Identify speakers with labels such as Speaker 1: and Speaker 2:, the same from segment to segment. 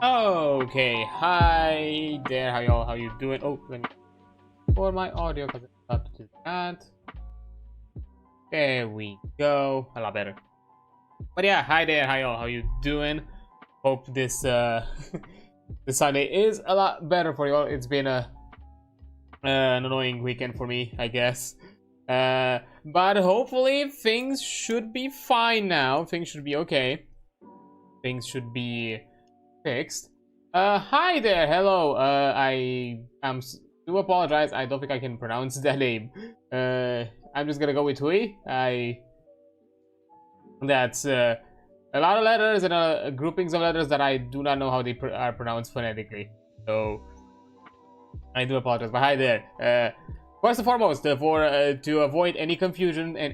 Speaker 1: Okay, hi there, how you doing? Oh, let me for my audio because it's up to that. There we go, a lot better. But yeah, hi there, how you doing? Hope this this Sunday is a lot better for you all. It's been an annoying weekend for me, I guess. But hopefully things should be fine now. Things should be okay. Things should be fixed. Hi there, hello. I do apologize. I don't think I can pronounce that name. I'm just gonna go with Hui. That's a lot of letters and groupings of letters that I do not know how they are pronounced phonetically. So I do apologize. But hi there. First and foremost, to avoid any confusion and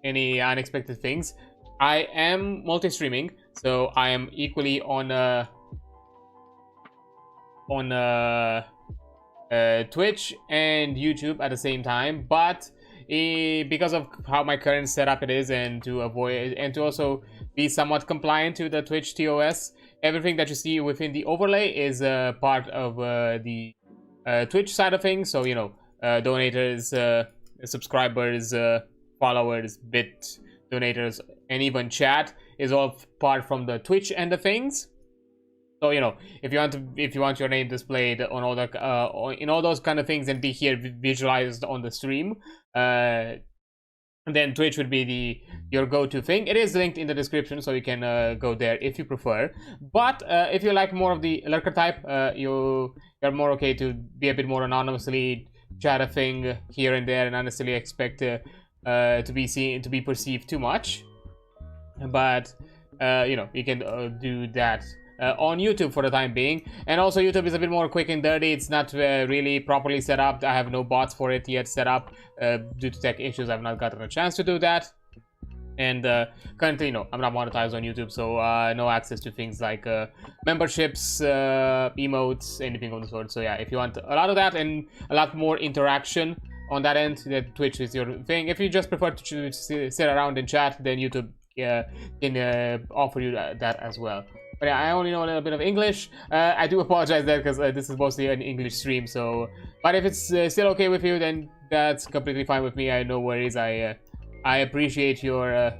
Speaker 1: any unexpected things, I am multi-streaming, so I am equally on Twitch and YouTube at the same time. But because of how my current setup it is, and to also be somewhat compliant to the Twitch TOS, everything that you see within the overlay is part of the Twitch side of things. So you know, donators, subscribers, followers, bit donators, and even chat is all part from the Twitch end of things. So you know, if you want your name displayed on all the in all those kind of things and be here visualized on the stream, then Twitch would be your go-to thing. It is linked in the description, so you can go there if you prefer. But if you like more of the lurker type, you're more okay to be a bit more anonymously chat a thing here and there, and not necessarily expect to be perceived too much. But you know, you can do that on YouTube for the time being. And also, YouTube is a bit more quick and dirty. It's not really properly set up. I have no bots for it yet set up due to tech issues. I've not gotten a chance to do that. And currently, you know, I'm not monetized on YouTube, so no access to things like memberships, emotes, anything of the sort. So yeah, if you want a lot of that and a lot more interaction on that end, that Twitch is your thing. If you just prefer to sit around and chat, then YouTube can offer you that as well. But yeah, I only know a little bit of English. I do apologize there because this is mostly an English stream. So, but if it's still okay with you, then that's completely fine with me. I no worries. I appreciate your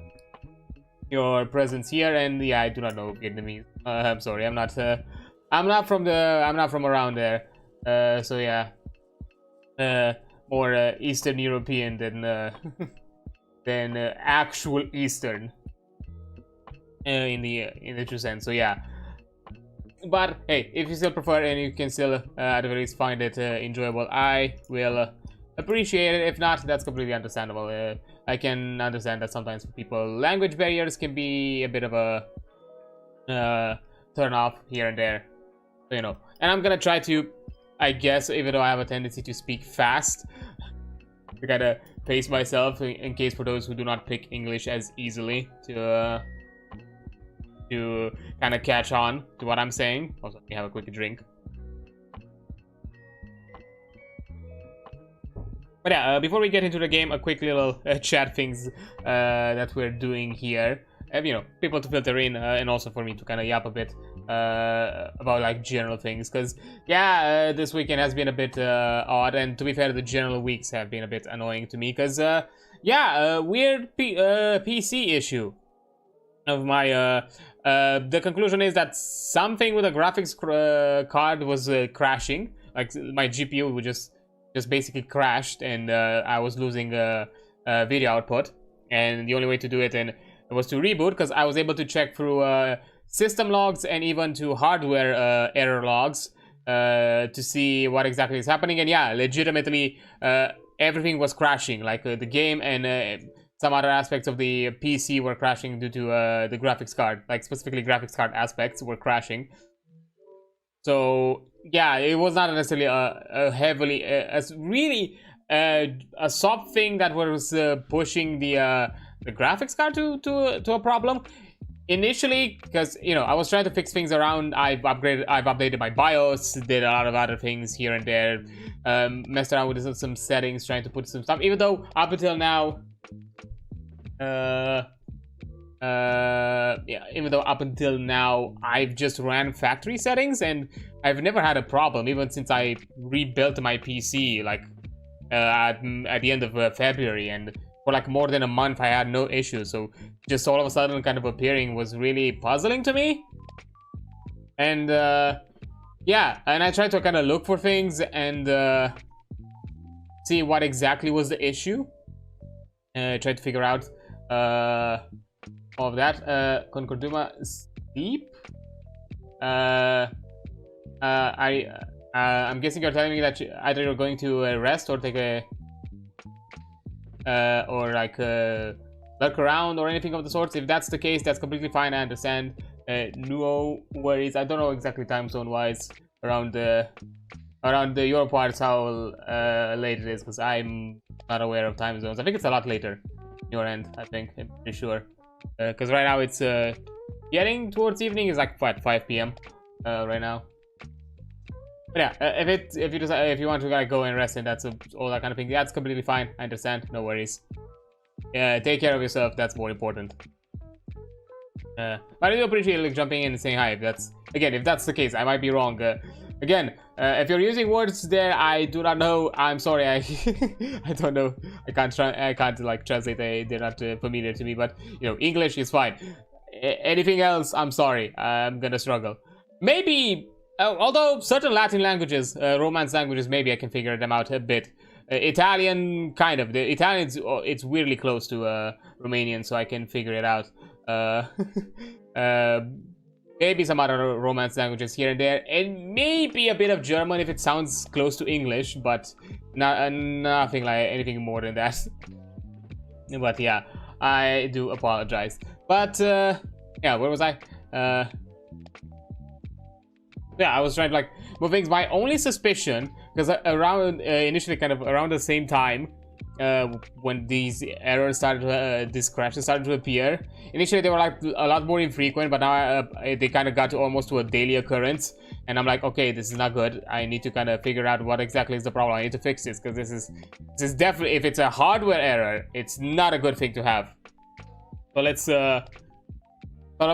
Speaker 1: presence here, and yeah, I do not know Vietnamese. I'm sorry, I'm not from around there. So yeah, more Eastern European than than actual Eastern. In the true sense. So yeah, but hey, if you still prefer and you can still at the very least find it enjoyable, I will appreciate it. If not, that's completely understandable. I can understand that sometimes for people language barriers can be a bit of a turn off here and there, so, you know. And I'm gonna try to, I guess, even though I have a tendency to speak fast, to kind of pace myself in case for those who do not pick English as easily to kind of catch on to what I'm saying. Also, let me have a quick drink. But yeah, before we get into the game, a quick little chat things that we're doing here. You know, people to filter in, and also for me to kind of yap a bit about like general things. Because yeah, this weekend has been a bit odd, and to be fair, the general weeks have been a bit annoying to me. Because yeah, weird PC issue of my the conclusion is that something with a graphics card was crashing. Like my GPU would just basically crashed, and I was losing video output. And the only way to do it was to reboot, because I was able to check through system logs and even to hardware error logs to see what exactly is happening. And yeah, legitimately everything was crashing, like the game and some other aspects of the PC were crashing due to the graphics card, like specifically graphics card aspects were crashing. So yeah, it was not necessarily a heavily, really a soft thing that was pushing the graphics card to a problem initially, because you know, I was trying to fix things around. I've updated my BIOS, did a lot of other things here and there, messed around with some settings, trying to put some stuff, even though up until now Yeah, even though up until now I've just ran factory settings and I've never had a problem, even since I rebuilt my PC like at the end of February, and for like more than a month I had no issues. So just all of a sudden kind of appearing was really puzzling to me. And yeah, and I tried to kind of look for things and see what exactly was the issue. Tried to figure out all of that. Concorduma sleep. I'm guessing you're telling me that either you're going to rest or take a or like lurk around or anything of the sorts. If that's the case, that's completely fine. I understand. No worries. I don't know exactly time zone wise around the Europe parts how late it is, because I'm not aware of time zones. I think it's a lot later your end. I think I'm pretty sure, because right now it's getting towards evening. Is like what, 5 p.m. Right now. But yeah, if you want to like go and rest and that's all that kind of thing, that's completely fine. I understand. No worries. Take care of yourself. That's more important. But I do appreciate like jumping in and saying hi. If that's the case, I might be wrong. Again, if you're using words there I do not know, I'm sorry. I I don't know. I can't like translate. They're not familiar to me. But you know, English is fine. Anything else, I'm sorry. I'm gonna struggle. Maybe. Although certain Latin languages, Romance languages, maybe I can figure them out a bit. Italian, kind of. The Italian, it's weirdly close to Romanian, so I can figure it out. Maybe some other Romance languages here and there, and maybe a bit of German if it sounds close to English, but nothing like anything more than that. But yeah, I do apologize. But yeah, where was I? Yeah, I was trying to like move things. My only suspicion, because around initially kind of around the same time when these errors started, these crashes started to appear. Initially they were like a lot more infrequent, but now they kind of got to almost to a daily occurrence. And I'm like, okay, this is not good. I need to kind of figure out what exactly is the problem. I need to fix this, because this is definitely, if it's a hardware error, it's not a good thing to have. So let's let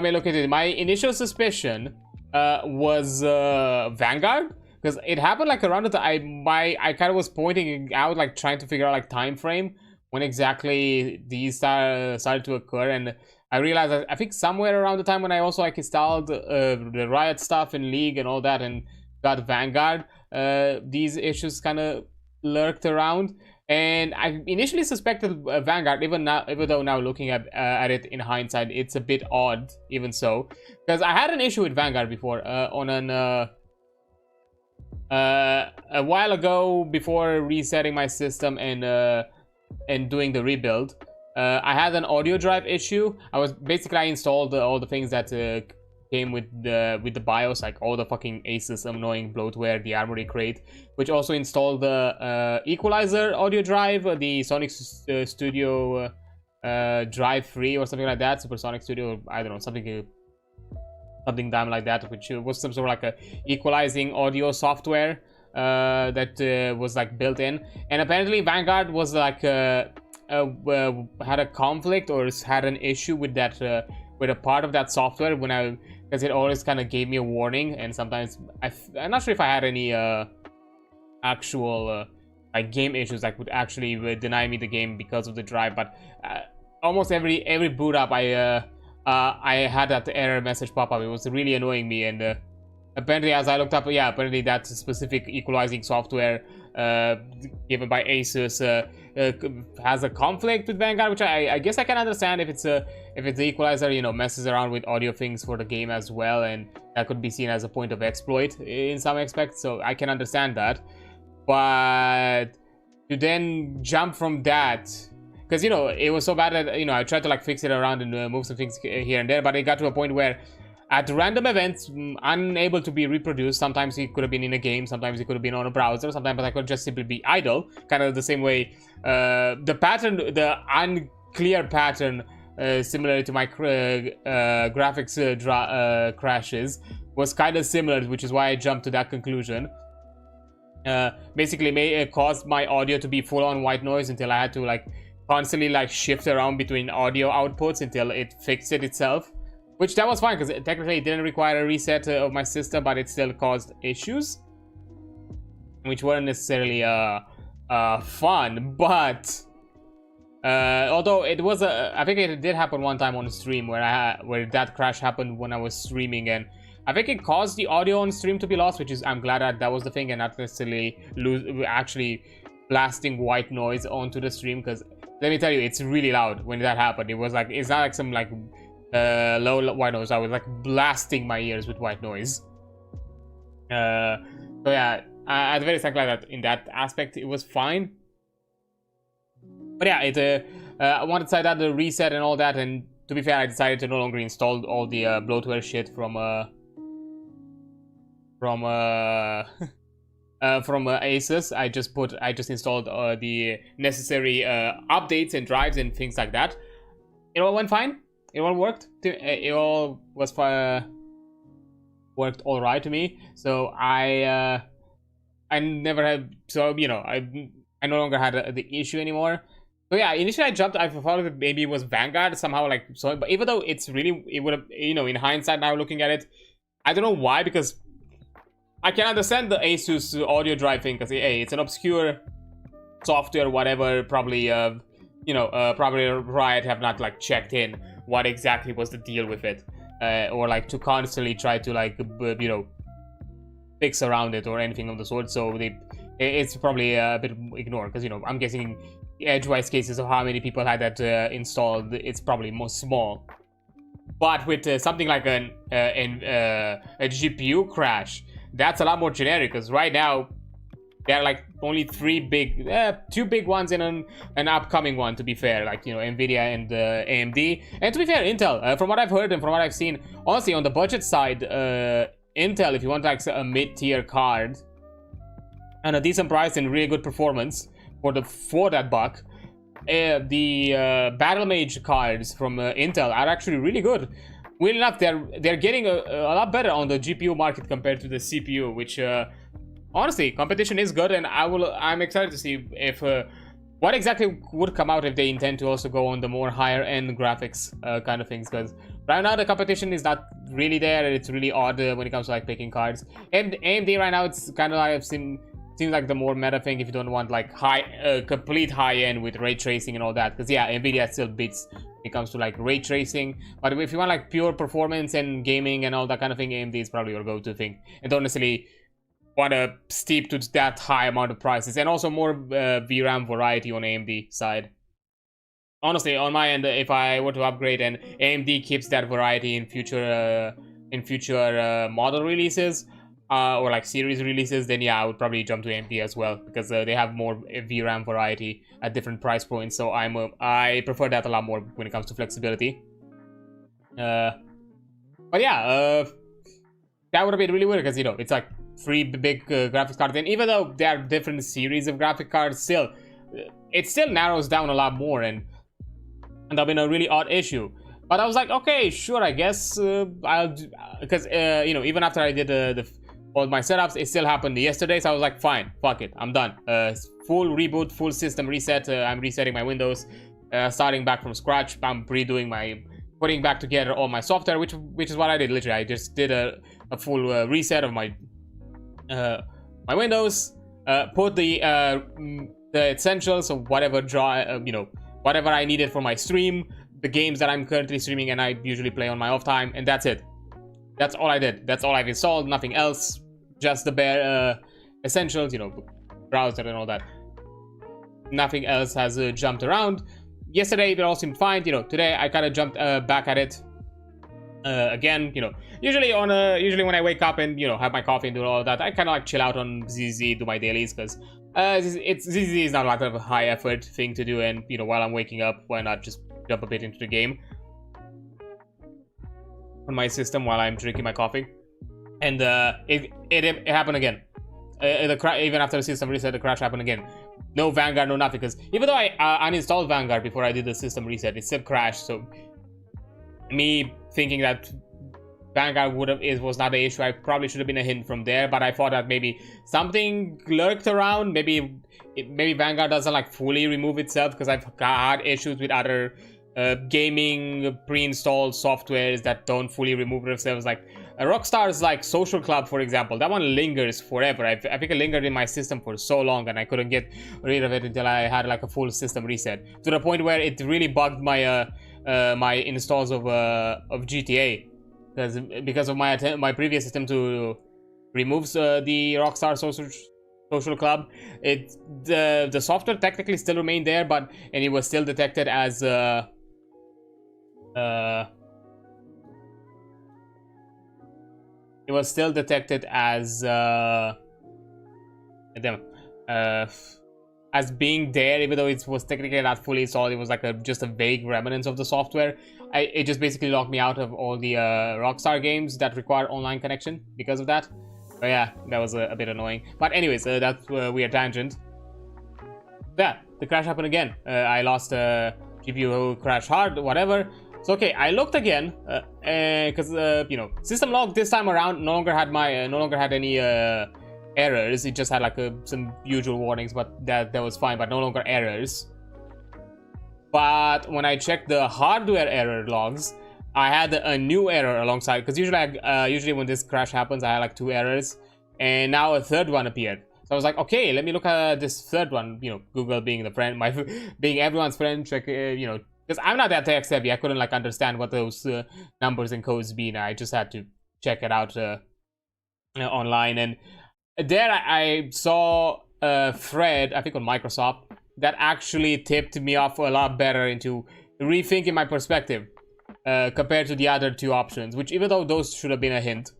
Speaker 1: me look at it. My initial suspicion was Vanguard, because it happened like around the time I kind of was pointing out, like trying to figure out like time frame when exactly these started to occur, and I realized that I think somewhere around the time when I also like installed the Riot stuff in League and all that and got Vanguard, these issues kind of lurked around. And I initially suspected Vanguard, even though now looking at it in hindsight, it's a bit odd, even so. Because I had an issue with Vanguard before, on a while ago, before resetting my system and doing the rebuild. I had an audio drive issue. I installed all the things that came with the BIOS, like all the fucking Asus annoying bloatware, the Armory crate, which also installed the equalizer audio drive, the Sonic Studio Drive 3 or something like that, Supersonic Studio, I don't know, something damn like that, which was some sort of like a equalizing audio software that was like built in. And apparently Vanguard was like had a conflict or had an issue with that with a part of that software because it always kind of gave me a warning. And sometimes I'm not sure if I had any actual like game issues that would actually deny me the game because of the drive, but almost every boot up I had that error message pop up. It was really annoying me, and apparently, as I looked up, yeah, apparently that specific equalizing software given by Asus has a conflict with Vanguard, which I guess I can understand if it's the equalizer, you know, messes around with audio things for the game as well, and that could be seen as a point of exploit in some aspects. So I can understand that, but to then jump from that. Because, you know, it was so bad that, you know, I tried to, like, fix it around and move some things here and there. But it got to a point where, at random events, unable to be reproduced. Sometimes it could have been in a game. Sometimes it could have been on a browser. Sometimes I could just simply be idle. Kind of the same way. The pattern, the unclear pattern, similar to my graphics crashes, was kind of similar, which is why I jumped to that conclusion. Basically, caused my audio to be full-on white noise until I had to, like, constantly like shift around between audio outputs until it fixed it itself, which that was fine because technically it didn't require a reset of my system, but it still caused issues, which weren't necessarily fun. But although it was I think it did happen one time on stream where that crash happened when I was streaming, and I think it caused the audio on stream to be lost, which is, I'm glad that was the thing, and not necessarily actually blasting white noise onto the stream, because let me tell you, it's really loud when that happened. It was like, it's not like some like low white noise. I was like blasting my ears with white noise. So yeah, at the very least, that in that aspect it was fine. But yeah, it once I did the reset and all that, and to be fair, I decided to no longer install all the bloatware shit from Asus. I just installed the necessary updates and drives and things like that. It all went fine. It all worked. It all was worked all right to me. So I never had. So you know, I no longer had the issue anymore. So yeah, initially I thought that maybe it was Vanguard somehow, like so. But even though it would have, you know, in hindsight now looking at it, I don't know why, because I can understand the Asus audio drive thing, because hey, it's an obscure software, whatever. Probably, you know, probably Riot have not like checked in what exactly was the deal with it, or like to constantly try to like you know, fix around it or anything of the sort. So it's probably a bit ignored, because you know, I'm guessing edgewise cases of how many people had that installed, it's probably more small. But with something like a GPU crash, that's a lot more generic, because right now there are like only two big ones and an upcoming one, to be fair, like, you know, Nvidia and AMD. And to be fair, Intel, from what I've heard and from what I've seen, honestly, on the budget side, Intel, if you want like a mid-tier card and a decent price and really good performance for that buck, the Battle Mage cards from Intel are actually really good. Weirdly enough, they're getting a lot better on the GPU market compared to the CPU, which honestly, competition is good, and I'm excited to see if what exactly would come out if they intend to also go on the more higher end graphics kind of things, because right now the competition is not really there, and it's really odd when it comes to like picking cards. And AMD right now, it's kind of like seems like the more meta thing if you don't want like complete high end with ray tracing and all that, because yeah, Nvidia still beats when it comes to like ray tracing. But if you want like pure performance and gaming and all that kind of thing, AMD is probably your go-to thing, and don't necessarily want to steep to that high amount of prices, and also more VRAM variety on AMD side. Honestly, on my end, if I were to upgrade and AMD keeps that variety in future model releases or like series releases, then yeah, I would probably jump to AMD as well, because they have more VRAM variety at different price points. So I prefer that a lot more when it comes to flexibility. But yeah, that would have been really weird, because you know, it's like 3 big graphics cards, and even though there are different series of graphic cards, still it still narrows down a lot more, and that'd been a really odd issue. But I was like, okay, sure, I guess I'll, because you know, even after I did all my setups, it still happened yesterday, so I was like, fine, fuck it, I'm done. Full reboot, full system reset. I'm resetting my Windows, starting back from scratch. I'm putting back together all my software, which is what I did. Literally, I just did a full reset of my Windows, put the essentials of whatever you know, whatever I needed for my stream, the games that I'm currently streaming and I usually play on my off time, and that's it. That's all I did. That's all I've installed, nothing else. Just the bare essentials, you know, browser and all that. Nothing else has jumped around. Yesterday it all seemed fine, you know. Today I kind of jumped back at it again, you know. Usually when I wake up and, you know, have my coffee and do all of that, I kind of like chill out on ZZ, do my dailies, because ZZ is not a lot of a high effort thing to do, and you know, while I'm waking up, why not just jump a bit into the game on my system while I'm drinking my coffee. And it happened again. Even after the system reset, the crash happened again. No Vanguard, no nothing, because even though I uninstalled Vanguard before I did the system reset, it still crashed. So me thinking that Vanguard was not an issue. I probably should have been a hint from there, but I thought that maybe something lurked around. Maybe Vanguard doesn't like fully remove itself, because I've had issues with other gaming pre-installed softwares that don't fully remove themselves, like Rockstar's like Social Club, for example. That one lingers forever. I think it lingered in my system for so long, and I couldn't get rid of it until I had like a full system reset, to the point where it really bugged my my installs of GTA, because of my previous attempt to remove the Rockstar Social Club. The software technically still remained there, and it was still detected as it was still detected as being there, even though it was technically not fully installed. It was like just a vague remnants of the software. It just basically locked me out of all the Rockstar games that require online connection because of that. But yeah, that was a bit annoying. But anyways, that's a weird tangent. Yeah, the crash happened again. I lost GPU crash hard, whatever. So okay, I looked again, because you know, system log this time around no longer had any errors. It just had like some usual warnings, but that was fine. But no longer errors. But when I checked the hardware error logs, I had a new error alongside, because usually when this crash happens, I had like 2 errors, and now a third one appeared. So I was like, okay, let me look at this third one. You know, Google being the friend, being everyone's friend, check. You know, because I'm not that tech savvy, I couldn't like understand what those numbers and codes mean. I just had to check it out online, and there I saw a thread, I think on Microsoft, that actually tipped me off a lot better into rethinking my perspective compared to the other 2 options, which, even though those should have been a hint,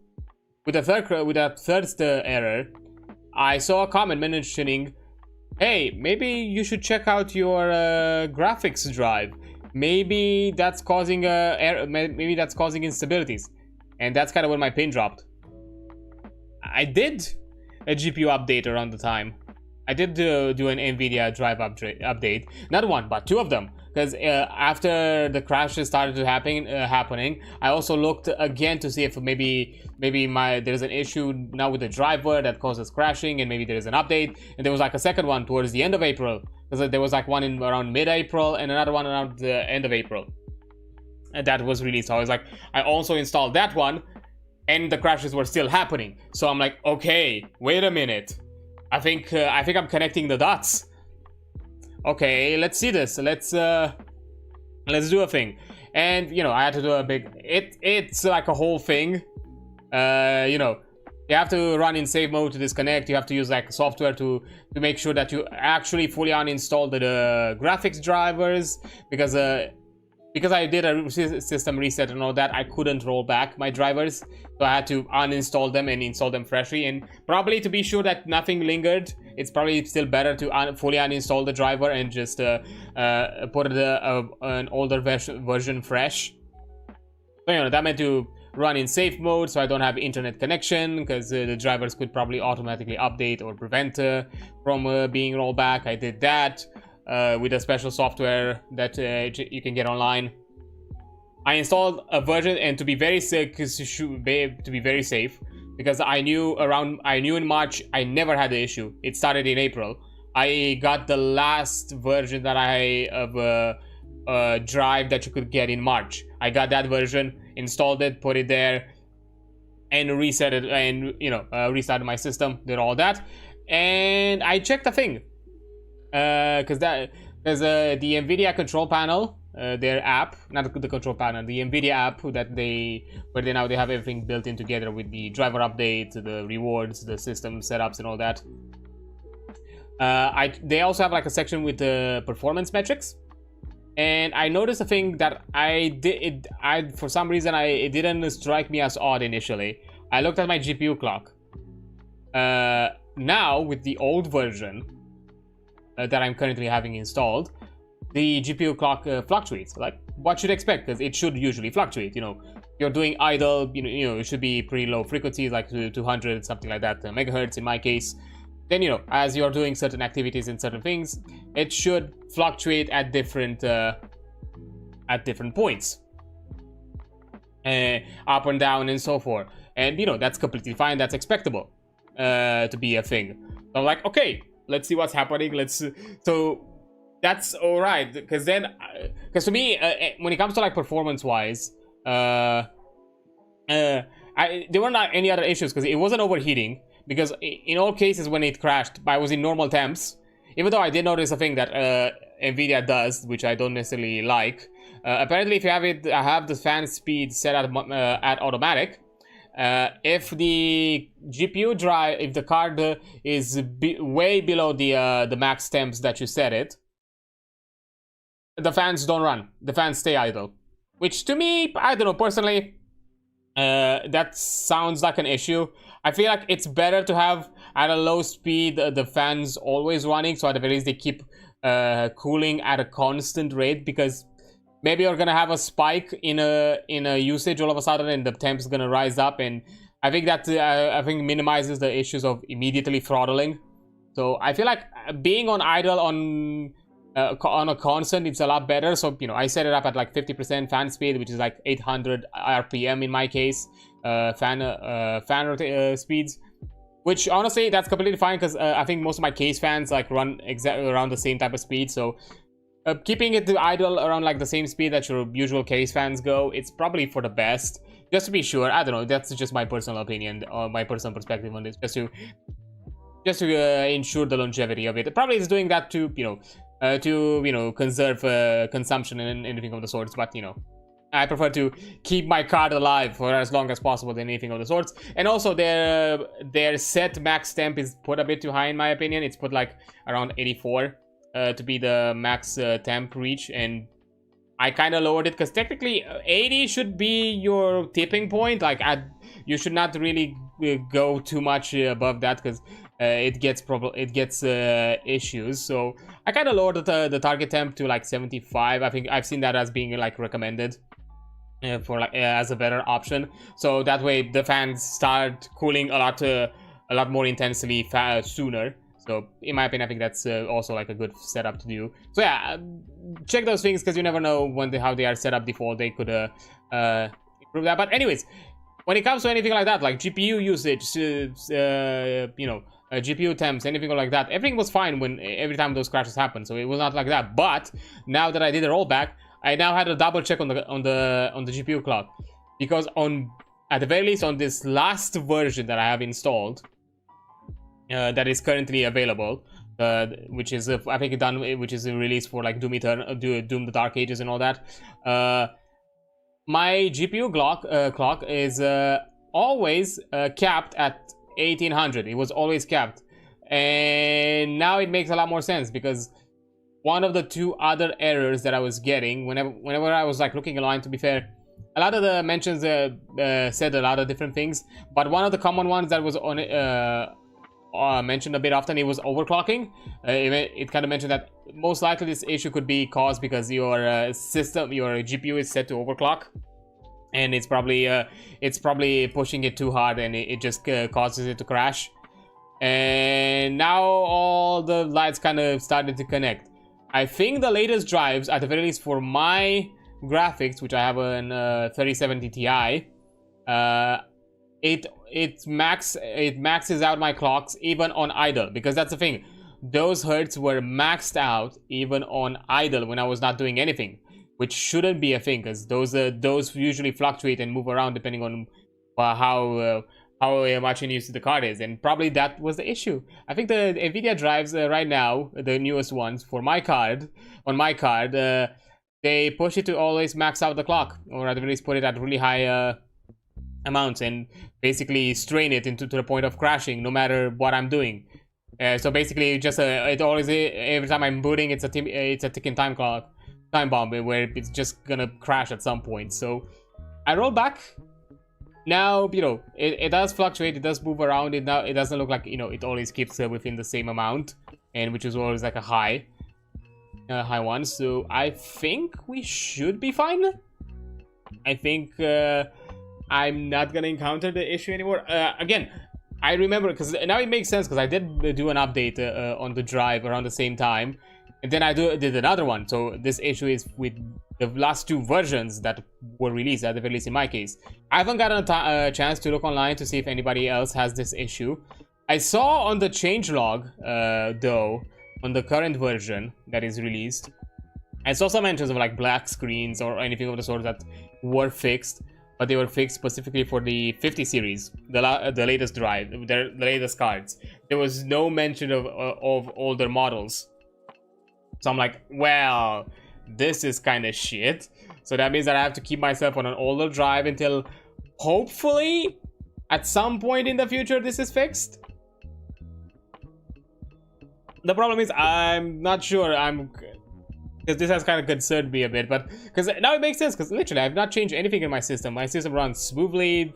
Speaker 1: with the third error, I saw a comment mentioning, hey, maybe you should check out your graphics drive. Maybe that's causing maybe that's causing instabilities. And that's kind of when my pin dropped. I did a GPU update around the time. I did do an NVIDIA drive update, not 1 but 2 of them, because after the crashes started to happening, I also looked again to see if maybe there's an issue now with the driver that causes crashing, and maybe there is an update. And there was like a second one towards the end of April, because there was like one in around mid-April and another one around the end of April, and that was released. So I was like, I also installed that one, and the crashes were still happening. So I'm like, okay, wait a minute. I think I'm connecting the dots. Okay, let's see this. Let's do a thing. And you know, I had to do a big. It's like a whole thing. You know, you have to run in save mode to disconnect. You have to use like software to make sure that you actually fully uninstall the graphics drivers, because I did a system reset and all that, I couldn't roll back my drivers, so I had to uninstall them and install them freshly. And probably to be sure that nothing lingered, it's probably still better to fully uninstall the driver and just put an older version fresh. So, you know, that meant to run in safe mode, so I don't have internet connection, because the drivers could probably automatically update or prevent from being rolled back. I did that. With a special software that you can get online. I installed a version, and to be very safe, because I knew in March I never had the issue. It started in April. I got the last version that of a drive that you could get in March. I got that version, installed it, put it there, and reset it, and you know, restarted my system, did all that, and I checked the thing. Because there's the NVIDIA control panel, their app, not the control panel, the NVIDIA app where they have everything built in together with the driver update, the rewards, the system setups, and all that. They also have like a section with the performance metrics, and I noticed a thing that for some reason it didn't strike me as odd initially. I looked at my GPU clock. Now with the old version that I'm currently having installed, the GPU clock fluctuates, like what you'd expect, because it should usually fluctuate. You know, you're doing idle, you know, it should be pretty low frequencies, like 200 something like that megahertz in my case. Then, you know, as you're doing certain activities and certain things, it should fluctuate at different points. up and down and so forth. And you know, that's completely fine, that's expectable to be a thing. So I'm like, okay, let's see what's happening. So that's all right, because then because to me when it comes to like performance wise, there were not any other issues because it wasn't overheating, because in all cases when it crashed, I was in normal temps. Even though I did notice a thing that Nvidia does, which I don't necessarily like. Apparently, if you have the fan speed set at automatic, if the GPU drive, if the card is way below the max temps that you set it, the fans don't run. The fans stay idle. Which to me, I don't know, personally, that sounds like an issue. I feel like it's better to have at a low speed the fans always running, so at the very least they keep cooling at a constant rate, because maybe you're gonna have a spike in a usage all of a sudden and the temp is gonna rise up, and I think that minimizes the issues of immediately throttling. So I feel like being on idle on a constant, it's a lot better. So you know, I set it up at like 50% fan speed, which is like 800 RPM in my case, fan speeds, which honestly that's completely fine, because I think most of my case fans like run exactly around the same type of speed. So keeping it idle around like the same speed that your usual case fans go, it's probably for the best, just to be sure. I don't know, that's just my personal opinion or my personal perspective on this, just to ensure the longevity of it. It probably is doing that to conserve consumption and anything of the sorts, but you know, I prefer to keep my card alive for as long as possible than anything of the sorts. And also their set max temp is put a bit too high in my opinion. It's put like around 84 to be the max temp reach, and I kind of lowered it because technically 80 should be your tipping point. Like you should not really go too much above that, because it gets issues. So I kind of lowered the target temp to like 75. I think I've seen that as being like recommended for like as a better option. So that way the fans start cooling a lot more intensely sooner. So in my opinion, I think that's also like a good setup to do. So yeah, check those things, because you never know how they are set up default. They could improve that. But anyways, when it comes to anything like that, like GPU usage, GPU temps, anything like that, everything was fine every time those crashes happened. So it was not like that. But now that I did a rollback, I now had to double check on the GPU clock, because at the very least on this last version that I have installed, that is currently available, which is I think which is released for like Doom the Dark Ages and all that. My GPU clock is always capped at 1800. It was always capped, and now it makes a lot more sense, because one of the two other errors that I was getting whenever I was like looking online, to be fair, a lot of the mentions said a lot of different things, but one of the common ones that was on mentioned a bit often, it was overclocking. It kind of mentioned that most likely this issue could be caused because your GPU is set to overclock, and it's probably pushing it too hard, and it just causes it to crash. And now all the lights kind of started to connect. I think the latest drives, at the very least for my graphics, which I have an 3070 Ti, it maxes out my clocks even on idle, because that's the thing. Those hertz were maxed out even on idle when I was not doing anything, which shouldn't be a thing, because those usually fluctuate and move around depending on how much in use the card is, and probably that was the issue. I think the Nvidia drives right now, the newest ones for my card, they push it to always max out the clock, or at least put it at really high amounts, and basically strain it to the point of crashing no matter what I'm doing. So basically just it always, every time I'm booting, it's a ticking time bomb where it's just gonna crash at some point. So I roll back. Now, you know, it does fluctuate, it does move around. It doesn't look like, you know, it always keeps within the same amount, and which is always like a high one. So I think we should be fine. I think I'm not gonna encounter the issue anymore. Again, I remember, because now it makes sense, because I did do an update on the drive around the same time, and then I did another one. So this issue is with the last 2 versions that were released, at the very least in my case. I haven't gotten a chance to look online to see if anybody else has this issue. I saw on the changelog, though, on the current version that is released, I saw some mentions of like black screens or anything of the sort that were fixed, but they were fixed specifically for the 50 series, the latest drive, the latest cards. There was no mention of older models. So I'm like, well, this is kind of shit. So that means that I have to keep myself on an older drive until hopefully at some point in the future this is fixed. The problem is I'm not sure. Because this has kind of concerned me a bit, but because now it makes sense, because literally I've not changed anything in my system. My system runs smoothly.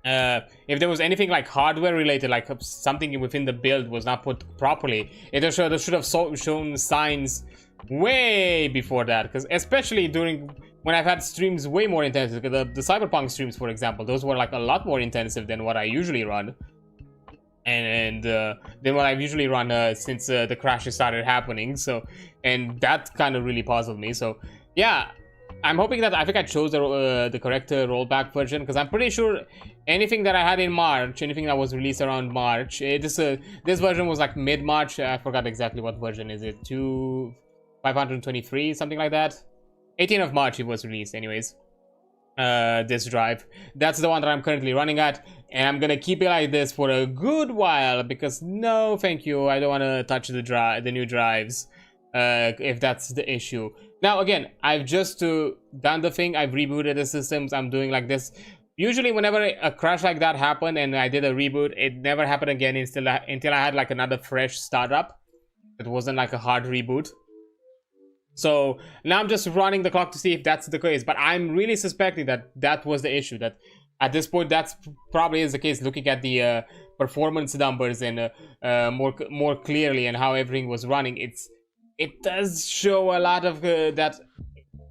Speaker 1: If there was anything like hardware related, like something within the build was not put properly, it should have shown signs way before that. Because especially during when I've had streams way more intensive, the Cyberpunk streams, for example, those were like a lot more intensive than what I usually run. And then what I've usually run since the crashes started happening. So, and that kind of really puzzled me. So yeah, I'm hoping that I think I chose the correct rollback version, because I'm pretty sure anything that I had in March, anything that was released around March, this version was like mid-March. I forgot exactly what version is it, 523, something like that. 18th of March it was released anyways. This drive, that's the one that I'm currently running at, and I'm gonna keep it like this for a good while, because no thank you, I don't want to touch the new drives if that's the issue. Now again, I've just done the thing, I've rebooted the systems. I'm doing like this usually whenever a crash like that happened and I did a reboot. It never happened again until I had like another fresh startup. It wasn't like a hard reboot. So now I'm just running the clock to see if that's the case, but I'm really suspecting that that was the issue, that at this point that's probably is the case, looking at the performance numbers and more clearly and how everything was running. It does show a lot of that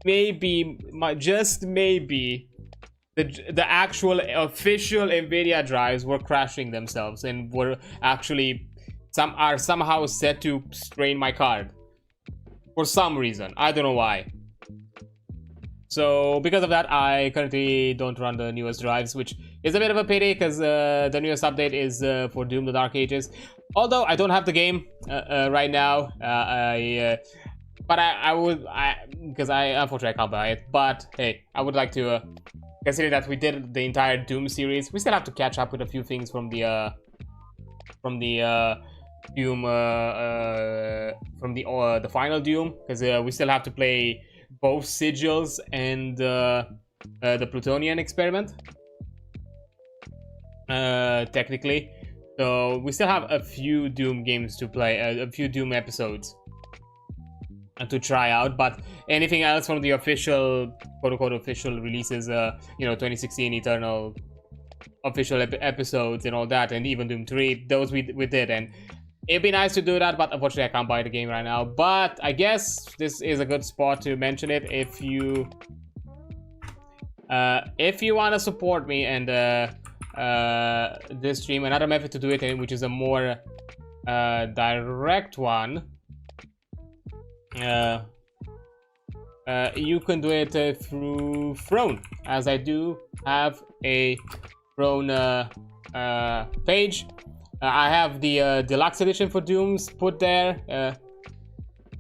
Speaker 1: maybe, just maybe, the actual official NVIDIA drives were crashing themselves and were actually somehow set to strain my card. For some reason, I don't know why. So because of that, I currently don't run the newest drives, which is a bit of a pity, because the newest update is for Doom: The Dark Ages. Although I don't have the game right now, but I would, because I unfortunately I can't buy it. But hey, I would like to consider that we did the entire Doom series. We still have to catch up with a few things from the Doom, from the final Doom, because we still have to play both Sigils and the Plutonian experiment, technically. So we still have a few Doom games to play, a few Doom episodes to try out. But anything else from the official, quote-unquote official releases, 2016 Eternal official episodes and all that, and even Doom 3, those we did, and it'd be nice to do that, but unfortunately I can't buy the game right now. But I guess this is a good spot to mention it. If you want to support me and this stream, another method to do it, which is a more direct one, you can do it through Throne, as I do have a Throne page. I have the deluxe edition for Dooms put there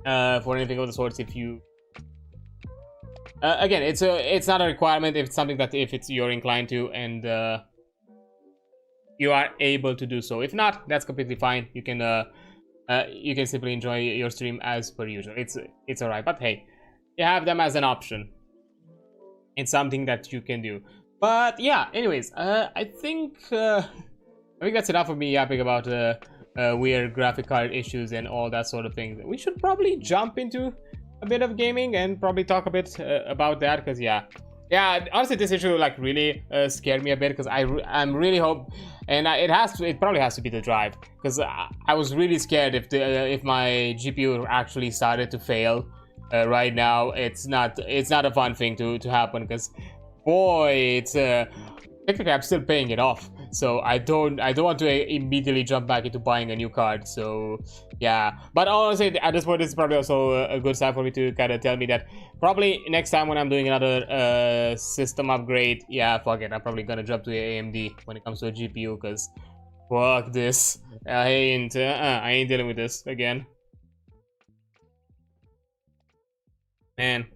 Speaker 1: for anything of the sorts. If you again, it's not a requirement. If it's something that you're inclined to and you are able to do so. If not, that's completely fine. You can simply enjoy your stream as per usual. It's alright. But hey, you have them as an option. It's something that you can do. But yeah, anyways, I think that's enough of me yapping about weird graphic card issues and all that sort of thing. We should probably jump into a bit of gaming and probably talk a bit about that, because yeah, honestly, this issue like really scared me a bit, because I'm really and it probably has to be the drive, because I was really scared if my GPU actually started to fail right now. It's not a fun thing to happen, because boy, it's technically I'm still paying it off. so I don't want to immediately jump back into buying a new card. So yeah, but honestly, at this point, this is probably also a good sign for me to kind of tell me that probably next time when I'm doing another system upgrade, yeah, fuck it, I'm probably gonna jump to AMD when it comes to a GPU, because fuck this, I ain't dealing with this again, man.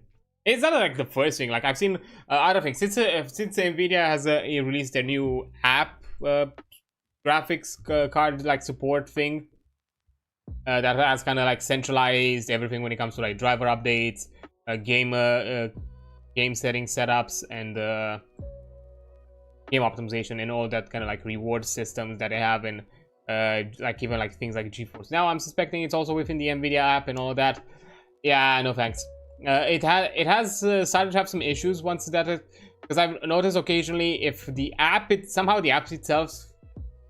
Speaker 1: It's not like the first thing. Like I've seen other things since Nvidia has released their new app graphics card like support thing that has kind of like centralized everything when it comes to like driver updates, game setting setups, and game optimization, and all that kind of like reward systems that they have, and like even like things like GeForce. Now I'm suspecting it's also within the Nvidia app and all that. Yeah, no thanks. It has started to have some issues once that, because I've noticed occasionally if the app somehow the app itself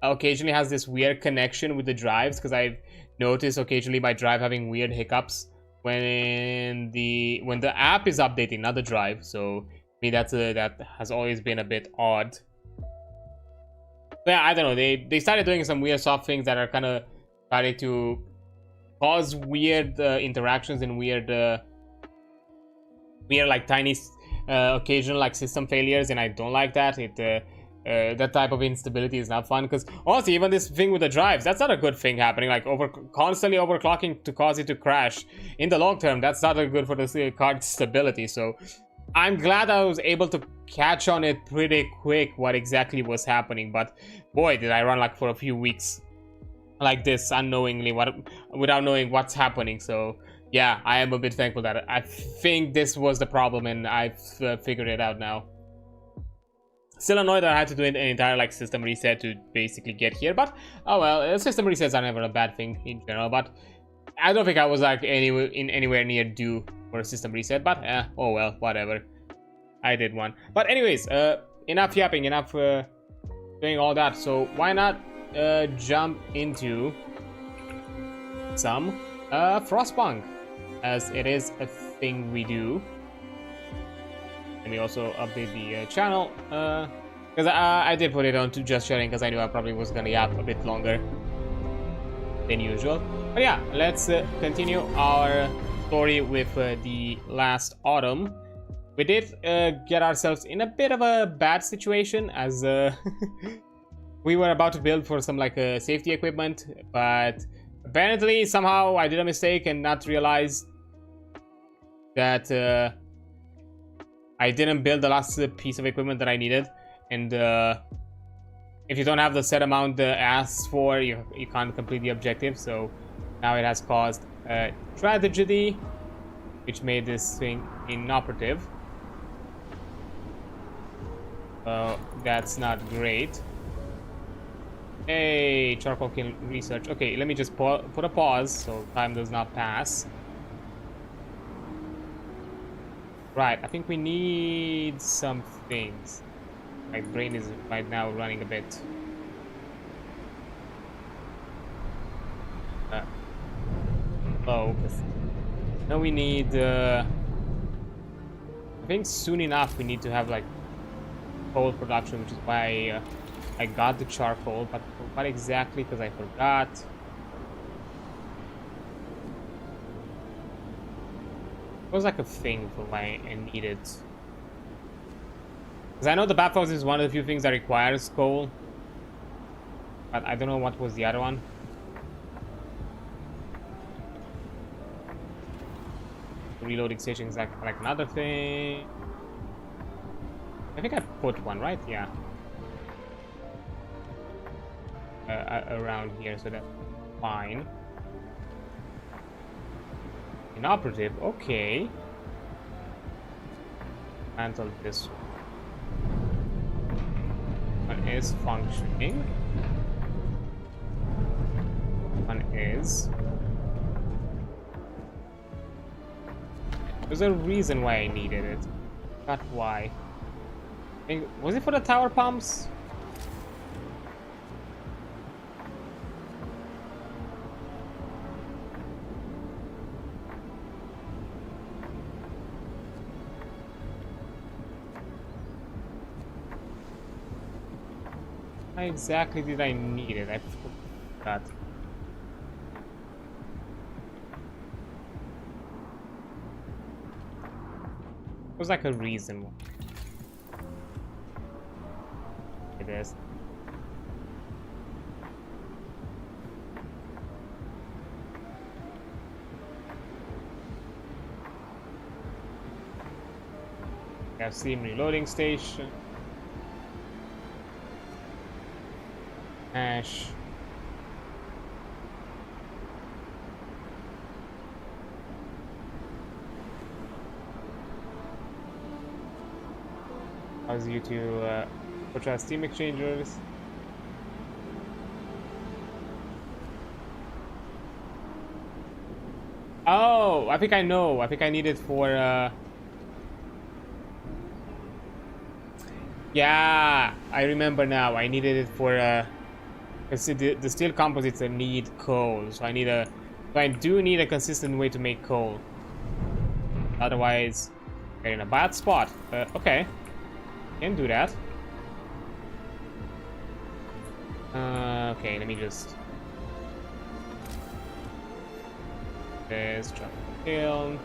Speaker 1: occasionally has this weird connection with the drives, because I've noticed occasionally my drive having weird hiccups when the app is updating, not the drive. So I mean that has always been a bit odd. But yeah, I don't know. They started doing some weird soft things that are kind of starting to cause weird interactions and weird like tiny occasional like system failures, and I don't like that. That type of instability is not fun, because honestly even this thing with the drives, that's not a good thing happening, like constantly overclocking to cause it to crash. In the long term, that's not good for the card stability. So I'm glad I was able to catch on it pretty quick what exactly was happening, but boy did I run like for a few weeks like this unknowingly, without knowing what's happening. So yeah, I am a bit thankful that I think this was the problem, and I've figured it out now. Still annoyed that I had to do an entire like system reset to basically get here, but oh well, system resets are never a bad thing in general. But I don't think I was like anywhere near due for a system reset. But oh well, whatever. I did one. But anyways, enough yapping, enough doing all that. So why not jump into some Frostpunk, as it is a thing we do. Let me also update the channel, because I did put it on to just sharing, because I knew I probably was gonna yap a bit longer than usual. But yeah, let's continue our story with the last autumn. We did get ourselves in a bit of a bad situation, as we were about to build for some like safety equipment, but apparently somehow I did a mistake and not realize that I didn't build the last piece of equipment that I needed. And if you don't have the set amount asked for, you can't complete the objective. So now it has caused a tragedy, which made this thing inoperative. That's not great. Hey, charcoal kiln research. Okay, let me just put a pause so time does not pass. Right, I think we need some things. My brain is right now running a bit low. Now we need I think soon enough we need to have like coal production, which is why I got the charcoal, but what exactly, because I forgot. It was like a thing for why I need it. Because I know the bathhouse is one of the few things that requires coal, but I don't know what was the other one. Reloading station is like another thing. I think I put one, right? Yeah. Around here, so that's fine. Inoperative, okay. Mantle this one is functioning. One is. There's a reason why I needed it. Not why. I think, was it for the tower pumps? Why exactly did I need it? I forgot. It was like a reason why. It is. We have Steam reloading station. Ash. Allows you to purchase Steam exchangers. Oh, I think I know. I think I need it for yeah, I remember now. I needed it for because the steel composites need coal, so I need a. So I do need a consistent way to make coal. Otherwise, we're in a bad spot. Okay, can do that. Okay, let me just. There's drop the kiln.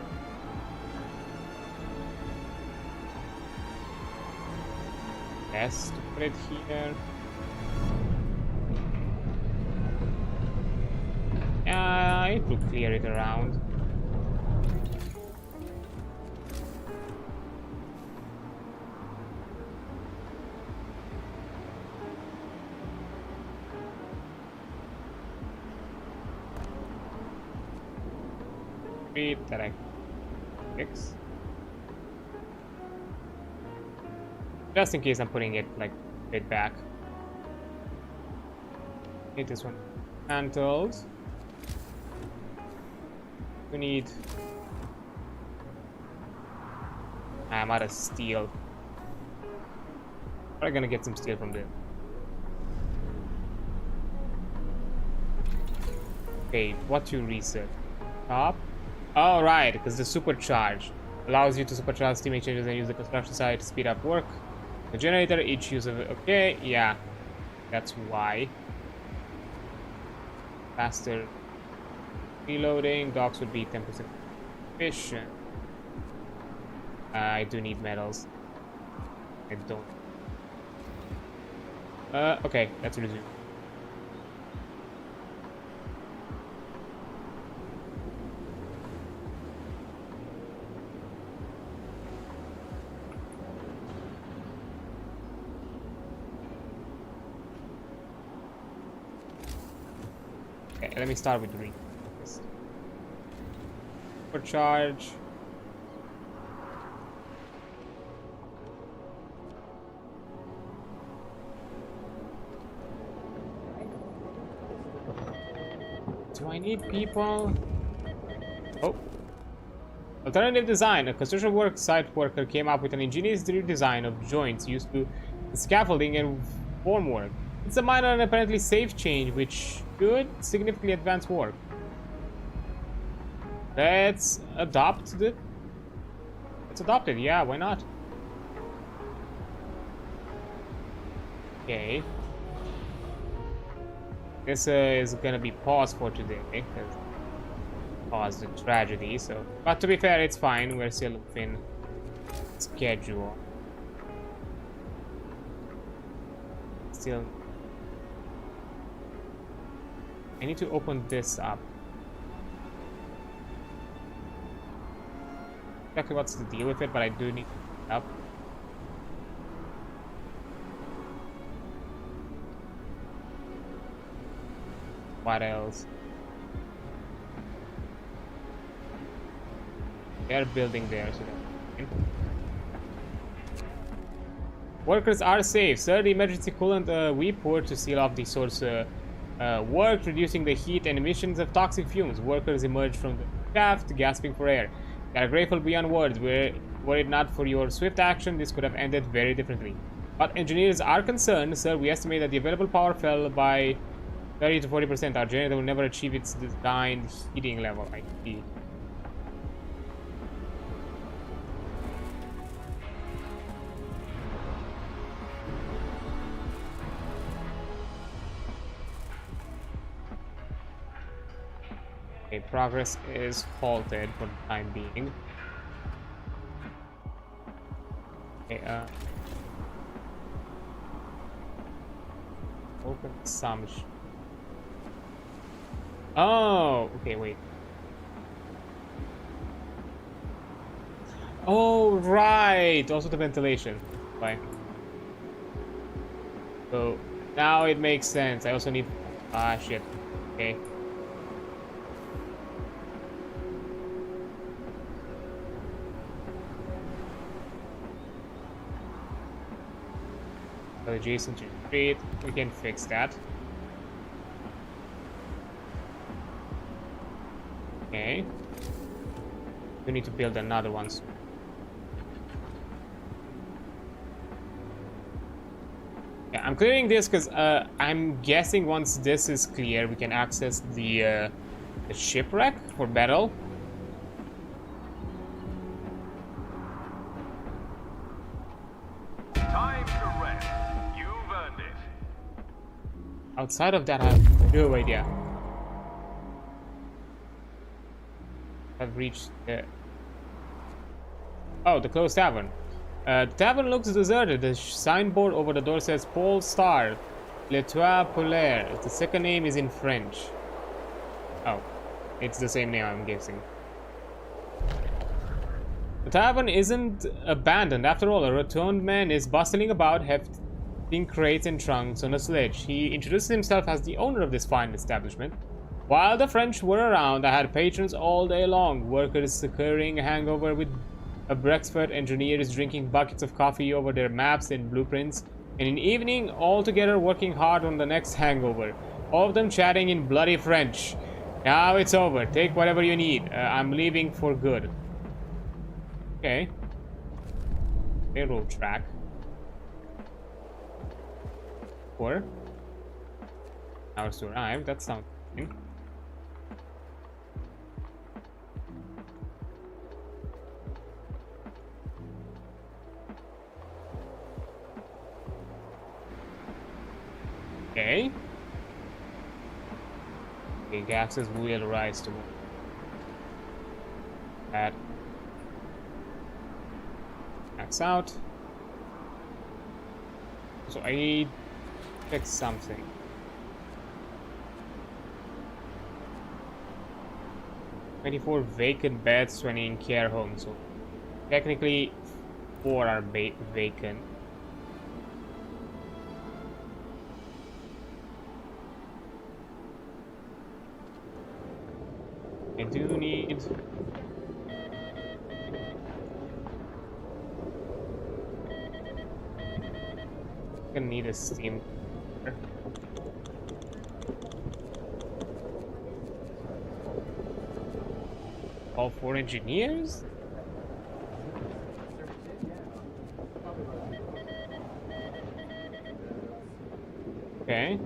Speaker 1: Best to put it here. It will clear it around. That I fix. Just in case I'm putting it like a bit back. Need this one. Mantles. We need. I'm out of steel. Probably gonna get some steel from there. Okay, what to reset? Top. Oh, right, because the supercharge allows you to supercharge steam exchanges and use the construction site to speed up work. The generator, each use of it. Okay, yeah, that's why. Faster reloading. Docks would be 10% efficient. I do need metals. I don't. Okay, let's resume. Let me start with the green. For charge. Do I need people? Oh. Alternative design. A construction work site worker came up with an ingenious design of joints used to scaffolding and formwork. It's a minor and apparently safe change, which could significantly advance work. Let's adopt it. Let's adopt it, yeah, why not? Okay. This is gonna be paused for today, because caused the tragedy, so. But to be fair, it's fine, we're still within schedule. Still. I need to open this up. Exactly what's the deal with it, but I do need it up. What else? They're building there, so that's workers are safe. Sir, the emergency coolant we poured to seal off the source worked, reducing the heat and emissions of toxic fumes. Workers emerged from the shaft, gasping for air. They are grateful beyond words. Were it not for your swift action, this could have ended very differently. But engineers are concerned, sir. We estimate that the available power fell by 30 to 40%. Our generator will never achieve its designed heating level. I see. Okay, progress is halted for the time being. Okay, open some. Oh, okay, wait. Oh, right. Also the ventilation. Fine. So now it makes sense. I also need. Ah, shit. Okay. Adjacent to the street. We can fix that. Okay. We need to build another one soon. Yeah, I'm clearing this because I'm guessing once this is clear, we can access the shipwreck for battle.
Speaker 2: Time to rest. You've earned it.
Speaker 1: Outside of that, I have no idea. I've reached the... Oh, the closed tavern. The tavern looks deserted. The signboard over the door says Pole Star, Le Trois Polaire. The second name is in French. Oh, it's the same name, I'm guessing. The tavern isn't abandoned. After all, a rotund man is bustling about, hefting crates and trunks on a sledge. He introduces himself as the owner of this fine establishment. While the French were around, I had patrons all day long. Workers securing a hangover with a breakfast, engineers drinking buckets of coffee over their maps and blueprints, and in the evening, all together working hard on the next hangover. All of them chatting in bloody French. Now it's over. Take whatever you need. I'm leaving for good. Okay. Railroad track. 4 hours to arrive. That sounds good. Okay. Okay, gases will rise to that. Max out. So I need to fix something. 24 vacant beds, 20 in care homes. So technically 4 are vacant. I do need... I'm gonna need a steam. All 4 engineers? Okay.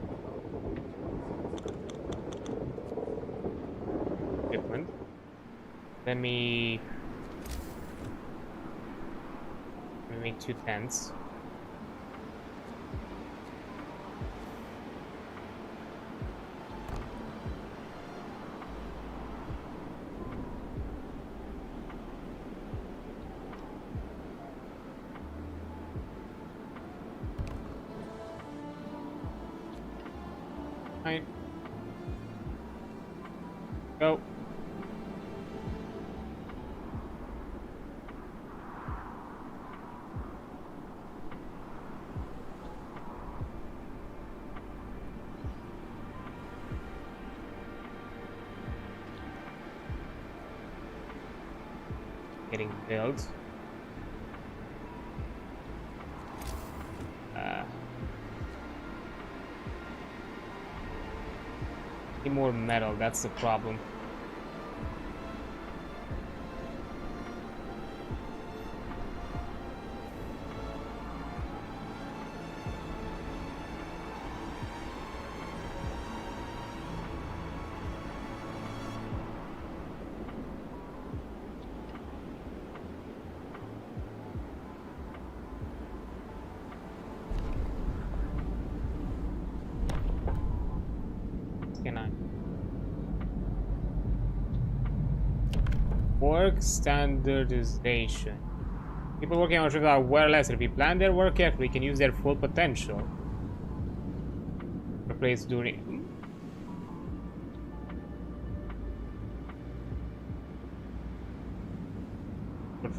Speaker 1: Equipment. Let me make 2 tents. Right. Go. Getting built. Need more metal, that's the problem. Can I? Work standardization. People working on ships are well less. If we plan their work carefully, we can use their full potential. Replace during.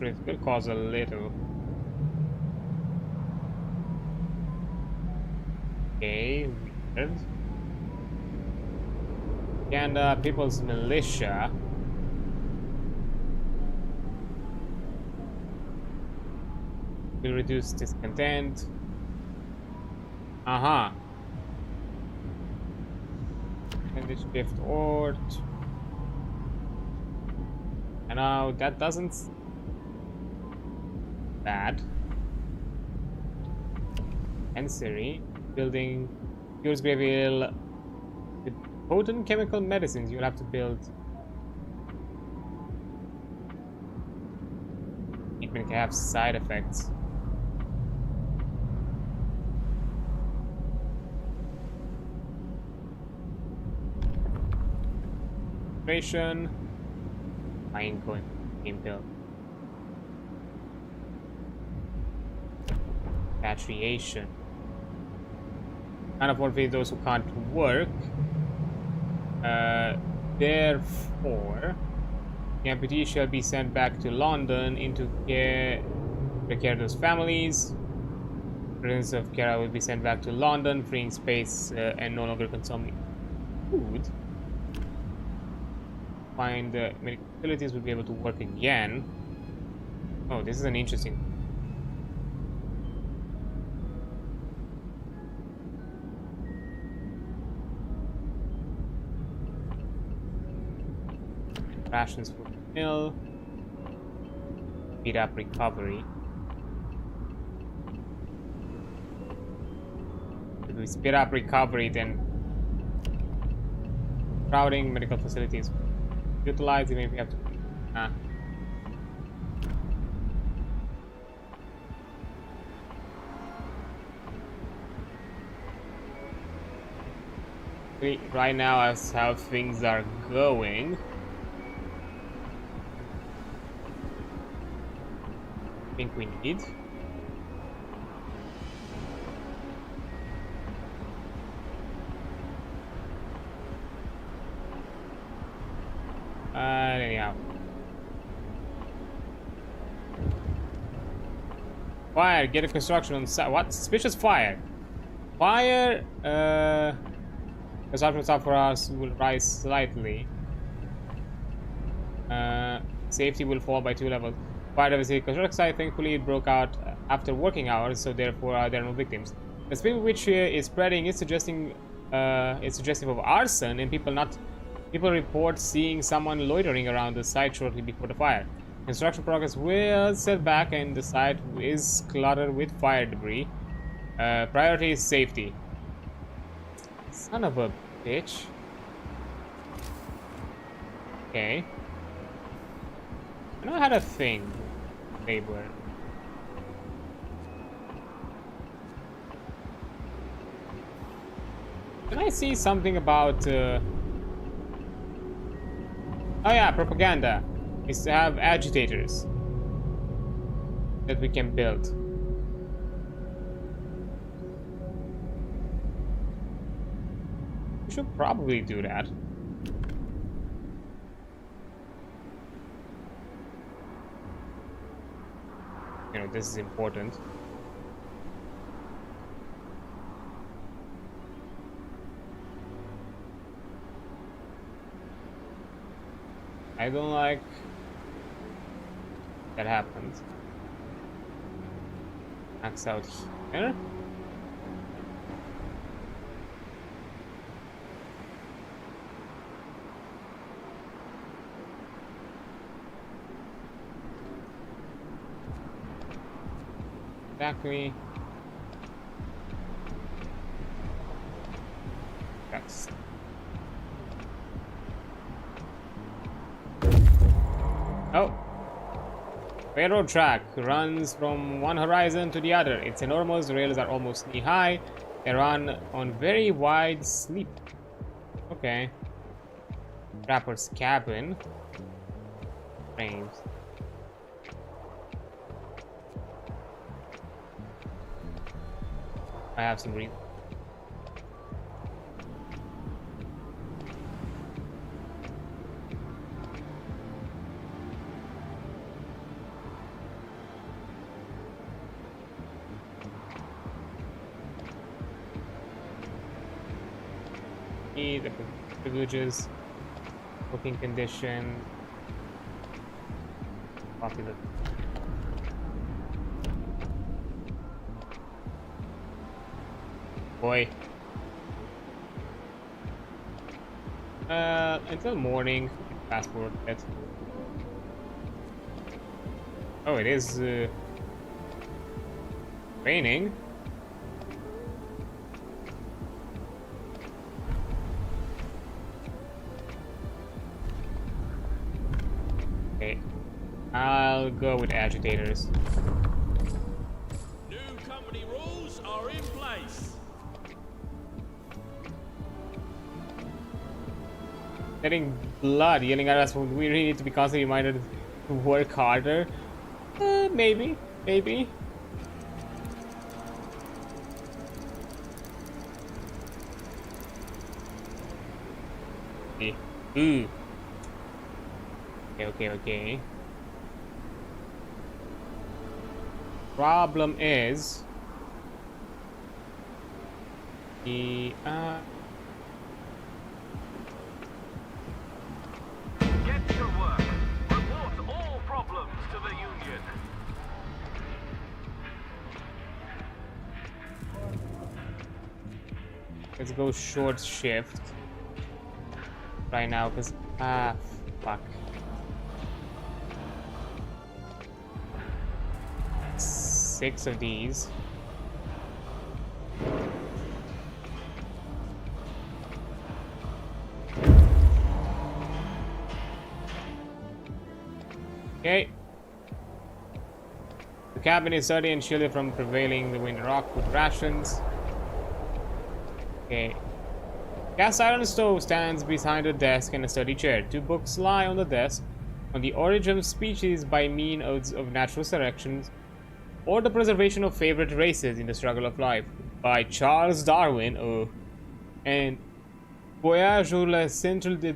Speaker 1: It will cause a little. Okay, weird. And people's militia. Will reduce discontent. And this shift ort. And now that doesn't. Bad. And Siri building cures grave ill with potent chemical medicines. You'll have to build. Treatment can have side effects. Fine going game build. Repatriation. Kind of what with those who can't work. Therefore, the amputee shall be sent back to London into care, take care of those families. Residents of Kara will be sent back to London, freeing space and no longer consuming food. Find medical facilities will be able to work again. Oh, this is an interesting. Rations for the mill. Speed up recovery. If we speed up recovery, then crowding medical facilities utilize, even if we have to. Right now, as how things are going, I think we need. Anyhow. Fire, get a construction on site. What? Suspicious fire. Fire, construction stuff for us will rise slightly. Safety will fall by 2 levels. Fire devastated construction site. Thankfully, it broke out after working hours, so therefore there are no victims. The speed with which is spreading is suggesting it's suggestive of arson, and people report seeing someone loitering around the site shortly before the fire. Construction progress will set back, and the site is cluttered with fire debris. Priority is safety. Son of a bitch. Okay. I know I had a thing. Labor. Can I see something about oh yeah, propaganda is to have agitators that we can build. We should probably do that. You know, this is important. I don't like that happens. Max out here. Exactly. That's. Oh. Railroad track runs from one horizon to the other. It's enormous. The rails are almost knee-high. They run on very wide sleep. Okay. Trapper's cabin. frames. I have some reason. The privileges, working condition, popular. Boy. Until morning. Passport. That's. Oh, it is raining. Okay, I'll go with agitators.
Speaker 3: New company rules are in place.
Speaker 1: Getting blood yelling at us. We really need to be constantly reminded to work harder. Maybe. Okay, ooh. Okay. Problem is the
Speaker 2: Get to work. Report all problems to the Union.
Speaker 1: let's go short shift right now because fuck. 6 of these. Okay. The cabin is sturdy and shielded from prevailing the wind and rock with rations. Okay. Cast iron stove stands behind a desk and a sturdy chair. 2 books lie on the desk. On the origin of species by means of natural selections, or the preservation of favorite races in the struggle of life, by Charles Darwin, and Voyage au centre de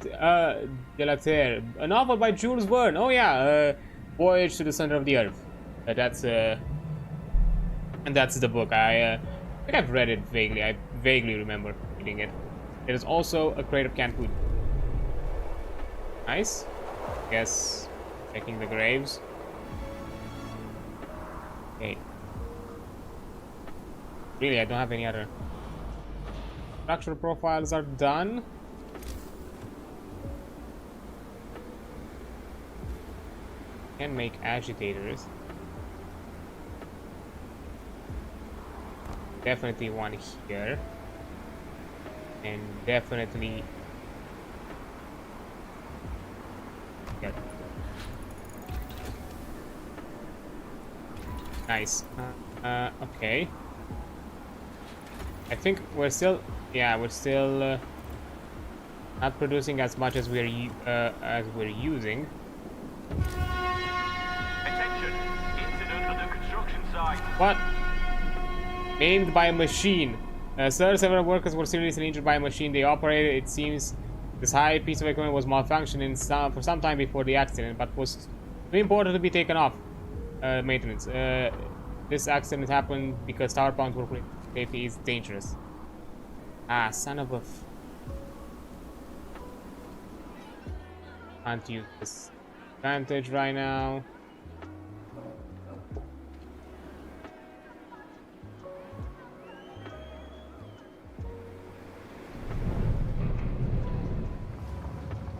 Speaker 1: la Terre, a novel by Jules Verne. Oh yeah, Voyage to the Center of the Earth. That's the book. I think I've read it vaguely. I vaguely remember reading it. There is also a crate of canned food. Nice. Guess checking the graves. Okay. Really, I don't have any other. Structural profiles are done. Can make agitators. Definitely one here. And definitely. Yep. Nice. Okay. I think we're still, not producing as much as we're using.
Speaker 2: Attention! Incident at the construction site.
Speaker 1: What? Named by a machine. Sir, several workers were seriously injured by a machine they operated. It seems this high piece of equipment was malfunctioning for some time before the accident, but was too important to be taken off maintenance. This accident happened because tower pounds were safety is dangerous. Ah, son of a can't use this advantage right now.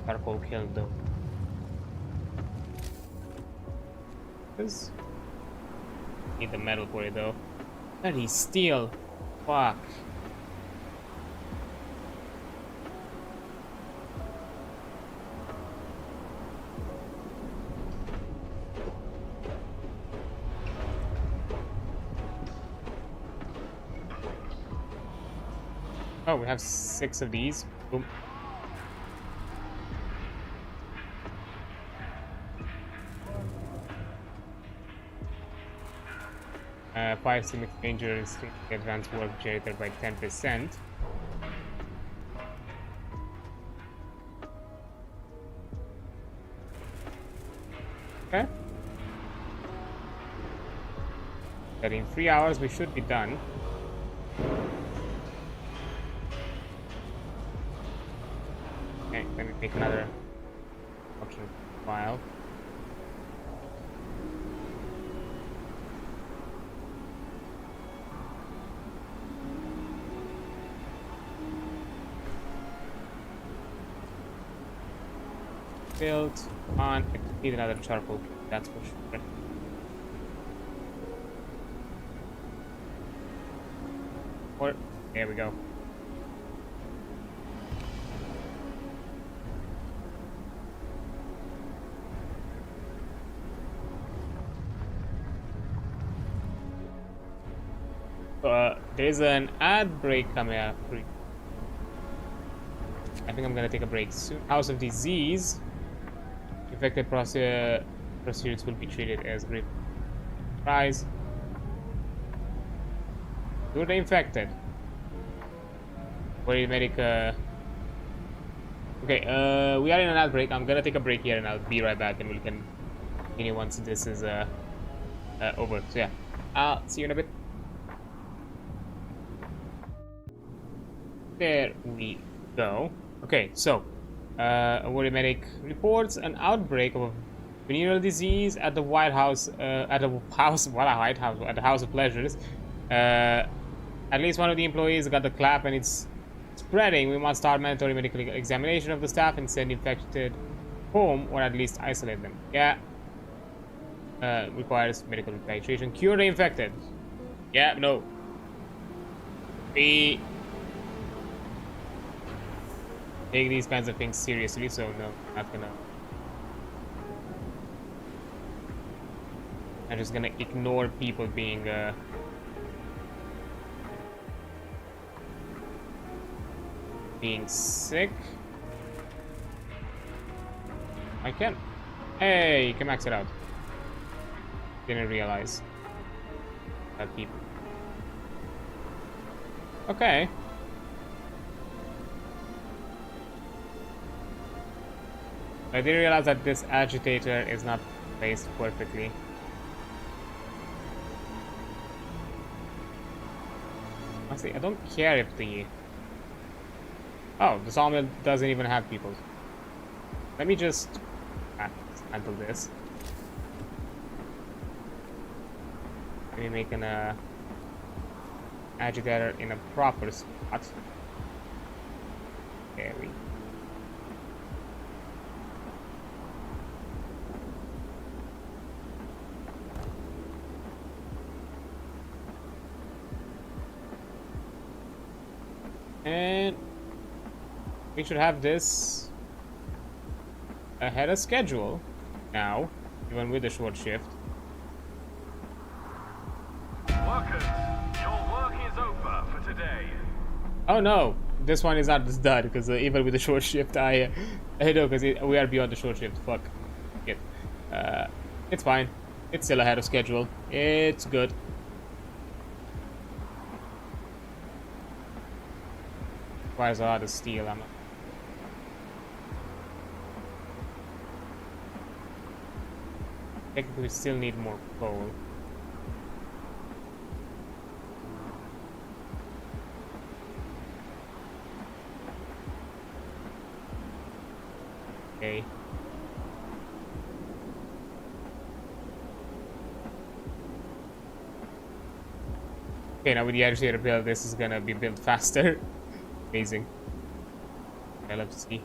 Speaker 1: Charcoal killed though. Need the metal for it though. Bloody steel. Fuck. Oh, we have 6 of these. Boom. 5 significant injuries to advanced work generator by 10%. Okay. That in 3 hours we should be done. Okay, let me make another option file. Built on, need another charcoal, that's for sure. Or, there we go. There's an ad break coming up. I think I'm gonna take a break soon. House of Disease. Infected prostitutes will be treated as great prize. You're the infected. Where you medic? Okay, we are in an ad break. I'm gonna take a break here, and I'll be right back, and we can continue once this is over. So yeah, I'll see you in a bit. There we go. Okay, so Warrior Medic reports an outbreak of venereal disease at the White House. At the house of Pleasures. At least one of the employees got the clap, and it's spreading. We must start mandatory medical examination of the staff and send infected home, or at least isolate them. Yeah. Requires medical repatriation. Cure the infected. Yeah. No. We take these kinds of things seriously, so no, not gonna. I'm just gonna ignore people being sick. I can. Hey, you can max it out. Didn't realize that people. Okay. I didn't realize that this agitator is not placed perfectly. Honestly, I don't care if the... Oh, the sawmill doesn't even have people. Let me just handle this. Let me make an agitator in a proper spot. There we go. And we should have this ahead of schedule now, even with the short shift.
Speaker 2: Workers, your work is over for today.
Speaker 1: Oh no, this one is not just done because even with the short shift, I know because we are beyond the short shift. Fuck it. It's fine. It's still ahead of schedule. It's good. Requires a lot of steel. Technically, we still need more coal. Okay. Okay, now with the agitator build, this is gonna be built faster. Amazing. I love to see.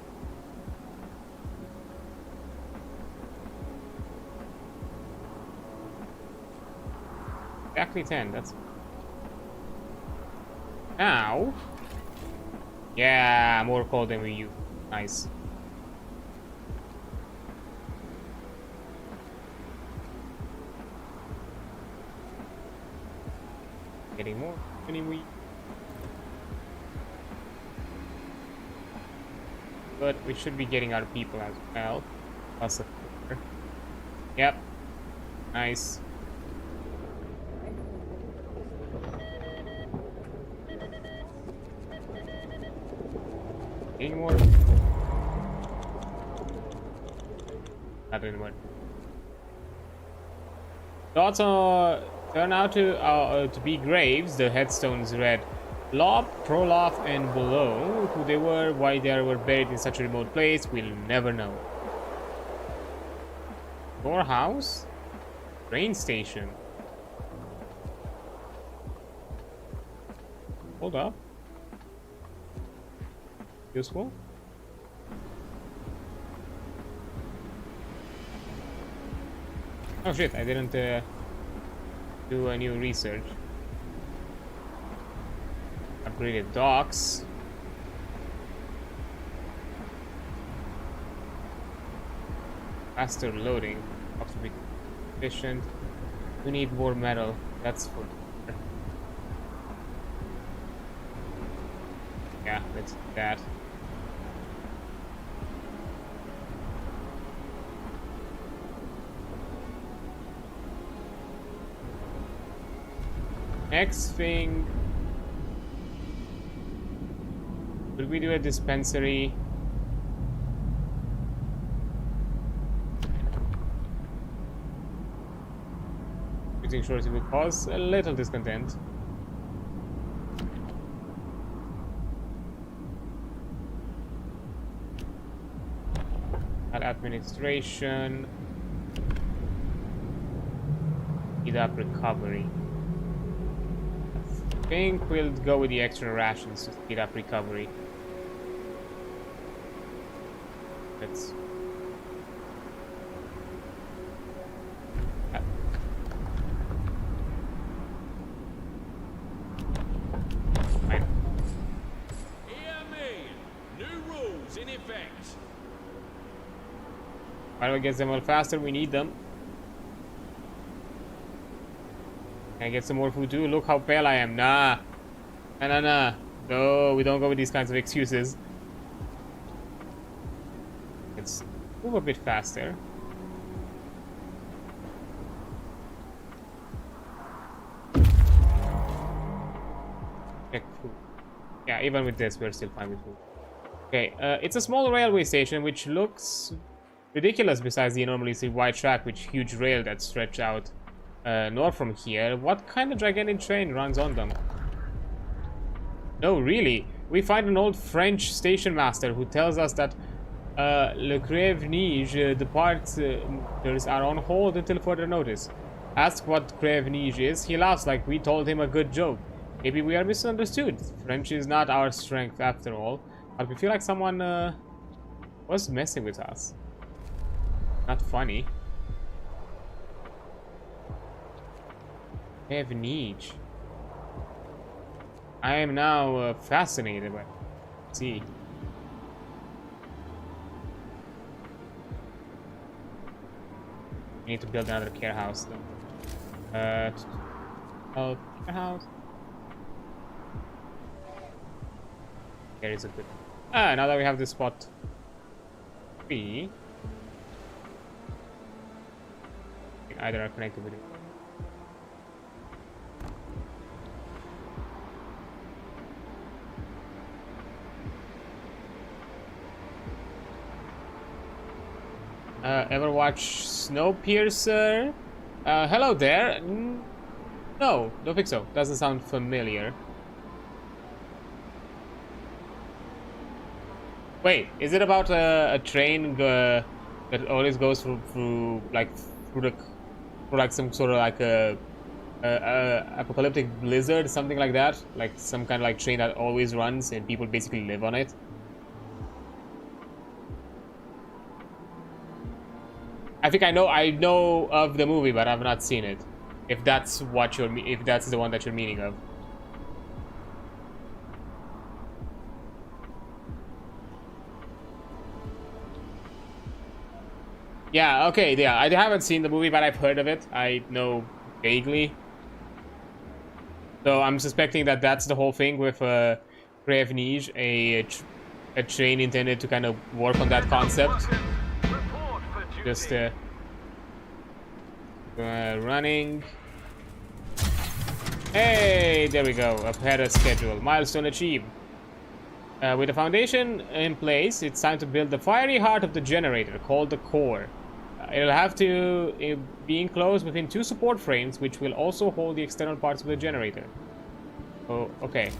Speaker 1: Exactly 10, that's... Now... Yeah, more coal than we use. Nice. Getting more anyway. But we should be getting our people as well. Plus a filter. Yep. Nice. Anymore? Not anymore. Dots turn out to be graves. The headstones read Lob, Prolof, and below. Who they were, why they were buried in such a remote place, we'll never know. Storehouse? Train station. Hold up. Useful? Oh shit, I didn't do a new research. Upgraded docks. Faster loading. Have to be efficient. We need more metal. That's for sure. Yeah, let's do that. Next thing, could we do a dispensary? Using shorts will cause a little discontent. At administration, speed up recovery. I think we'll go with the extra rations to speed up recovery. Let's.
Speaker 3: Hear me! New rules in effect.
Speaker 1: Why do we get them all faster? We need them. Can I get some more food too? Look how pale I am. Nah. Nah. No, we don't go with these kinds of excuses. Let's move a bit faster. Check food. Yeah, even with this, we're still fine with food. Okay, it's a small railway station which looks ridiculous besides the enormously wide track with huge rail that stretch out north from here. What kind of gigantic train runs on them? No, really. We find an old French station master who tells us that Le Crève-Nige departures are on hold until further notice. Ask what Crève-Nige is. He laughs like we told him a good joke. Maybe we are misunderstood. French is not our strength after all. But we feel like someone was messing with us. Not funny. Crève-Nige. I am now fascinated by it. Let's see. We need to build another care house though. Oh, care house. There is a good. Now that we have this spot 3, either are connected with it. Ever watch Snowpiercer? Hello there. No, don't think so. Doesn't sound familiar. Wait, is it about a train that always goes through some sort of like a apocalyptic blizzard, something like that? Like some kind of like train that always runs and people basically live on it? I think I know of the movie, but I've not seen it. If that's what if that's the one that you're meaning of. Yeah, okay, yeah. I haven't seen the movie, but I've heard of it. I know vaguely. So I'm suspecting that that's the whole thing with Crève-Nige, a train intended to kind of work on that concept. Just running. Hey, there we go. Ahead of schedule. Milestone achieved. With the foundation in place, it's time to build the fiery heart of the generator, called the core. It'll have to be enclosed within 2 support frames, which will also hold the external parts of the generator. Oh, okay.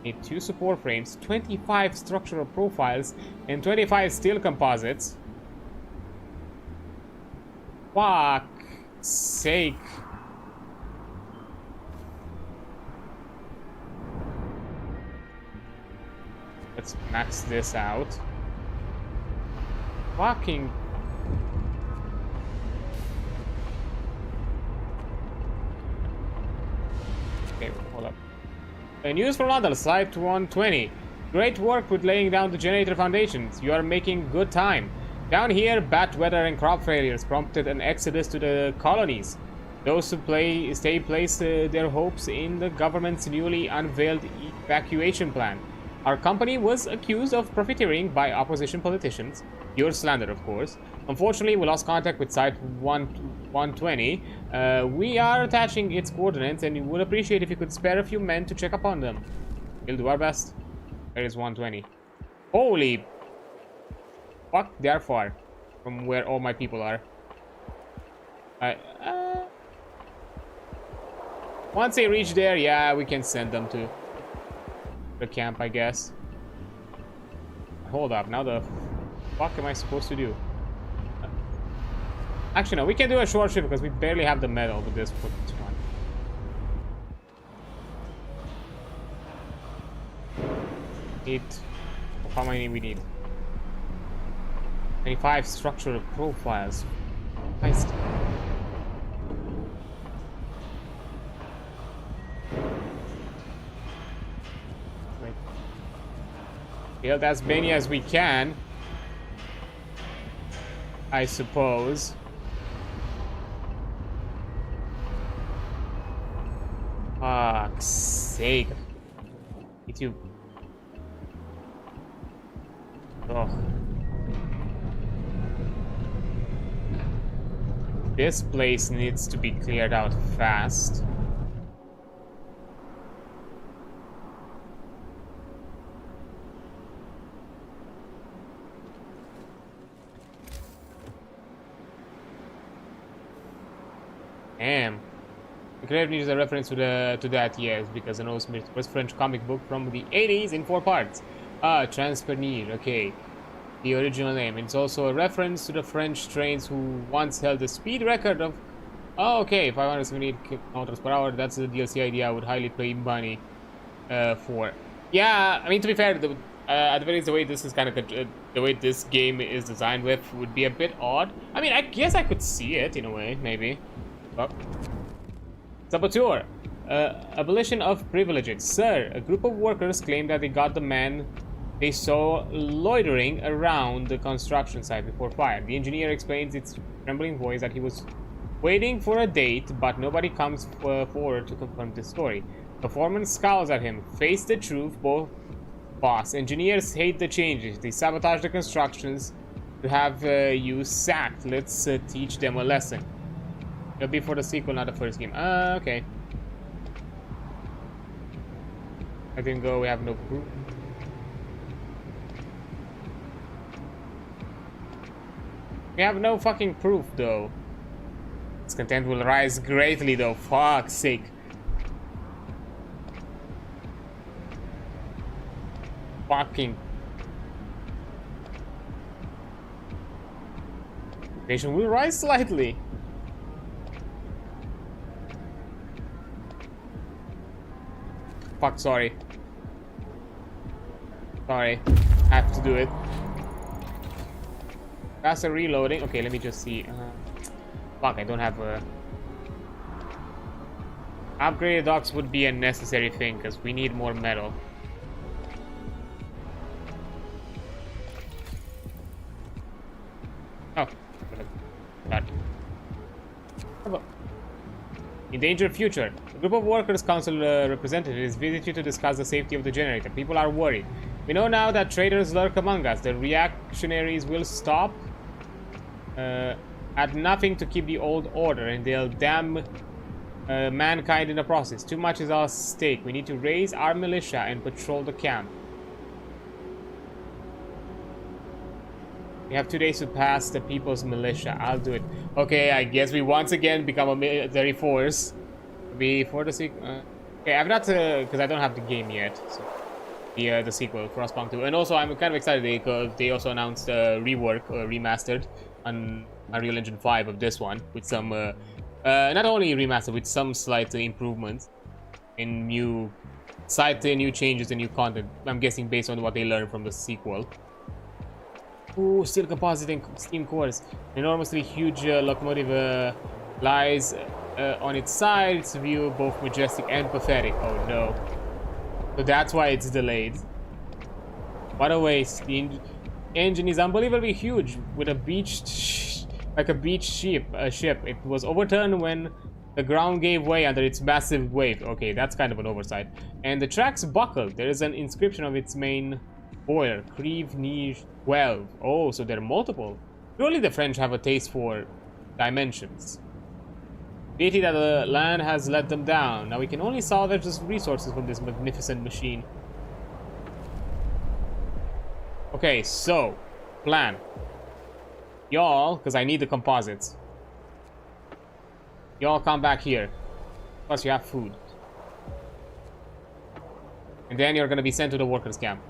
Speaker 1: Need 2 support frames, 25 structural profiles, and 25 steel composites. Fuck sake. Let's max this out. Fucking... Okay, hold up. News from London, Site 120. Great work with laying down the generator foundations. You are making good time. Down here, bad weather and crop failures prompted an exodus to the colonies. Those who place their hopes in the government's newly unveiled evacuation plan. Our company was accused of profiteering by opposition politicians. Pure slander, of course. Unfortunately, we lost contact with Site 120. We are attaching its coordinates and would appreciate if you could spare a few men to check up on them. We'll do our best. There is 120. Holy... fuck, they are far from where all my people are. Once they reach there, yeah, we can send them to the camp, I guess. Hold up, now the fuck am I supposed to do? Actually, no, we can do a short shift because we barely have the metal with this one. How many we need? 25 structural profiles. Nice. Build as many as we can, I suppose. Fuck's sake. YouTube. Oh. This place needs to be cleared out fast. Damn. The creator needs a reference to that, yes, because an old was French comic book from the 80s in 4 parts. Transpreneur, okay. The original name. It's also a reference to the French trains who once held the speed record of... Oh, okay, 578 kilometers per hour. That's the DLC idea I would highly pay money for. Yeah, I mean, to be fair, at the very least, the way this is kind of... the way this game is designed with would be a bit odd. I mean, I guess I could see it in a way, maybe. Oh. Saboteur. Abolition of privileges. Sir, a group of workers claim that they got the man they saw loitering around the construction site before fire. The engineer explains its trembling voice that he was waiting for a date, but nobody comes forward to confirm this story. The foreman scowls at him. Face the truth, boss. Engineers hate the changes. They sabotage the constructions to have you sacked. Let's teach them a lesson. It'll be for the sequel, not the first game. Okay. I didn't go. We have no proof. We have no fucking proof, though. Its content will rise greatly, though. Fuck's sake. Fucking. Population will rise slightly. Fuck, sorry. Sorry. I have to do it. Faster reloading. Okay, let me just see. Fuck, I don't have a... Upgraded docks would be a necessary thing, because we need more metal. Oh. God. Endangered future. A group of workers' council representatives visit you to discuss the safety of the generator. People are worried. We know now that traitors lurk among us. The reactionaries will stop at nothing to keep the old order, and they'll damn mankind in the process. Too much is at stake. We need to raise our militia and patrol the camp. We have 2 days to pass the people's militia. I'll do it. Okay, I guess we once again become a military force. Before the sequel. Okay, I've not because I don't have the game yet. So the sequel, Frostpunk 2. And also, I'm kind of excited because they also announced rework, remastered on Unreal Engine 5 of this one with some, not only remastered, with some slight improvements in new changes and new content. I'm guessing based on what they learned from the sequel. Ooh, steel compositing steam cores. An enormously huge locomotive lies on its side. Its view both majestic and pathetic. Oh no. So that's why it's delayed. What a waste. The engine is unbelievably huge with a like a beached ship. It was overturned when the ground gave way under its massive weight. Okay, that's kind of an oversight. And the tracks buckled. There is an inscription of its main boiler. Creve Niche 12. Oh, so there are multiple. Surely the French have a taste for dimensions. Pity that the land has let them down. Now we can only salvage the resources from this magnificent machine. Okay, so plan. Y'all, because I need the composites. Y'all come back here. Plus you have food. And then you're gonna be sent to the workers' camp.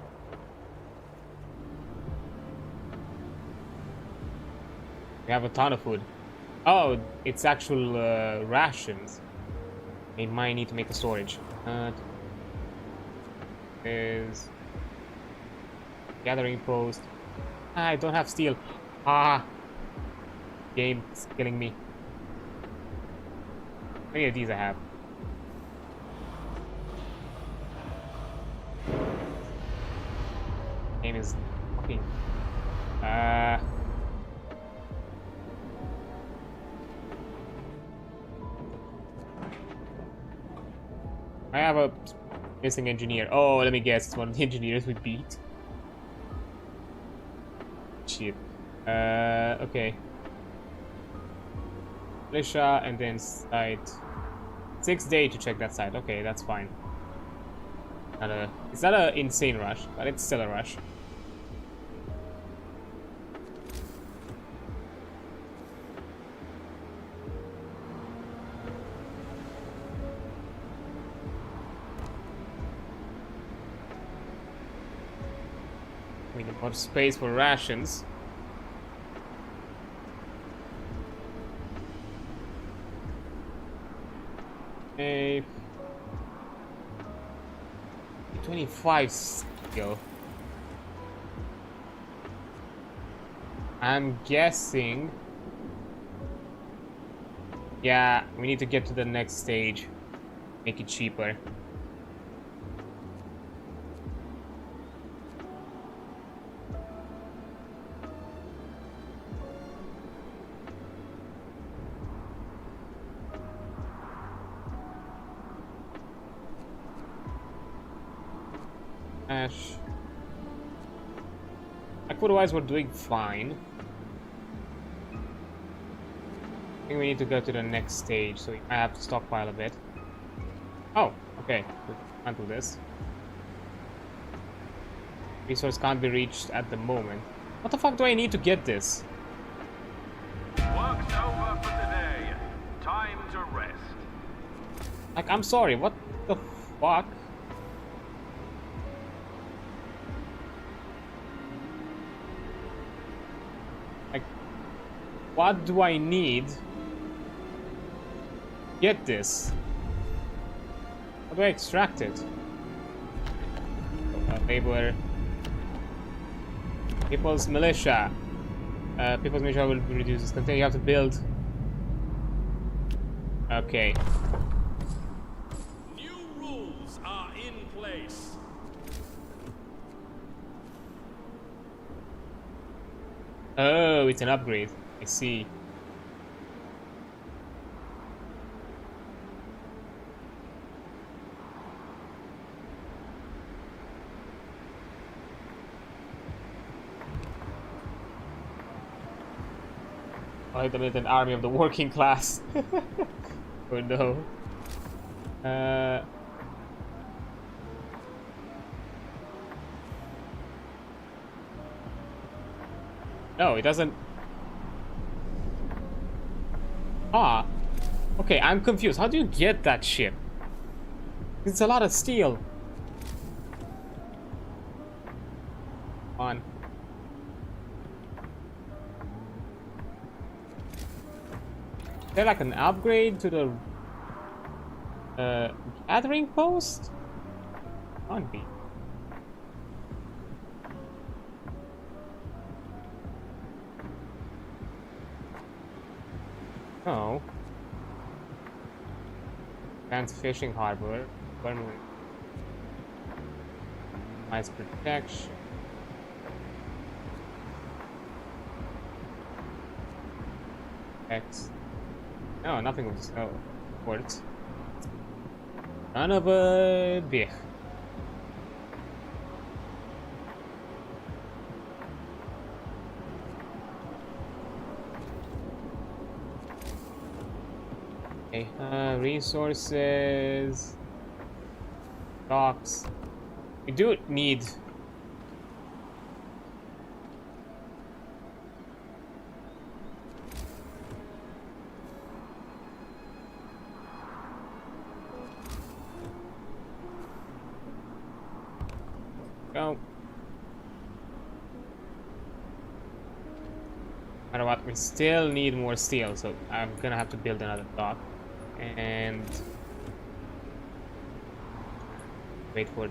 Speaker 1: We have a ton of food. Oh, it's actual rations. We might need to make a storage. Is gathering post. I don't have steel. Ah, game's killing me. How many of these I have? Game is fucking. I have a missing engineer. Oh, let me guess. It's one of the engineers we beat. Shit. Okay. Militia and then site. 6 days to check that site. Okay, that's fine. It's not an insane rush, but it's still a rush. We need more space for rations. A 25 skill. I'm guessing. Yeah, we need to get to the next stage. Make it cheaper. Like, otherwise we're doing fine. I think we need to go to the next stage, so I have to stockpile a bit. Oh, okay. Can't do this. Resource can't be reached at the moment. What the fuck do I need to get this?
Speaker 2: Work's over for today. Time to rest.
Speaker 1: Like, I'm sorry, what the fuck? Like, what do I need? Get this. How do I extract it? Labor. People's militia. People's militia will be reduced. Continue. You have to build. Okay.
Speaker 3: New rules are in place.
Speaker 1: Oh, it's an upgrade. I see. I the militant army of the working class. Oh no. No, it doesn't. Ah. Okay, I'm confused. How do you get that ship? It's a lot of steel. On. Is there like an upgrade to the gathering post? Can't be. No. Advanced fishing harbor. Nice protection. X. No, nothing was words. Son of a bitch. Okay, resources, docks. We do need. Go. No matter what, we still need more steel, so I'm gonna have to build another dock. And wait for.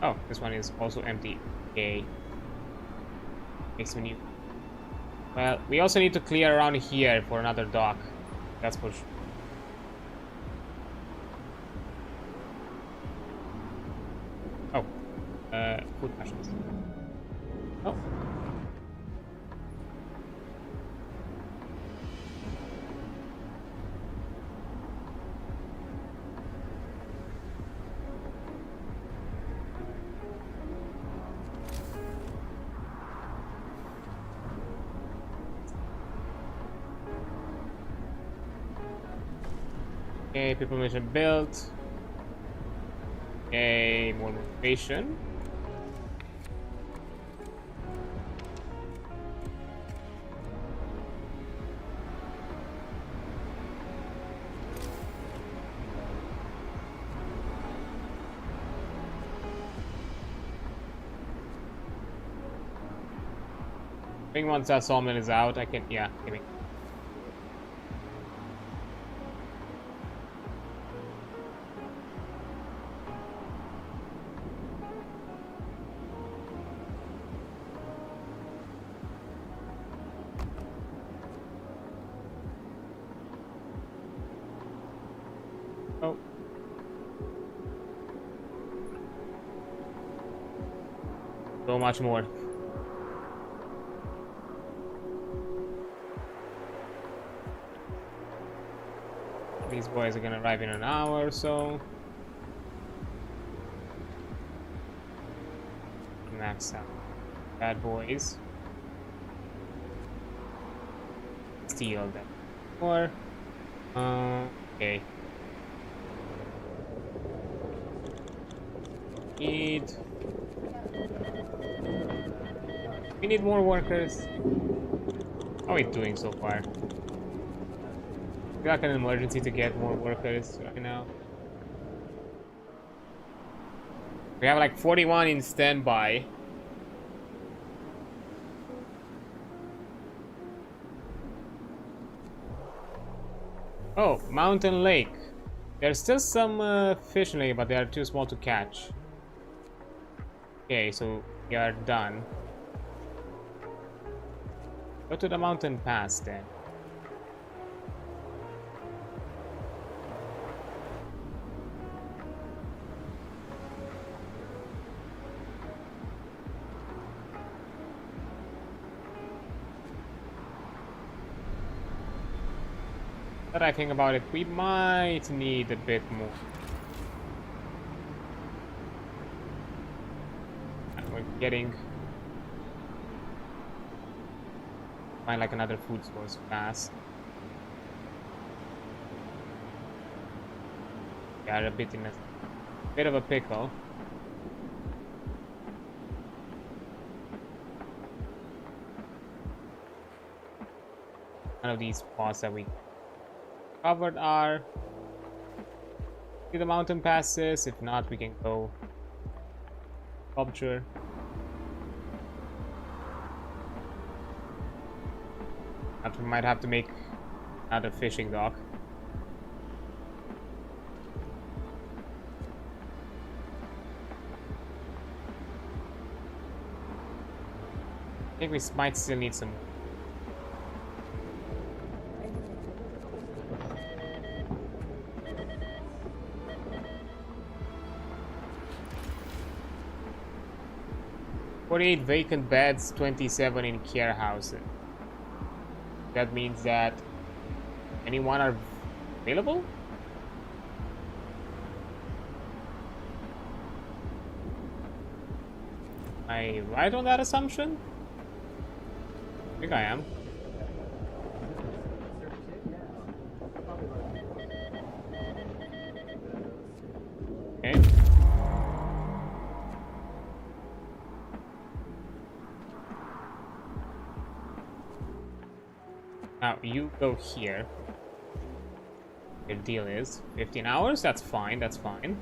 Speaker 1: Oh, this one is also empty. Okay. Makes me new. Well, we also need to clear around here for another dock. That's for sure. Oh. Food rations. Oh. Okay, people mission built. Okay, more motivation. I think once that sawmill is out, I can, yeah, give me. Oh. So much more. These boys are gonna arrive in an hour or so. Max out. Bad boys. Steal them. Or okay. We need more workers. How are we doing so far? Like an emergency to get more workers right now. We have like 41 in standby. Oh, Mountain Lake. There's still some fish in the lake, but they are too small to catch. Okay, so we are done. Go to the mountain pass then. But I think about it, we might need a bit more. And we're getting Find like another food source fast. We are a bit in a bit of a pickle. None of these spots that we covered are the mountain passes. If not, we can go sculpture. We might have to make another fishing dock. I think we might still need some. "48 vacant beds, 27 in care houses." That means that anyone are available? Am I right on that assumption? I think I am. Okay. Now you go here. Your deal is 15 hours. That's fine. That's fine.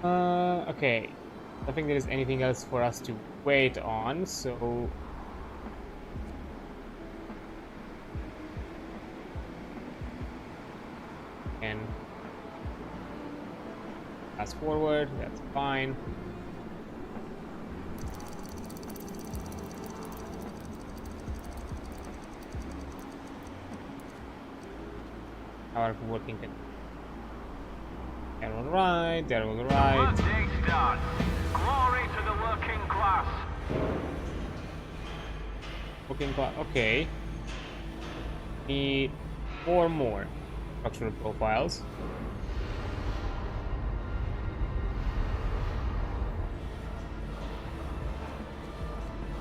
Speaker 1: Okay. I don't think there is anything else for us to wait on. So and fast forward. That's fine. Our working. They're all right. They're all right.
Speaker 2: Work day's done. Glory to the working class.
Speaker 1: Working class. Okay. Need 4 more structural profiles.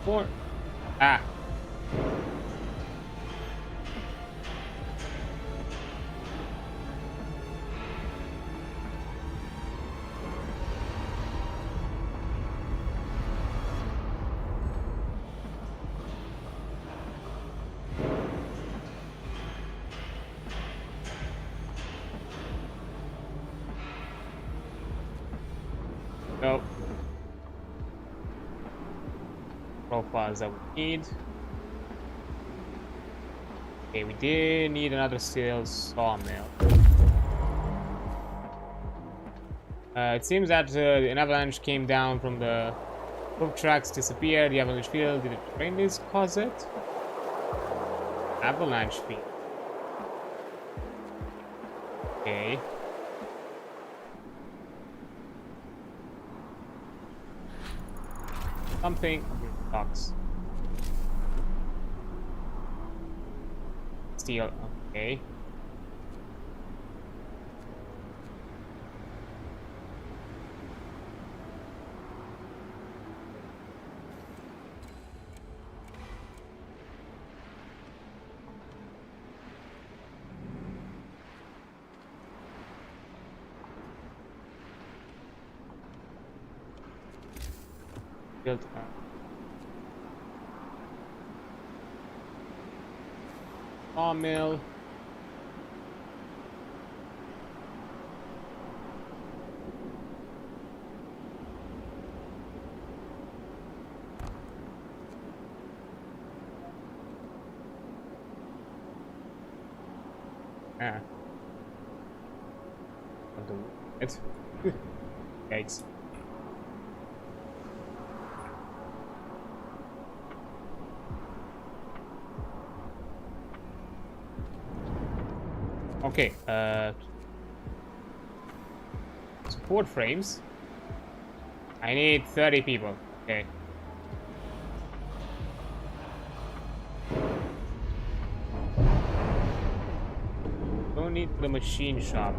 Speaker 1: Four. Ah. So, profiles that we need. Okay, we did need another steel sawmill. It seems that an avalanche came down from the roof tracks, disappeared. The avalanche field. Did it rain this cause it? Avalanche field. Okay. Something sucks. Steel, okay. Built up. Sawmill. Ah. I'll do it. Yikes. Okay, support frames. I need 30 people. Okay. Don't need the machine shop.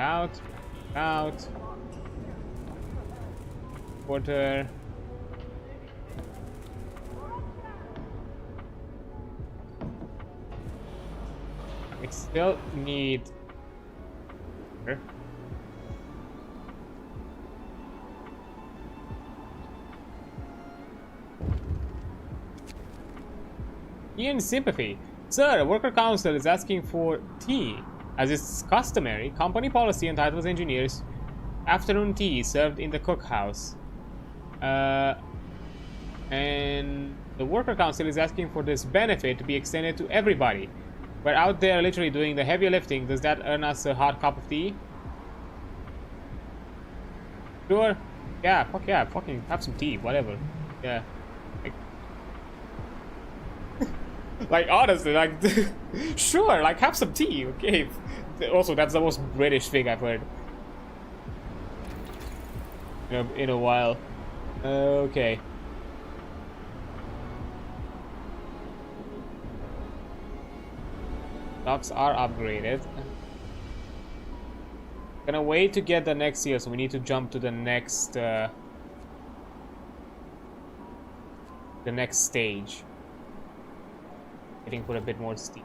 Speaker 1: Out. Out. Water. I still need... In sympathy. Sir, Worker Council is asking for tea. As is customary, company policy entitles engineers afternoon tea served in the cookhouse. And the Worker Council is asking for this benefit to be extended to everybody. We're out there literally doing the heavy lifting. Does that earn us a hot cup of tea? Sure. Yeah, fuck yeah. Fucking have some tea, whatever. Yeah. Like honestly, like, sure, like have some tea, okay. Also, that's the most British thing I've heard in a while. Okay. Docks are upgraded. Gonna wait to get the next seal, so we need to jump to the next stage. I think put a bit more steam.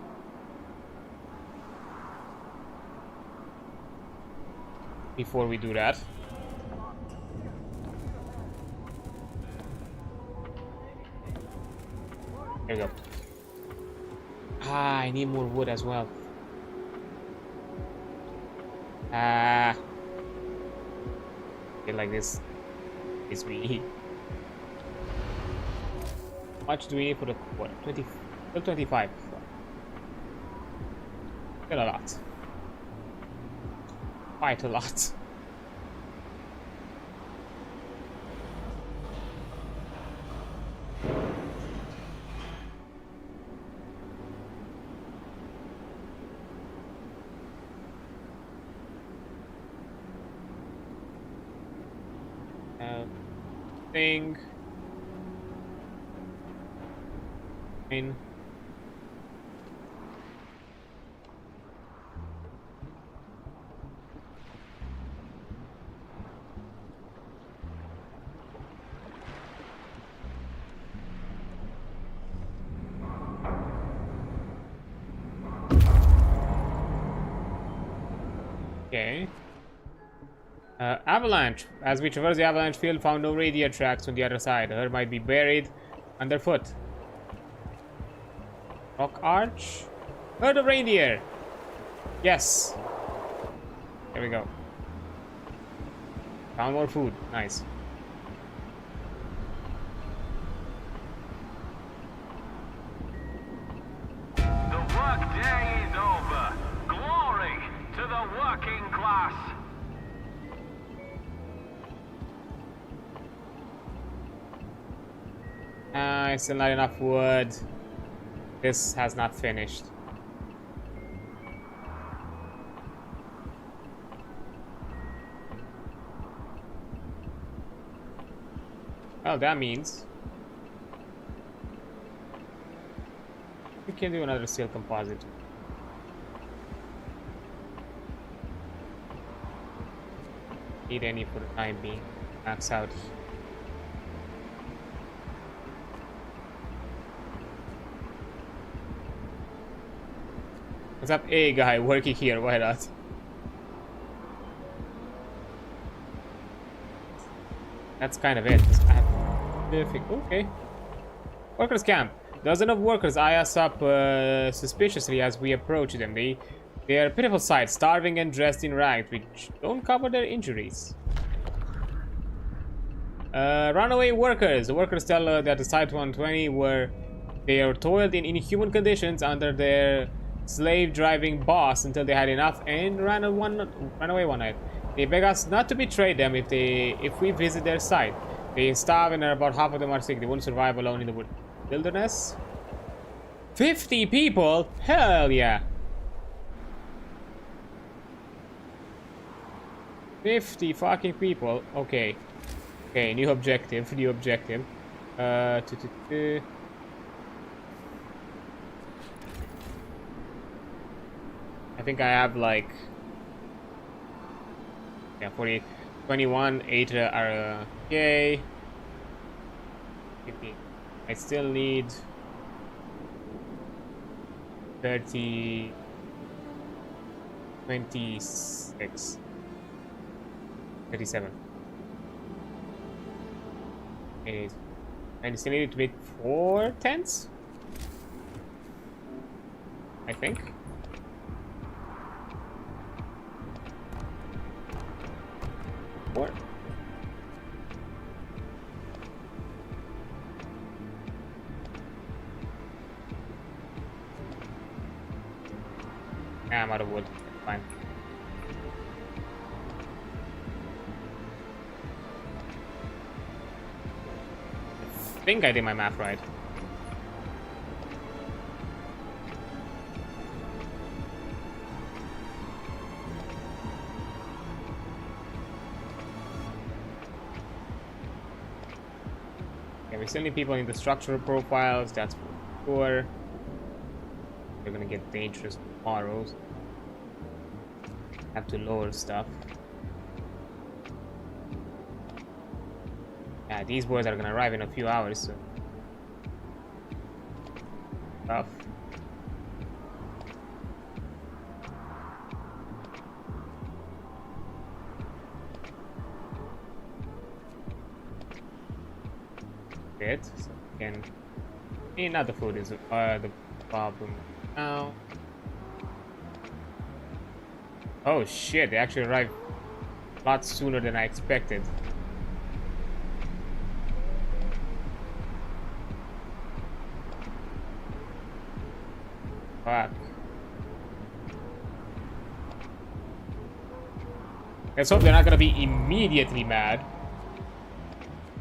Speaker 1: Before we do that. There we go. Ah, I need more wood as well. Ah. Get like this. Is me. How much do we need for the what? 20. Still 25. Still a lot. Quite a lot. Thing. In. Okay. Avalanche. As we traverse the avalanche field, found no radial tracks on the other side. Her might be buried underfoot. Rock arch. Herd of reindeer. Yes. There we go. Found more food. Nice.
Speaker 2: The work day is over. Glory to the working class.
Speaker 1: Still not enough wood. This has not finished. Well, that means we can do another steel composite. Need any for the time being. Max out. What's up, a guy working here? Why not? That's kind of it. Perfect. Okay. Workers camp. Dozen of workers eye us up suspiciously as we approach them. They are a pitiful sight, starving and dressed in rags, which don't cover their injuries. Runaway workers. The workers tell that the Site 120 were they are toiled in inhuman conditions under their slave-driving boss until they had enough and ran away one night. They beg us not to betray them if we visit their site. They starve and about half of them are sick. They won't survive alone in the wilderness. 50 people? Hell yeah! 50 fucking people. Okay. Okay, new objective. New objective. I think I have like Yeah, 40, 21, 8 are okay. 50. I still need 30, 26, 37. And I still need to make 4 tents, I think. What? Yeah, I'm out of wood. Fine. I think I did my math right. Okay, we still need people in the structural profiles, that's for sure. They're gonna get dangerous tomorrow. Have to lower stuff. Yeah, these boys are gonna arrive in a few hours, so tough. Bit, so again, not the food is the problem now. Oh shit, they actually arrived a lot sooner than I expected. Fuck. Let's hope they're not gonna be immediately mad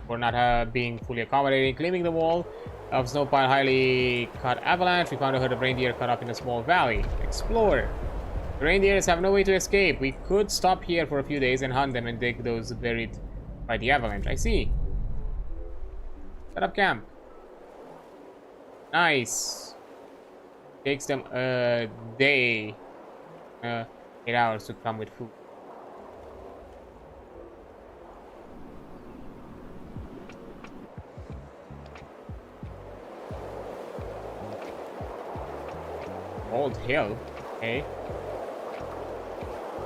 Speaker 1: for not being fully accommodating. Claiming the wall of snow pile highly cut avalanche. We found a herd of reindeer caught up in a small valley. Explore. The reindeers have no way to escape. We could stop here for a few days and hunt them and dig those buried by the avalanche. I see. Set up camp. Nice. Takes them a day. 8 hours to come with food. Old hill. Okay.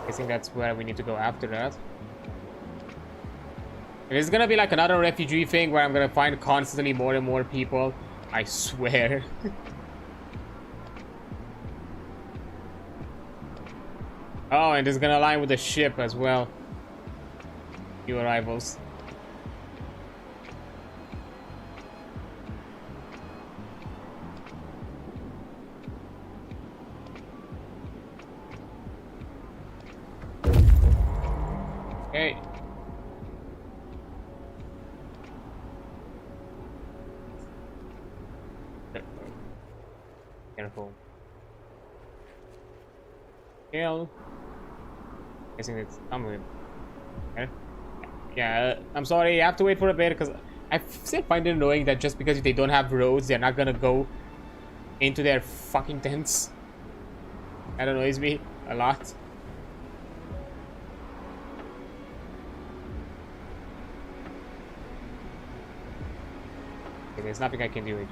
Speaker 1: Guessing that's where we need to go after that. If it's gonna be like another refugee thing where I'm gonna find constantly more and more people, I swear. Oh, and it's gonna align with the ship as well. New arrivals. Okay. Careful. Kill. Guessing it's with. Okay. Yeah, I'm sorry, you have to wait for a bit because I still find it annoying that just because they don't have roads, they're not gonna go into their fucking tents. That annoys me a lot. Okay, there's nothing I can do.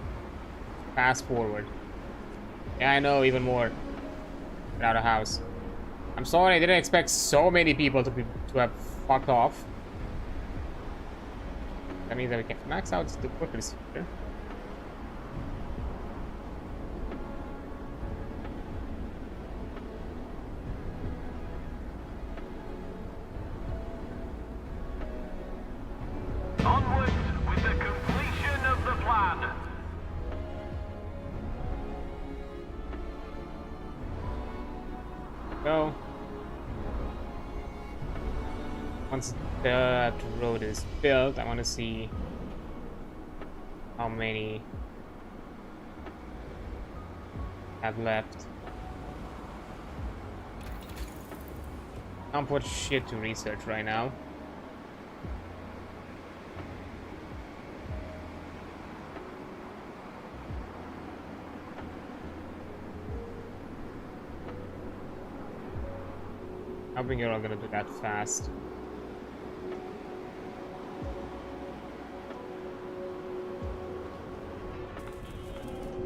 Speaker 1: Fast forward. Yeah, I know, even more. Without a house. I'm sorry, I didn't expect so many people to have fucked off. That means that we can max out the workers here.
Speaker 2: Onwards with the completion of the plan.
Speaker 1: Go. Once that road is built, I want to see how many have left. Can't put shit to research right now. I think you're all gonna do that fast.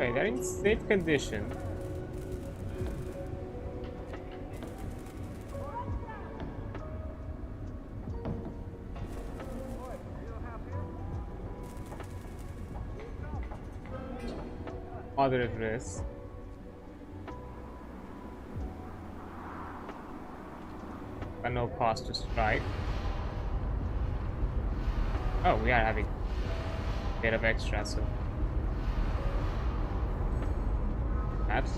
Speaker 1: Okay, they're in safe condition. Moderate risk. But no cost to strike. Oh, we are having a bit of extra, so that's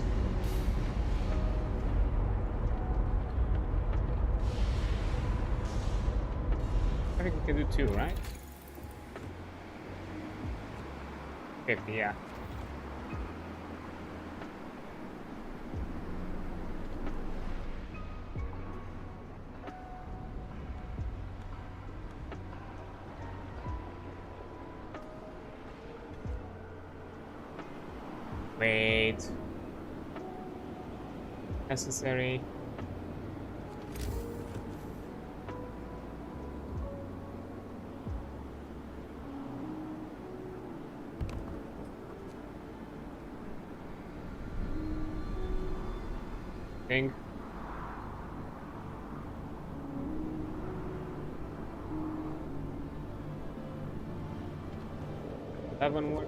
Speaker 1: I think we can do 2, right? 50, yeah. Wait. Necessary. Thing. That one work.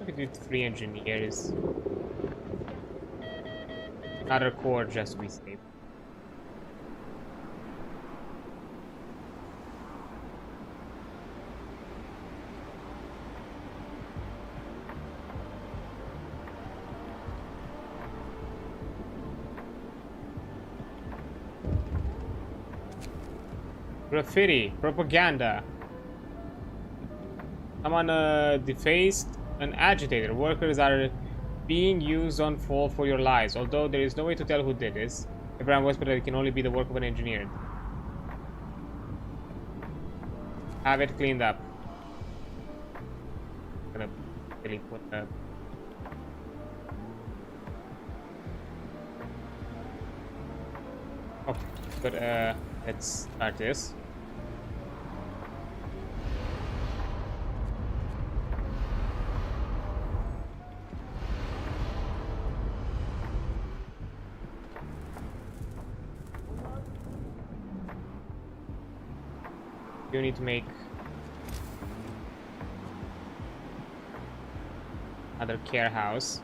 Speaker 1: We do 3 engineers. Another core just to be safe. Graffiti, propaganda. Someone defaced an agitator. Workers are being used on fall for your lives. Although there is no way to tell who did this, everyone whispers that it can only be the work of an engineer. Have it cleaned up. I'm gonna really put the okay, but let's start this. You need to make another care house.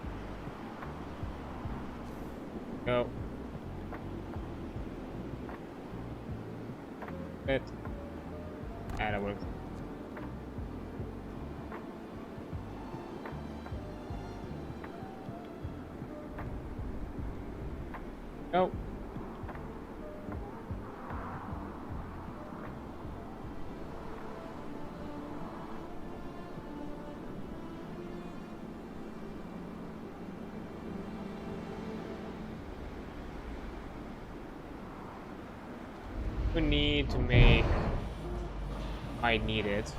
Speaker 1: Go. It. And it works. Go. We need to make I need it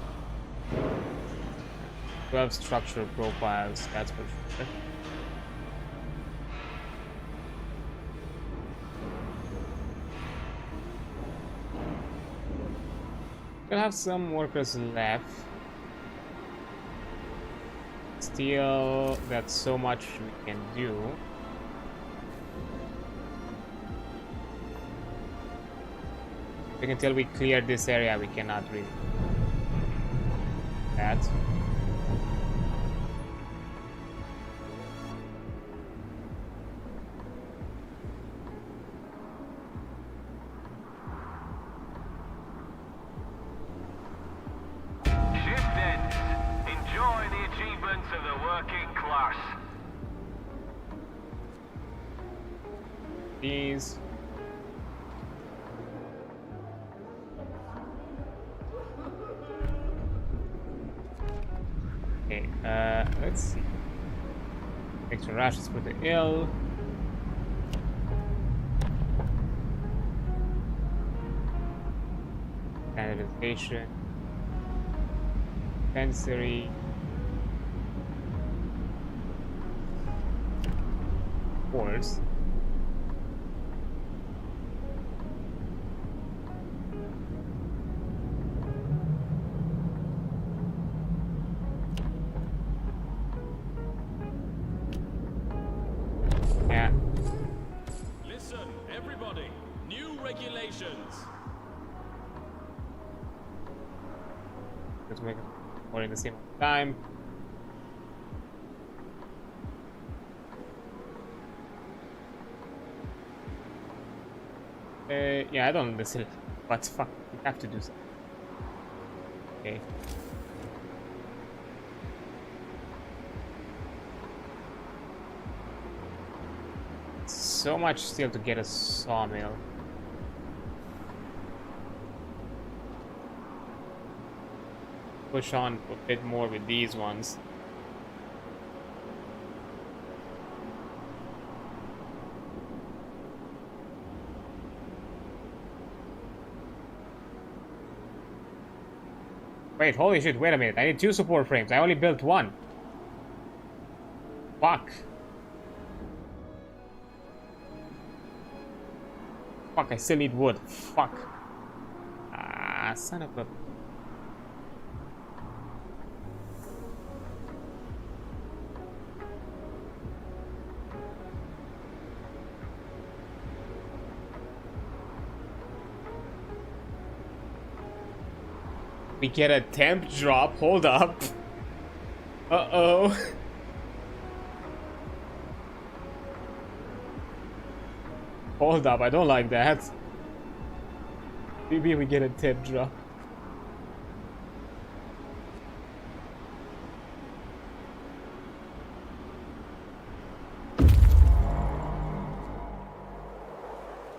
Speaker 1: 12 structural profiles, that's for sure. We'll have some workers left. Still, that's so much we can do. Until we clear this area, we cannot really that.
Speaker 2: Shift ends. Enjoy the achievements of the working class.
Speaker 1: These. Okay, let's see. Extra rashes for the ill. Standardization. Sensory. course. Yeah.
Speaker 3: Listen, everybody. New regulations.
Speaker 1: Let's make it more in the same time. Yeah, I don't listen, but fuck, we have to do something. Okay. So much still to get a sawmill. Push on a bit more with these ones. Wait, holy shit, wait a minute. I need 2 support frames. I only built 1. Fuck. Fuck, I still need wood. Fuck. Ah, son of a... We get a temp drop. Hold up. Uh-oh. Hold up. I don't like that. Maybe we get a temp drop.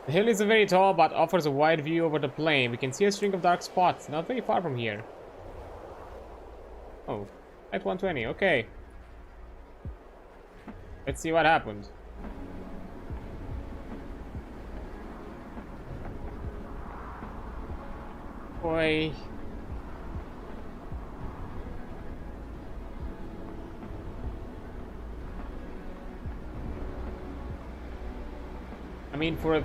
Speaker 1: The hill is very tall but offers a wide view over the plain. We can see a string of dark spots not very far from here. Oh, at 120, okay. Let's see what happened. Boy. I mean, for a...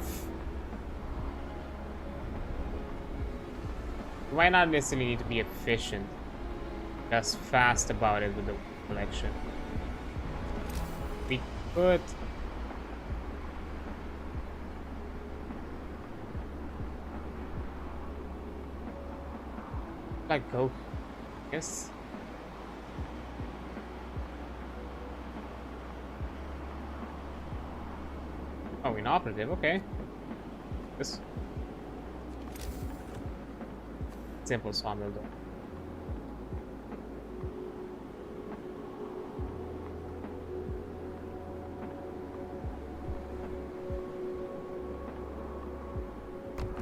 Speaker 1: Why not necessarily need to be efficient? Just fast about it with the collection. We could... Like go... Yes. Oh, inoperative, okay. This... Simple sawmill though.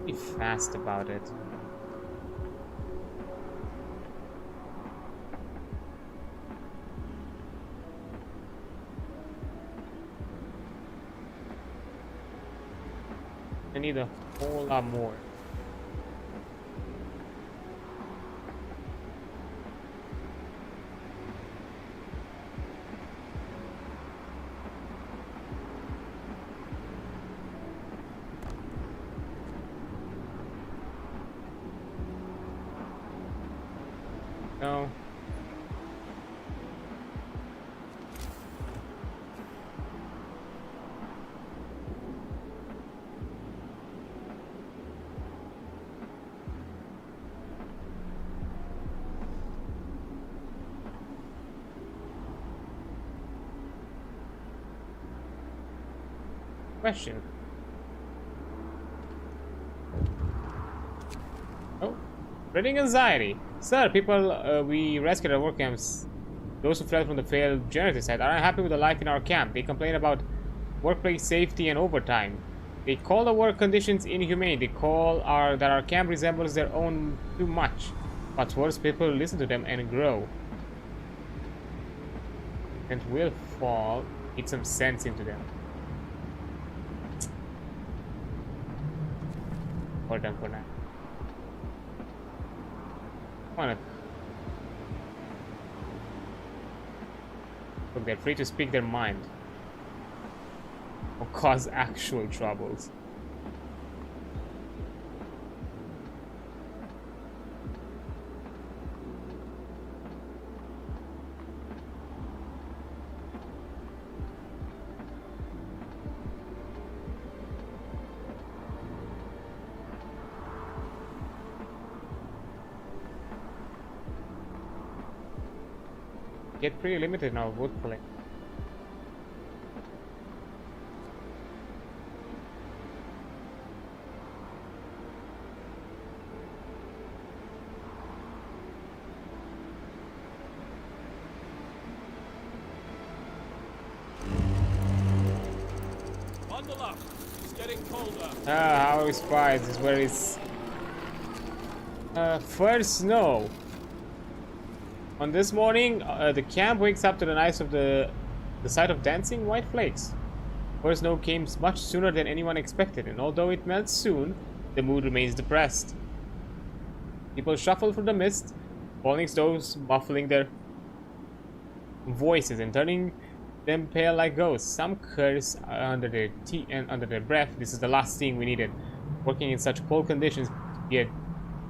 Speaker 1: Be fast about it. I need a whole lot more. No. Question. Oh, spreading anxiety. Sir, people we rescued at work camps, those who fled from the failed generator site, are unhappy with the life in our camp. They complain about workplace safety and overtime. They call the work conditions inhumane. They call that our camp resembles their own too much. What's worse, people listen to them and grow. And will fall. Need some sense into them. For them for now. Look, they're free to speak their mind. cause actual troubles. Get pretty limited now, wood pulling.
Speaker 3: Bundle up. It's getting colder.
Speaker 1: How is spies? This is where it's first snow. On this morning, the camp wakes up to the night of the sight of dancing white flakes. First snow came much sooner than anyone expected, and although it melts soon, the mood remains depressed. People shuffle through the mist, falling stones muffling their voices and turning them pale like ghosts. Some curse under their teeth and under their breath. This is the last thing we needed. Working in such cold conditions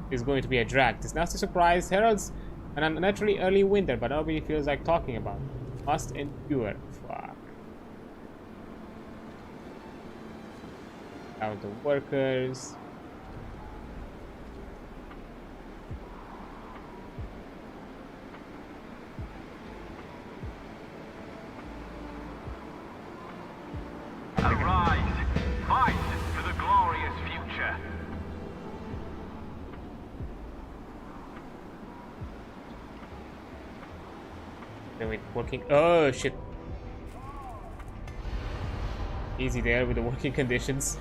Speaker 1: is going to be a drag. This nasty surprise heralds an unnaturally early winter, but nobody feels like talking about it. Must endure. Fuck. Out the workers.
Speaker 2: Arise, fight for the glorious future.
Speaker 1: Working. Oh shit. Easy there with the working conditions.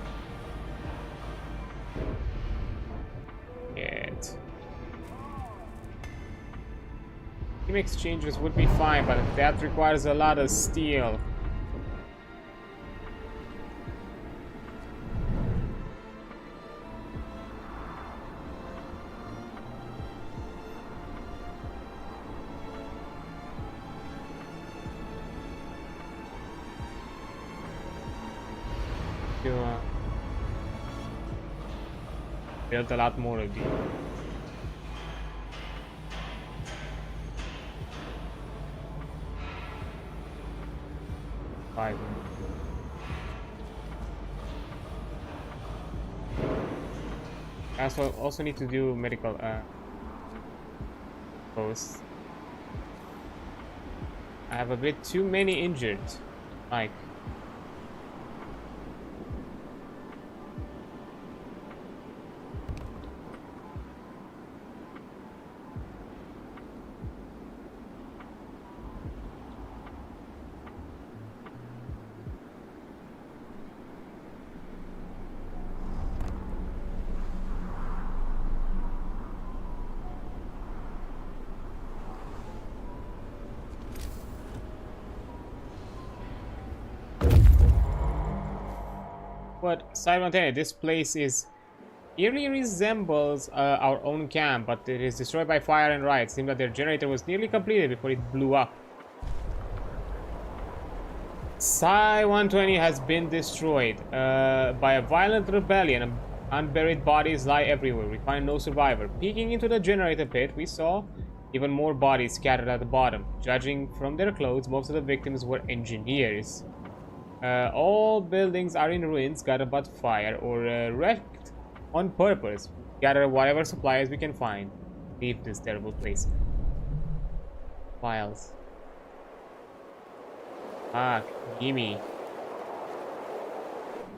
Speaker 1: Yet. Team exchanges would be fine, but that requires a lot of steel. Built a lot more of these. Five. I also need to do medical posts. I have a bit too many injured. Like. But simultaneously, this place eerily resembles our own camp, but it is destroyed by fire and riots. It seems that their generator was nearly completed before it blew up. Psi 120 has been destroyed by a violent rebellion. Unburied bodies lie everywhere. We find no survivor. Peeking into the generator pit, we saw even more bodies scattered at the bottom. Judging from their clothes, most of the victims were engineers. All buildings are in ruins, scattered by fire, or wrecked on purpose. Gather whatever supplies we can find. Leave this terrible place. Files. Fuck, gimme.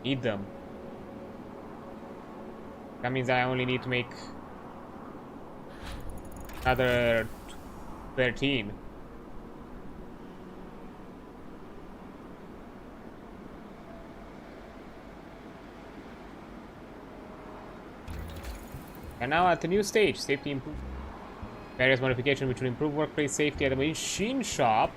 Speaker 1: Need them. That means I only need to make another 13. And now at the new stage, safety improvement. Various modifications which will improve workplace safety at the machine shop.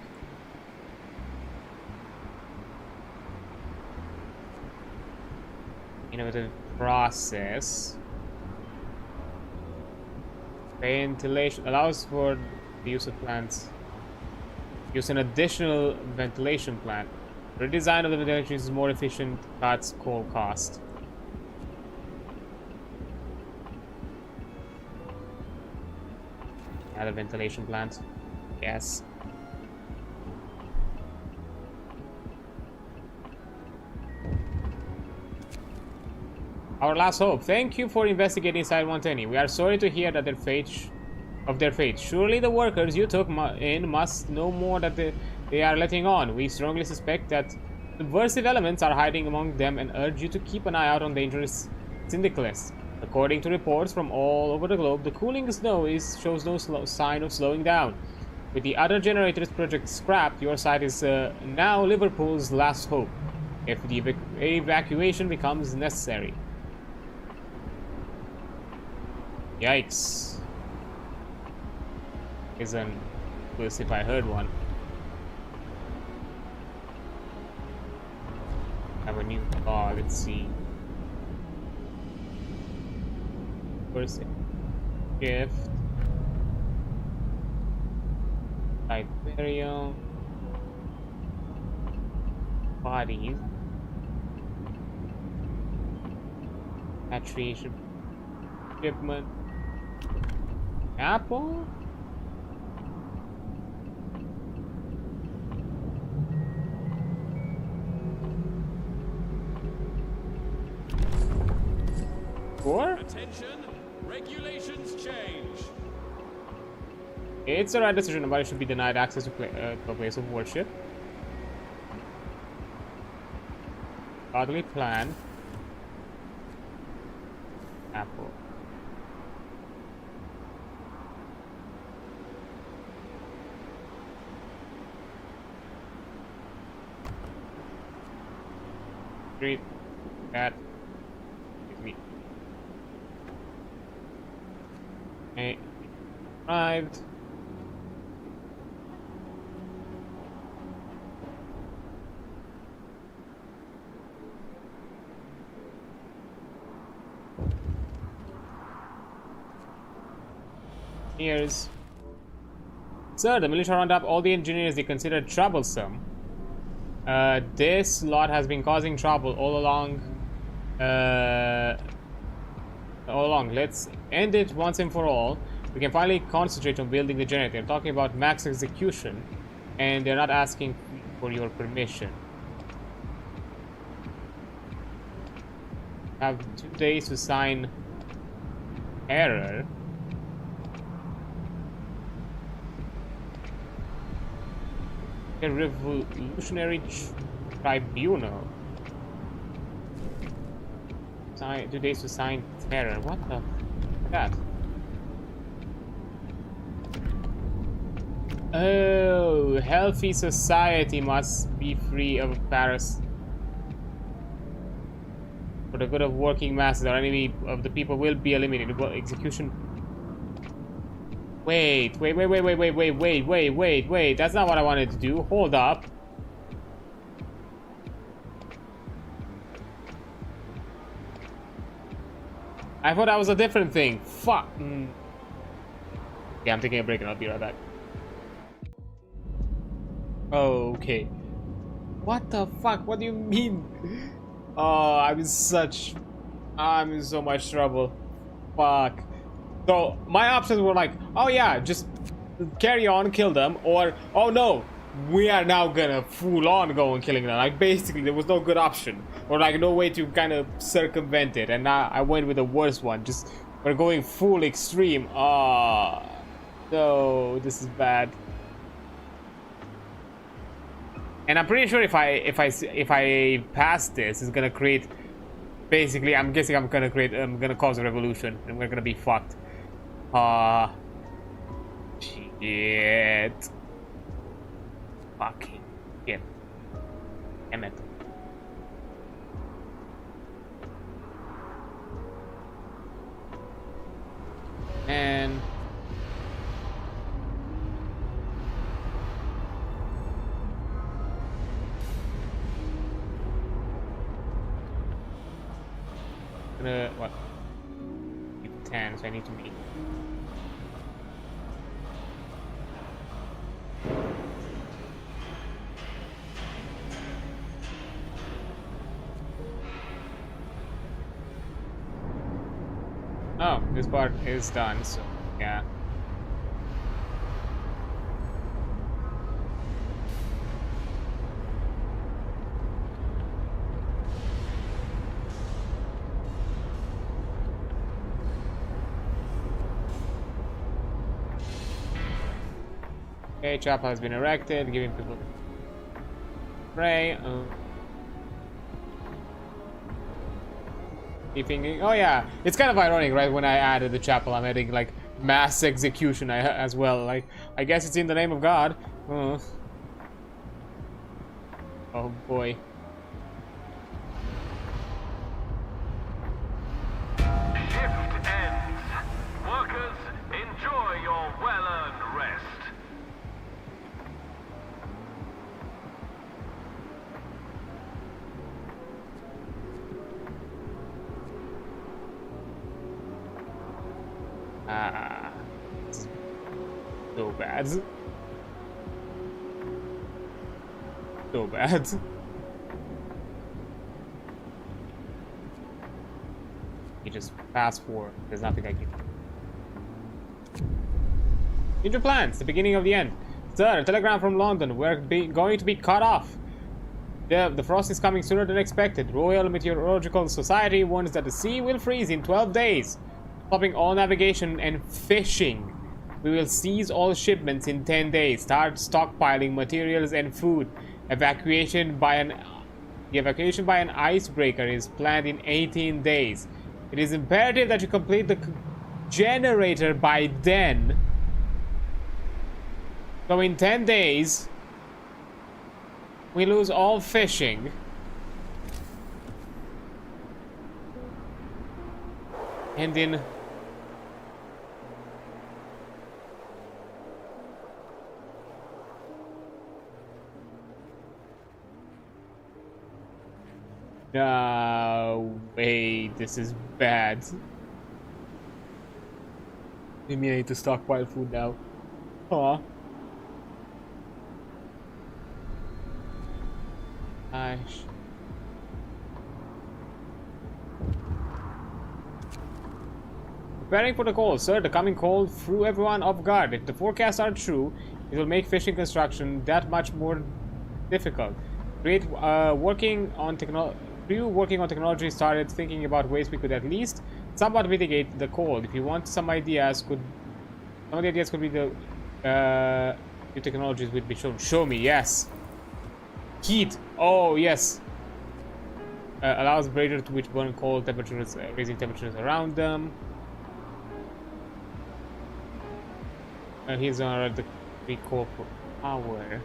Speaker 1: Innovative process. Ventilation allows for the use of plants. Use an additional ventilation plant. Redesign of the ventilation is more efficient, cuts coal cost. Another ventilation plant. Yes. Our last hope. Thank you for investigating Site 120. We are sorry to hear that their fate. Surely the workers you took in must know more that they are letting on. We strongly suspect that subversive elements are hiding among them and urge you to keep an eye out on dangerous syndicalists. According to reports from all over the globe, the cooling snow shows no sign of slowing down. With the other generators project scrapped, your site is now Liverpool's last hope, if the evacuation becomes necessary. Yikes. Isn't worse if I heard one. Have a new car, let's see. First shift. Siberia. Bodies. Saturation. Shipment. Apple? Four?
Speaker 3: Attention, regulations change.
Speaker 1: It's the right decision. Nobody should be denied access to a place of worship. Godly plan. Apple. Street. Cat. Excuse me. Okay. Arrived. Here's. Sir, the militia rounded up all the engineers they considered troublesome. This lot has been causing trouble all along. Let's end it once and for all. We can finally concentrate on building the generator. They're talking about max execution, and they're not asking for your permission. Have 2 days to sign error. A revolutionary tribunal. 2 days to sign terror. What the f is that? Oh, healthy society must be free of Paris. For the good of working masses, our enemy of the people will be eliminated. Well, execution. Wait. That's not what I wanted to do. Hold up. I thought that was a different thing. Fuck. Yeah, I'm taking a break and I'll be right back. Okay. What the fuck? What do you mean? Oh, I'm in so much trouble. Fuck. So my options were like, oh yeah, just carry on, kill them, or oh no, we are now gonna full on go and killing them. Like basically there was no good option, or like no way to kind of circumvent it, and I went with the worst one. Just we're going full extreme. Ah, no, this is bad. And I'm pretty sure if I pass this, it's gonna create. Basically, I'm guessing I'm gonna cause a revolution, and we're gonna be fucked. Shit. Fucking shit. Damn it. And what? 10, so I need to make. Oh, this part is done, so yeah. Okay, chapel has been erected, giving people pray. Oh yeah, it's kind of ironic, right? When I added the chapel, I'm adding like mass execution as well. Like, I guess it's in the name of God. Oh boy.
Speaker 2: Shift ends. Workers, enjoy your well-earned rest.
Speaker 1: Ah, so bad. So bad. You just fast forward. There's nothing I can do. Future plans, the beginning of the end. Sir, a telegram from London. We're going to be cut off. The frost is coming sooner than expected. Royal Meteorological Society warns that the sea will freeze in 12 days. Stopping all navigation and fishing. We will seize all shipments in 10 days. Start stockpiling materials and food. The evacuation by an icebreaker is planned in 18 days. It is imperative that you complete the generator by then. So in 10 days, we lose all fishing. And in no, wait, this is bad. I mean, I need to stockpile food now. Aw. Gosh. Preparing for the cold, sir. The coming cold threw everyone off guard. If the forecasts are true, it will make fishing construction that much more difficult. Working on technology started thinking about ways we could at least somewhat mitigate the cold. If you want some of the ideas could be the new technologies would be shown. Show me, yes. Heat. Oh yes. Allows brazier to which burn cold temperatures, raising temperatures around them. Here's the recall for power.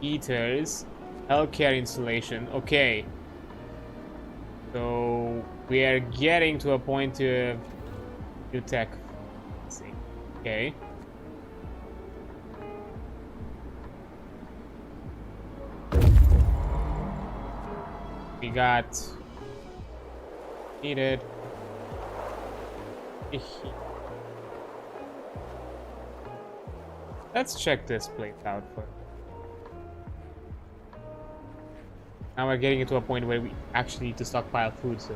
Speaker 1: Heaters, healthcare installation. Okay, so we are getting to a point of new tech. Let's see. Okay. We got needed. Let's check this place out first. Now we're getting into a point where we actually need to stockpile food, so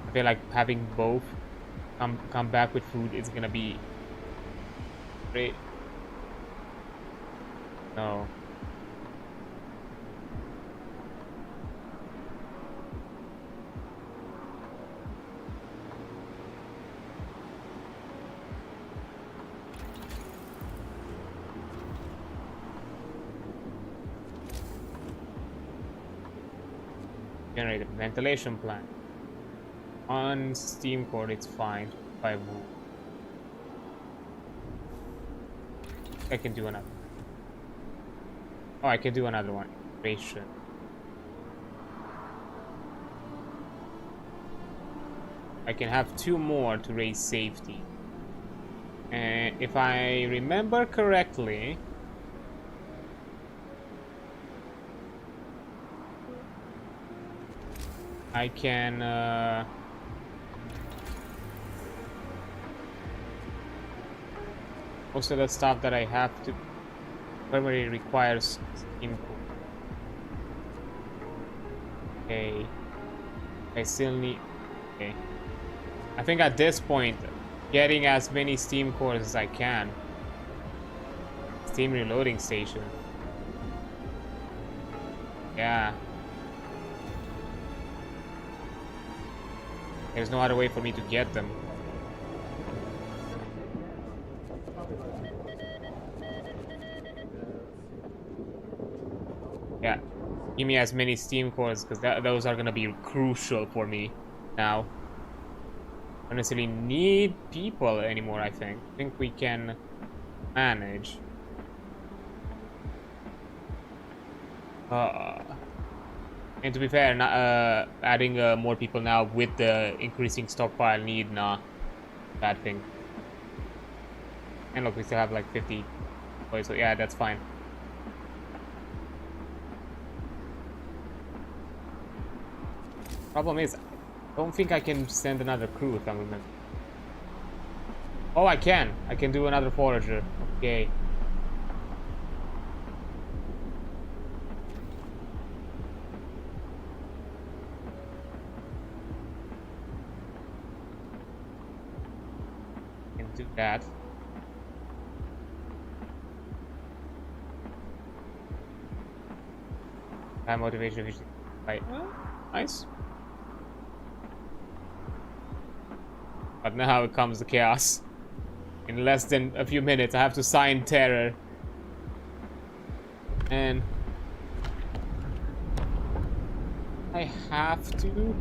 Speaker 1: I feel like having both come back with food is gonna be great. No. Generate a ventilation plan. On Steam core, it's fine. 5 wood. I can do another. Oh, I can do another one. Ration. I can have 2 more to raise safety. And if I remember correctly, I can most of the stuff that I have to primarily requires input. Okay. I still need... Okay. I think at this point, getting as many Steam cores as I can. Steam reloading station. Yeah. There's no other way for me to get them. Yeah. Give me as many Steam cores, because those are gonna be crucial for me now. I don't necessarily need people anymore, I think. I think we can manage. And to be fair, adding more people now with the increasing stockpile need, nah, bad thing. And look, we still have like 50 boys, so yeah, that's fine. Problem is, I don't think I can send another crew if I'm remembering. Oh, I can. I can do another forager. Okay. Can do that. High motivation efficiency. Right. Nice. But now comes the chaos. In less than a few minutes, I have to sign terror. And I have to.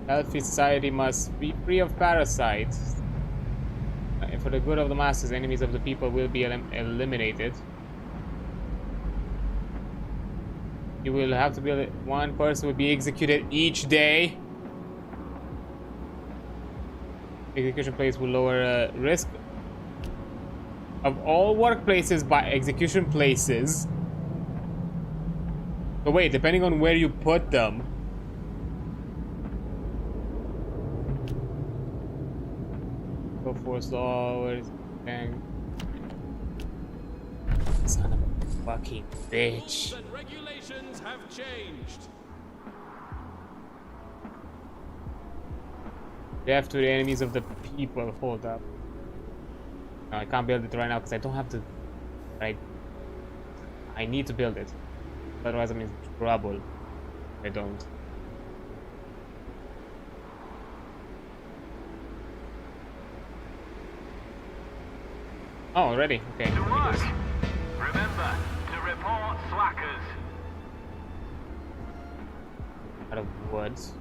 Speaker 1: Healthy society must be free of parasites. For the good of the masses, enemies of the people will be eliminated. You will have to be one person will be executed each day. Execution place will lower risk of all workplaces by execution places. But wait, depending on where you put them. Go for slowers. Dang. Son of a fucking bitch.
Speaker 3: Rules and regulations have changed.
Speaker 1: Death to the enemies of the people. Hold up. No, I can't build it right now because I don't have the right. I need to build it. Otherwise I'm in trouble. I don't. Oh, already? Okay.
Speaker 2: To work. Remember to report slackers.
Speaker 1: Out of woods.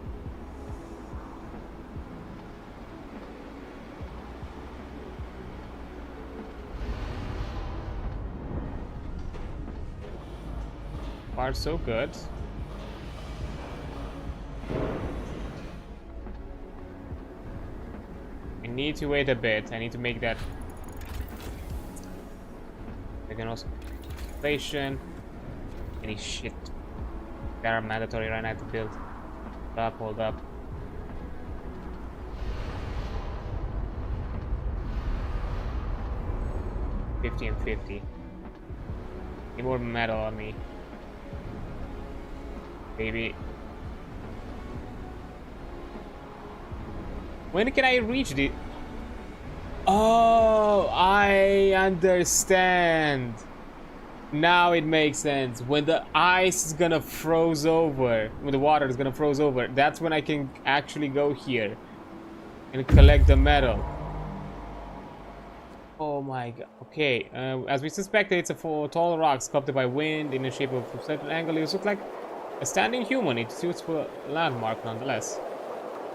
Speaker 1: Far so good. I need to wait a bit. I need to make that. I can also inflation. Any shit that are mandatory right now to build. Hold up. $50 and $50. Need more metal on me. Baby. When can I reach the... Oh, I understand. Now it makes sense. When the ice is gonna froze over, when the water is gonna froze over, that's when I can actually go here and collect the metal. Oh my god. Okay, as we suspected, it's a tall rock sculpted by wind in the shape of a certain angle. It looks like a standing human. It suits for a landmark nonetheless.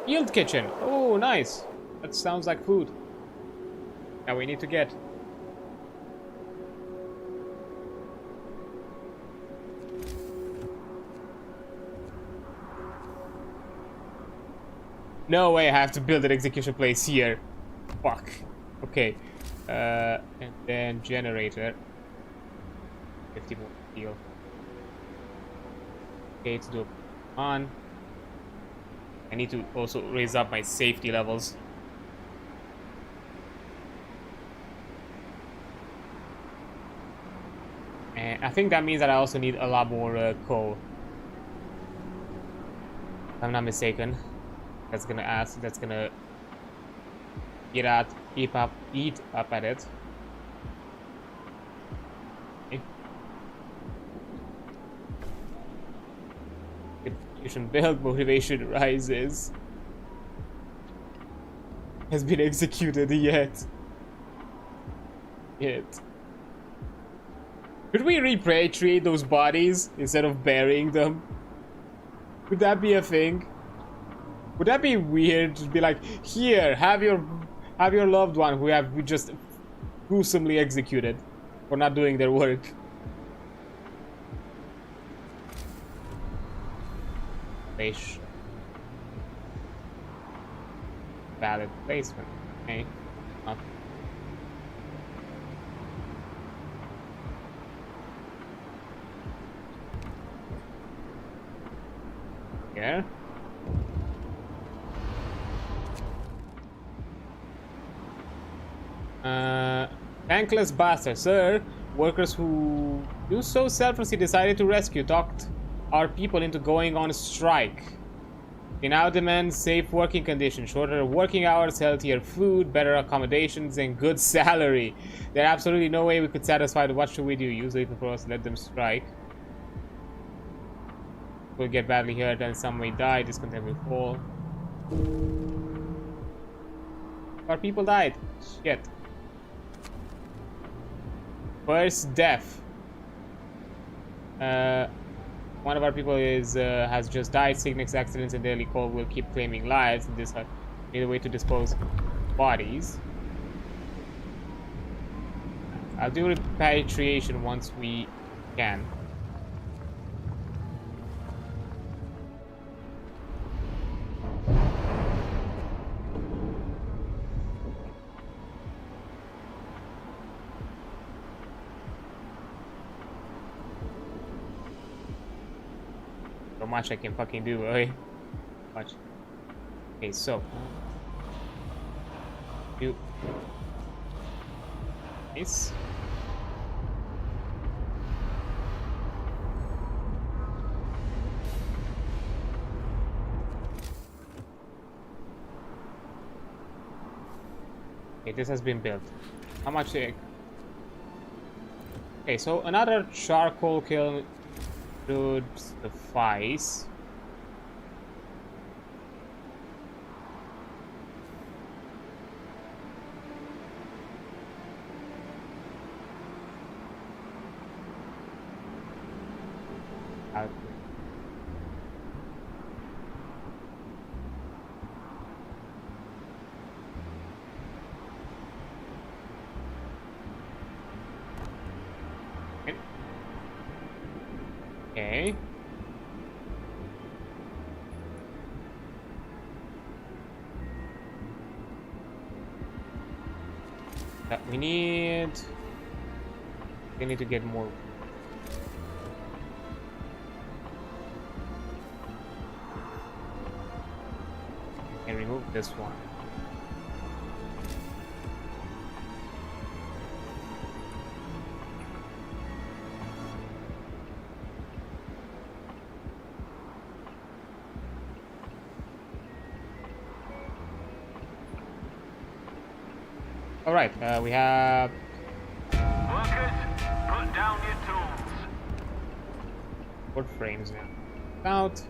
Speaker 1: Yield kitchen. Oh, nice. That sounds like food. Now we need to get. No way I have to build an execution place here. Fuck. Okay. And then generator. 50 more steel. Okay, let's do on. I need to also raise up my safety levels. And I think that means that I also need a lot more coal. If I'm not mistaken. that's gonna eat up at it. Okay. Execution build, motivation rises. Has been executed yet. Could we repatriate those bodies instead of burying them? Would that be a thing? Would that be weird to be like, here, have your loved one who we just gruesomely executed for not doing their work? Fish. Valid placement. Okay. Not. Here. Thankless bastard, sir. Workers who do so selflessly decided to talked our people into going on strike. They now demand safe working conditions, shorter working hours, healthier food, better accommodations, and good salary. There's absolutely no way we could satisfy them. What should we do? Usually prefer us to let them strike. We'll get badly hurt and some may die. Discontent will fall. Our people died. Shit. First death. One of our people has just died. Sickness, accidents, and daily call will keep claiming lives. And this need a way to dispose bodies. I'll do repatriation once we can. So much I can fucking do, right? Much. Okay, so you nice. Okay, this has been built. How much? Okay, so another charcoal kiln should suffice. Okay. We need to get more. And remove this one. All right, we have.
Speaker 2: Workers, put down your tools.
Speaker 1: Wood frames now. Out.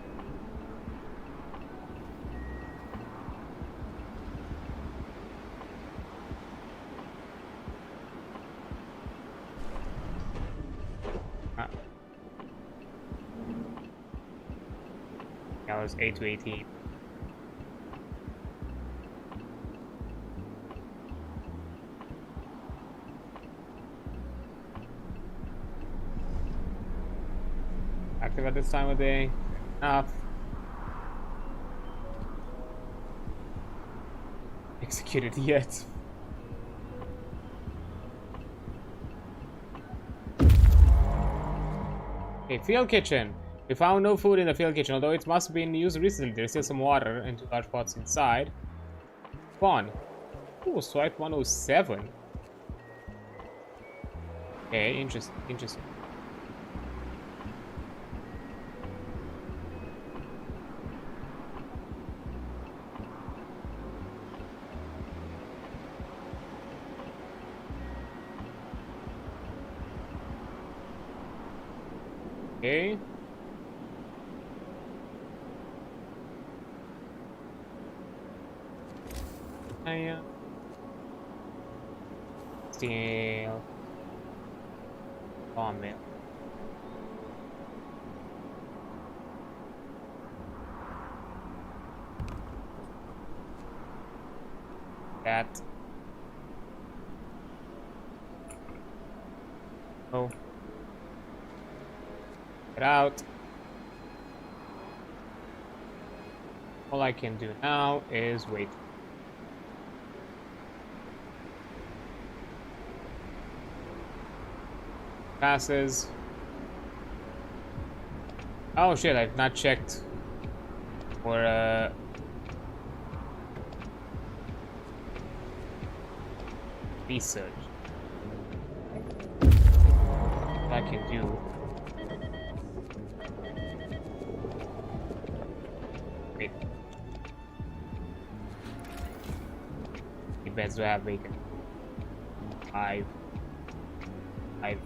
Speaker 1: Hours 8 to 18. Active at this time of day. Enough. Executed yet. Okay, field kitchen. We found no food in the field kitchen, although it must have been used recently. There's still some water and 2 large pots inside. Spawn. Ooh, swipe 107. Okay, interesting. Okay. Steel. Sawmill. That. Oh. Get out. All I can do now is wait. Passes. Oh shit, I've not checked for research. What I can do. Wait. How many beds do I have vacant? 5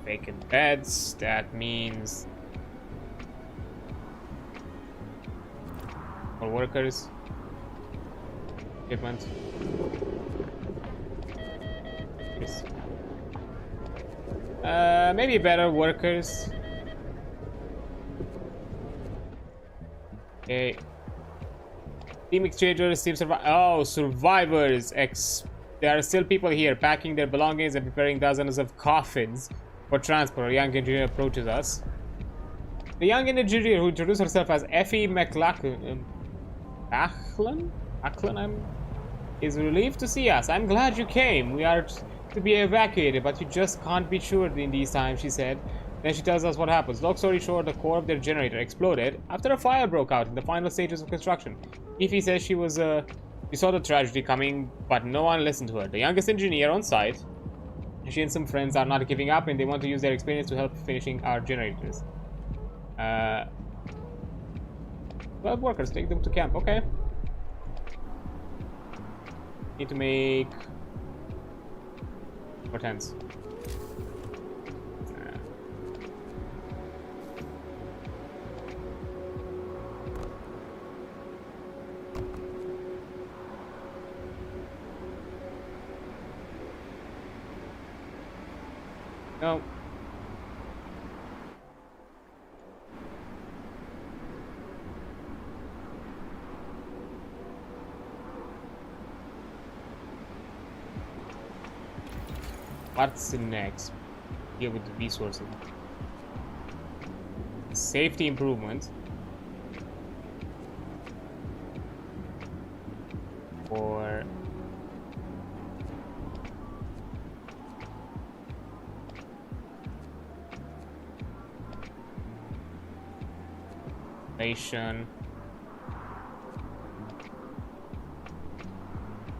Speaker 1: vacant beds. That means more workers. Equipment. Yes. Maybe better workers. Okay. Team exchangers, team survivors. There are still people here packing their belongings and preparing dozens of coffins for transport. A young engineer approaches us. The young engineer, who introduced herself as Effie McLachlan, is relieved to see us. I'm glad you came. We are to be evacuated, but you just can't be sure in these times, she said. Then she tells us what happens. Long story short, the core of their generator exploded after a fire broke out in the final stages of construction. Effie says she saw the tragedy coming, but no one listened to her. The youngest engineer on site, she and some friends are not giving up, and they want to use their experience to help finishing our generators. 12 workers, take them to camp. Okay. Need to make more tents. No. What's next? Here with the resources. Safety improvement. Or nation.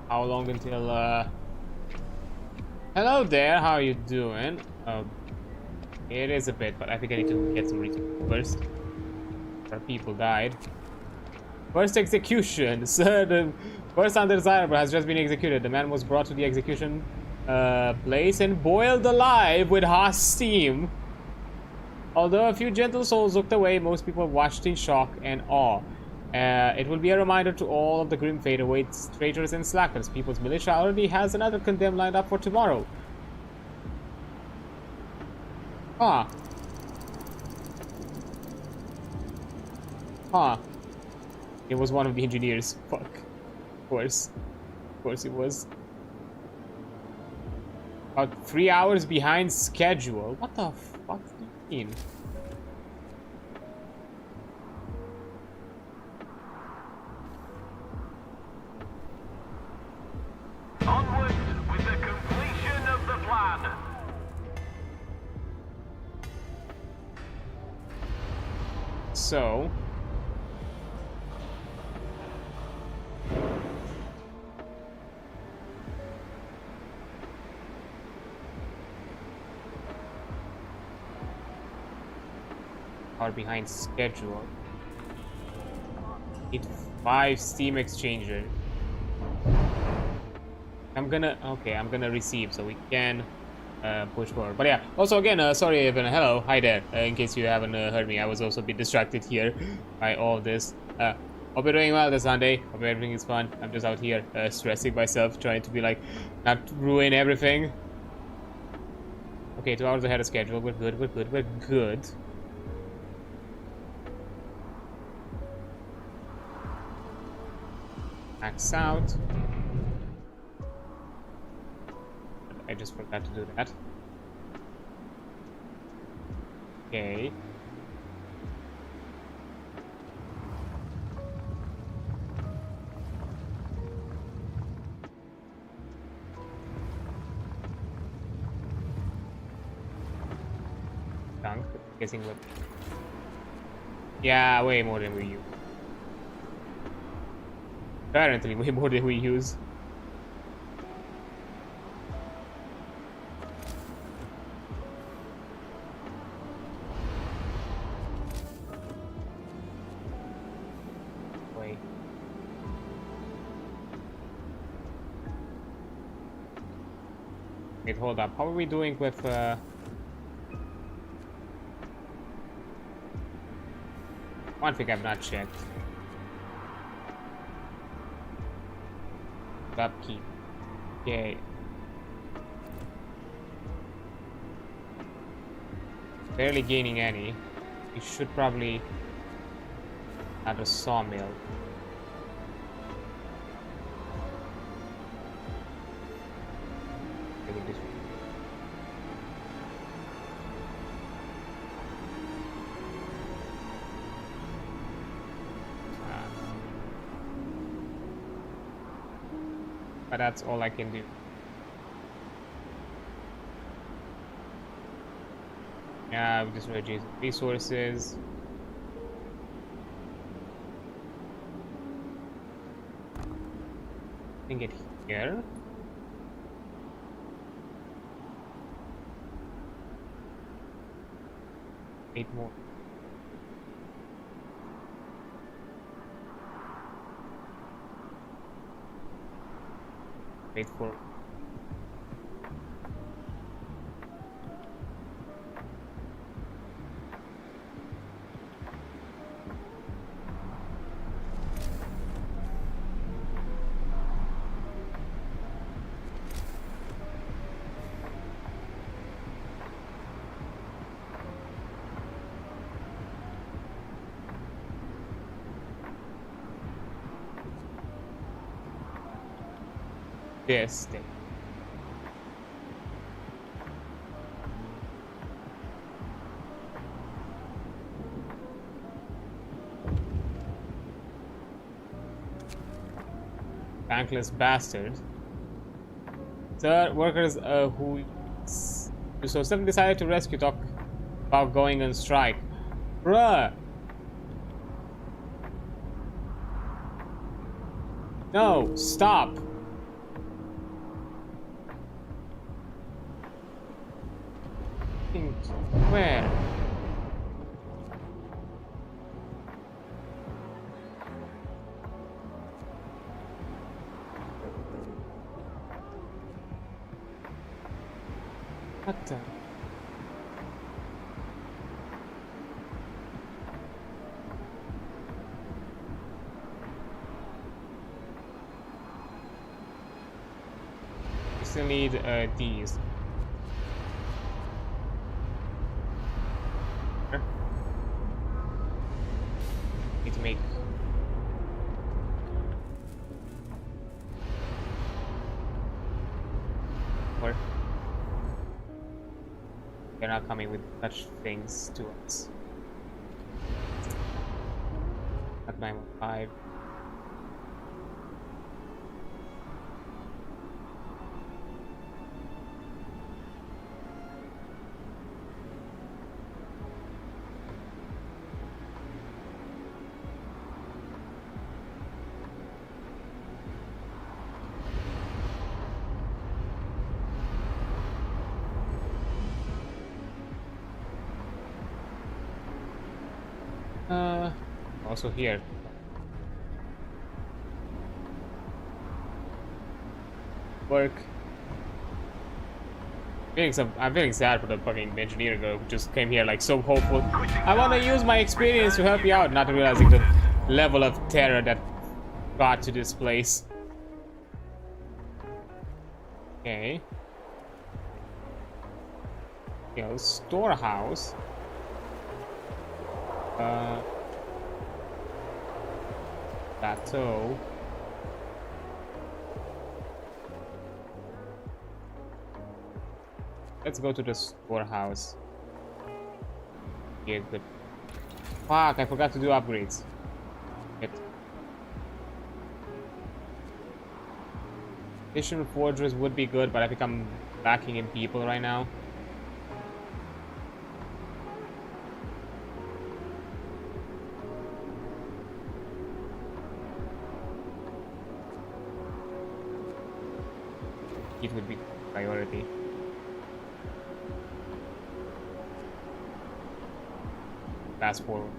Speaker 1: How long until hello there, how are you doing? It is a bit, but I think I need to get some resources first. Our people died. First execution. Sir, the first undesirable has just been executed. The man was brought to the execution place and boiled alive with hot steam. Although a few gentle souls looked away, most people watched in shock and awe. It will be a reminder to all of the grim fate awaits traitors and slackers. People's Militia already has another condemned lined up for tomorrow. Huh. Huh. It was one of the engineers. Fuck. Of course. Of course it was. About 3 hours behind schedule. What the fuck do you mean?
Speaker 2: Onwards with the completion of the plan.
Speaker 1: So are behind schedule. Need 5 steam exchanger. I'm gonna receive so we can push forward. But yeah, also again, sorry Evan, hello, hi there, in case you haven't heard me. I was also a bit distracted here by all this. Hope you're doing well this Sunday, hope everything is fun. I'm just out here stressing myself, trying to be like, not ruin everything. Okay, 2 hours ahead of schedule, we're good, we're good, we're good. Max out. I just forgot to do that. Okay. Dunk. Guessing what? Yeah, way more than we use. Apparently, way more than we use. Wait, hold up. How are we doing with one thing I've not checked. Upkeep. Yay. Barely gaining any. We should probably add a sawmill. But that's all I can do. Yeah, we just reduce resources. Bring it here. Eight more. Wait for this thing. Thankless bastard. The workers who so suddenly decided to rescue talk about going on strike. Bruh! No, stop! Where? What the? We still need these. Need to make or they're not coming with such things to us. At 915. Also here. Work. I'm feeling sad for the fucking engineer girl who just came here like so hopeful. I want to use my experience to help you out, not realizing the level of terror that got to this place. Okay. Storehouse. Plateau. Let's go to the storehouse. Yeah, good. Fuck, I forgot to do upgrades. Shit. Additional forgers would be good, but I think I'm lacking in people right now. It would be priority. Fast forward.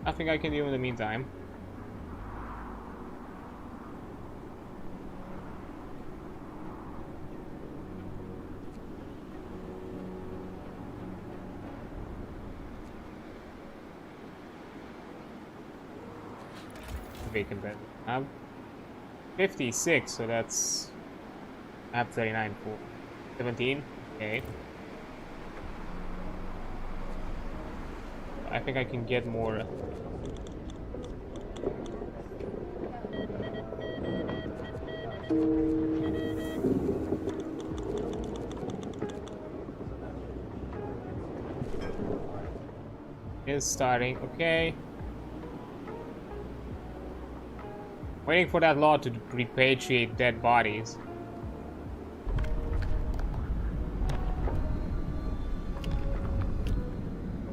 Speaker 1: Nothing I can do in the meantime. Vacant bed. I have 56, so that's. I have 39 for 17. Okay. I think I can get more. Is starting. Okay. Waiting for that law to repatriate dead bodies.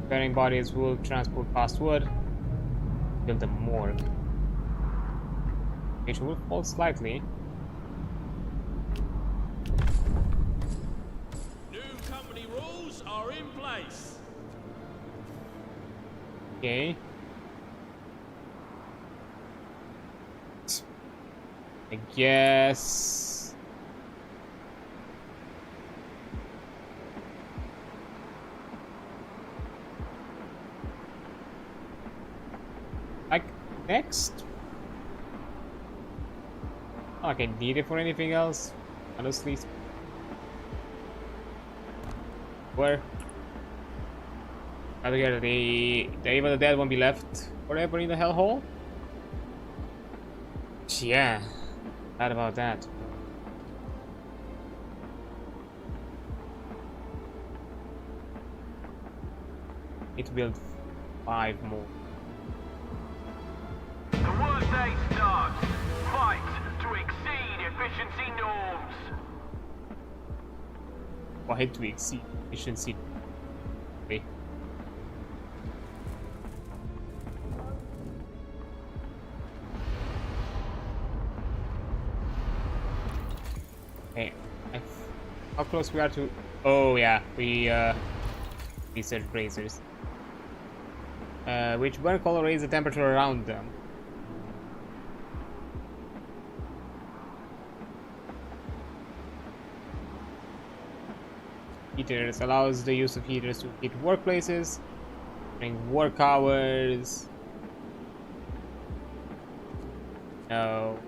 Speaker 1: Burying bodies will transport past wood. Build the morgue. It will fall slightly.
Speaker 3: New company rules are in place.
Speaker 1: Okay. I guess. Like next? Not like I need it for anything else, honestly. Where? Either get the even the dead won't be left forever in the hellhole. Yeah. How about that? Need to build 5 more.
Speaker 2: The workday starts. Fight to exceed efficiency norms.
Speaker 1: Fight to exceed efficiency. Okay. Hey, how close we are to? Oh yeah, we research bracers. Which burn color raise the temperature around them. Heaters allows the use of heaters to heat workplaces during work hours. No.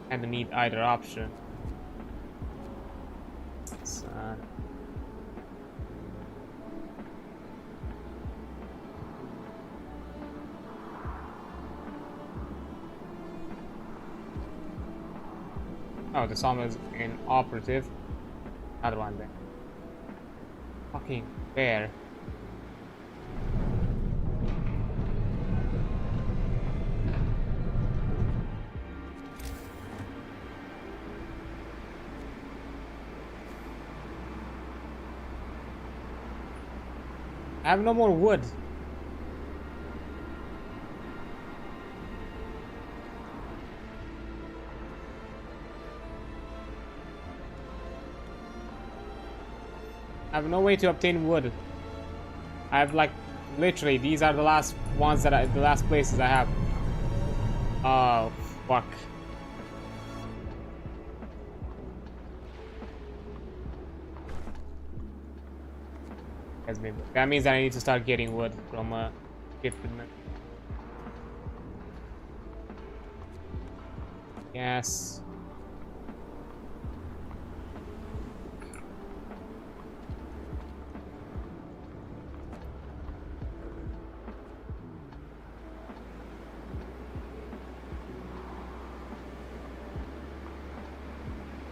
Speaker 1: And need either option. Oh, the sawmill is inoperative. Another one there. Fucking bear. I have no more wood. I have no way to obtain wood. I have like literally these are the last ones the last places I have. Oh fuck. That means that I need to start getting wood from gifted men. Yes.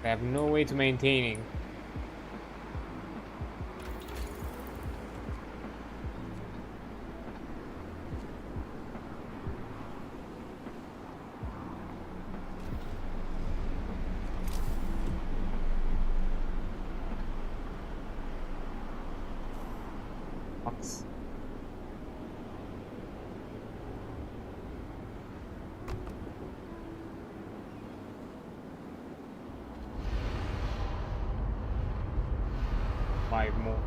Speaker 1: I have no way to maintaining. Box. Five more.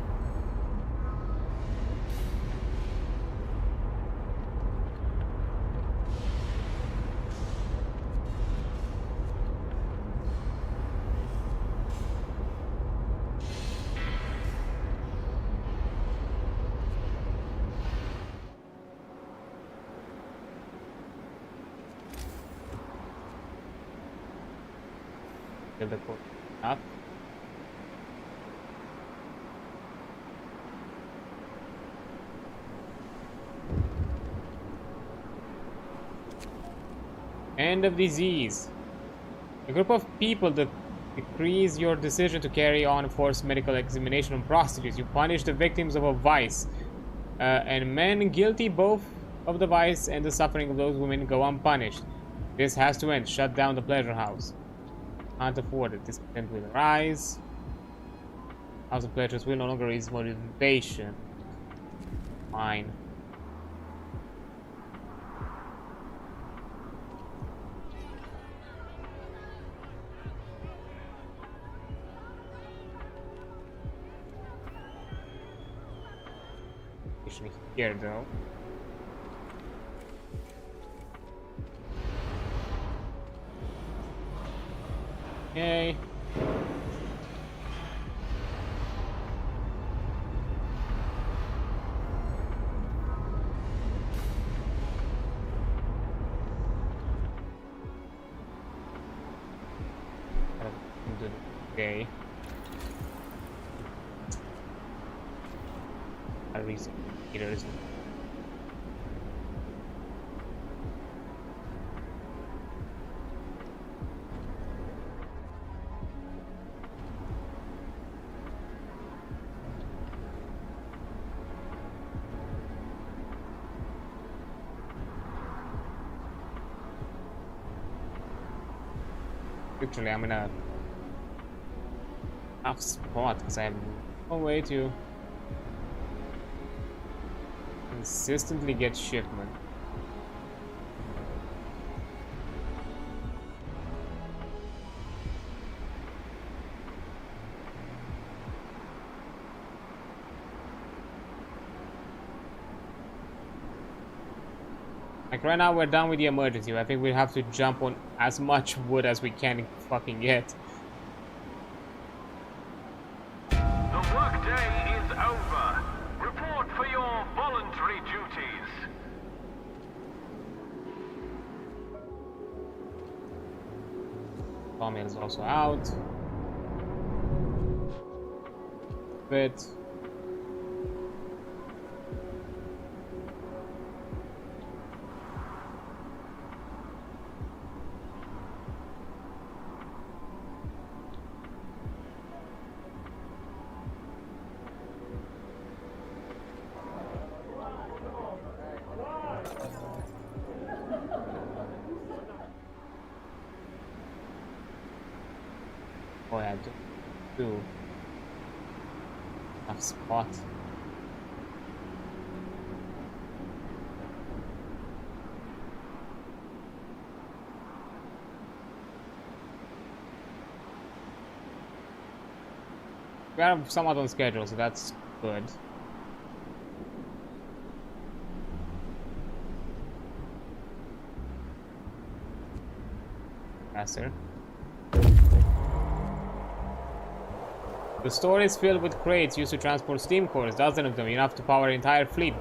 Speaker 1: Build the code up. End of disease. A group of people that decrees your decision to carry on forced medical examination on prostitutes. You punish the victims of a vice, and men guilty both of the vice and the suffering of those women go unpunished. This has to end. Shut down the pleasure house. Can't afford it. Discontent will arise. House of pleasures will no longer raise motivation. Fine. Here though. Okay. Okay. A reason. Here isn't. Literally, I'm in a tough spot because I have no way to consistently get shipment. Like right now we're done with the emergency. I think we have to jump on as much wood as we can fucking get.
Speaker 2: The workday is over. Report for your voluntary duties.
Speaker 1: Sawmill is also out. But oh, I do have spot. We are somewhat on schedule, so that's good. Faster. The store is filled with crates used to transport steam cores, dozens of them, enough to power an entire fleet.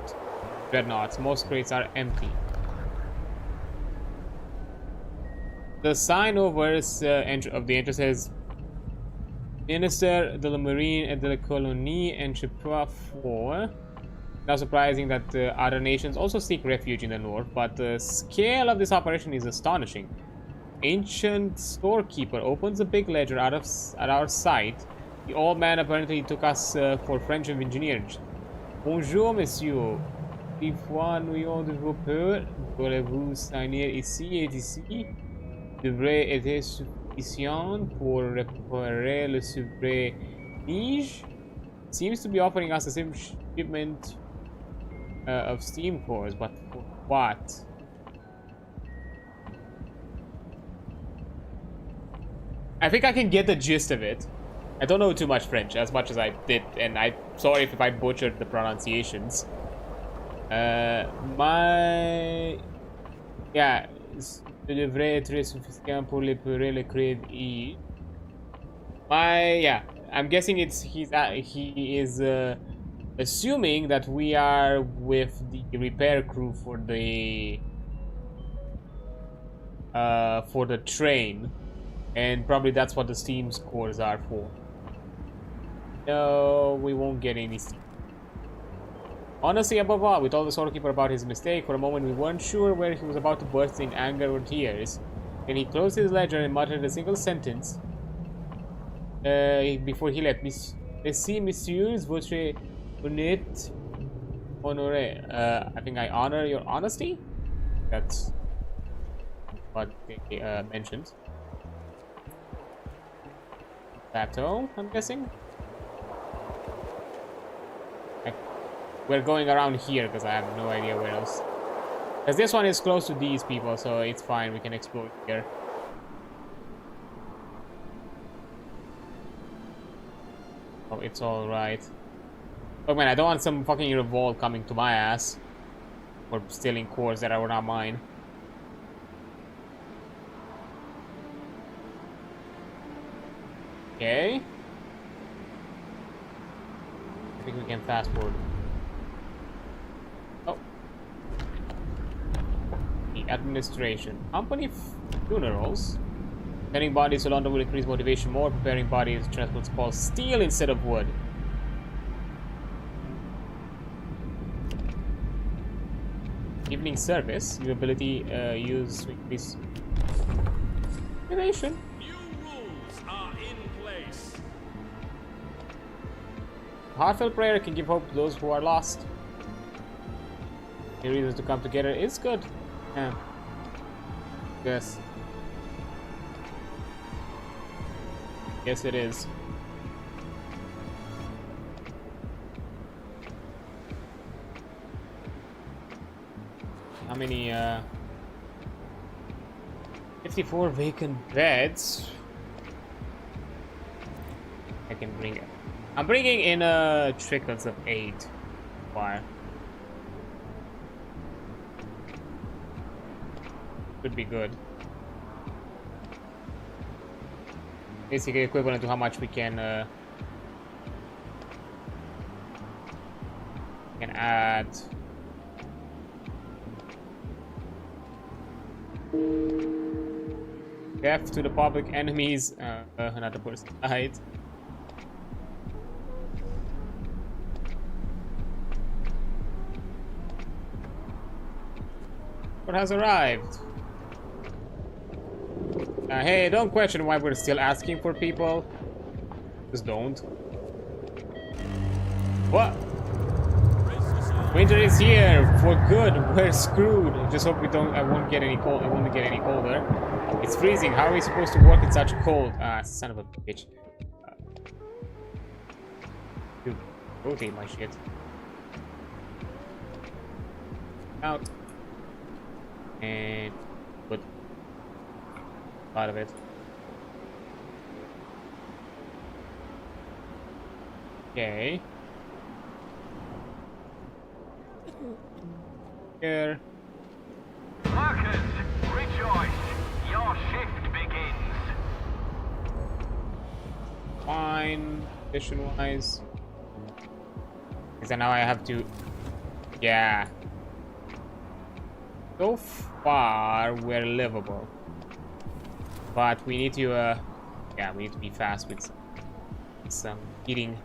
Speaker 1: Dreadnoughts. Most crates are empty. The sign over of the entrance says Minister de la Marine et de la Colonie Entrepreneur. Not surprising that other nations also seek refuge in the north, but the scale of this operation is astonishing. Ancient storekeeper opens a big ledger at our site. The old man apparently took us for French engineers. Bonjour, monsieur. Une fois nous de vos peurs, voulez-vous signer ici et ici? Devrait être suffisant pour réparer le surprise. Seems to be offering us a shipment of steam cores, but for what? I think I can get the gist of it. I don't know too much French, as much as I did, and I'm sorry if I butchered the pronunciations. Yeah, devrait être suffisant pour réparer le crédit. Yeah, I'm guessing he is assuming that we are with the repair crew for the train, and probably that's what the steam cores are for. No, we won't get any steam. Honestly, above all, we told the storekeeper about his mistake. For a moment, we weren't sure whether he was about to burst in anger or tears. Then he closed his ledger and muttered a single sentence before he left. Merci, messieurs, votre honnête honoré. I think I honor your honesty? That's what they mentioned. Plateau, I'm guessing? We're going around here because I have no idea where else. Because this one is close to these people, so it's fine. We can explore here. Oh, it's all right. Oh man, I don't want some fucking revolt coming to my ass for stealing cores that are not mine. Okay. I think we can fast forward. Oh. The administration. Company funerals. Sending bodies to London will increase motivation more. Preparing bodies to transport small steel instead of wood. Evening service. Your ability use to increase motivation.
Speaker 3: New rules are in place.
Speaker 1: Heartfelt prayer can give hope to those who are lost. The reasons to come together is good. Yeah. Yes. Yes, it is. How many, 54 vacant beds. I can bring it. I'm bringing in trickles of 8. Why? Could be good. Basically equivalent to how much we can add. Death to the public enemies. Another person died. What has arrived? Hey, don't question why we're still asking for people. Just don't. What? Winter is here for good. We're screwed. Just hope we don't. I won't get any cold. It won't get any colder. It's freezing. How are we supposed to work in such cold? Son of a bitch. Dude, rotate my shit. Out. And put out of it. Okay. Here.
Speaker 2: Workers, rejoice! Your shift begins.
Speaker 1: Fine. Mission-wise. Because now I have to... Yeah. So far, we're livable. But we need to, yeah, we need to be fast with some eating,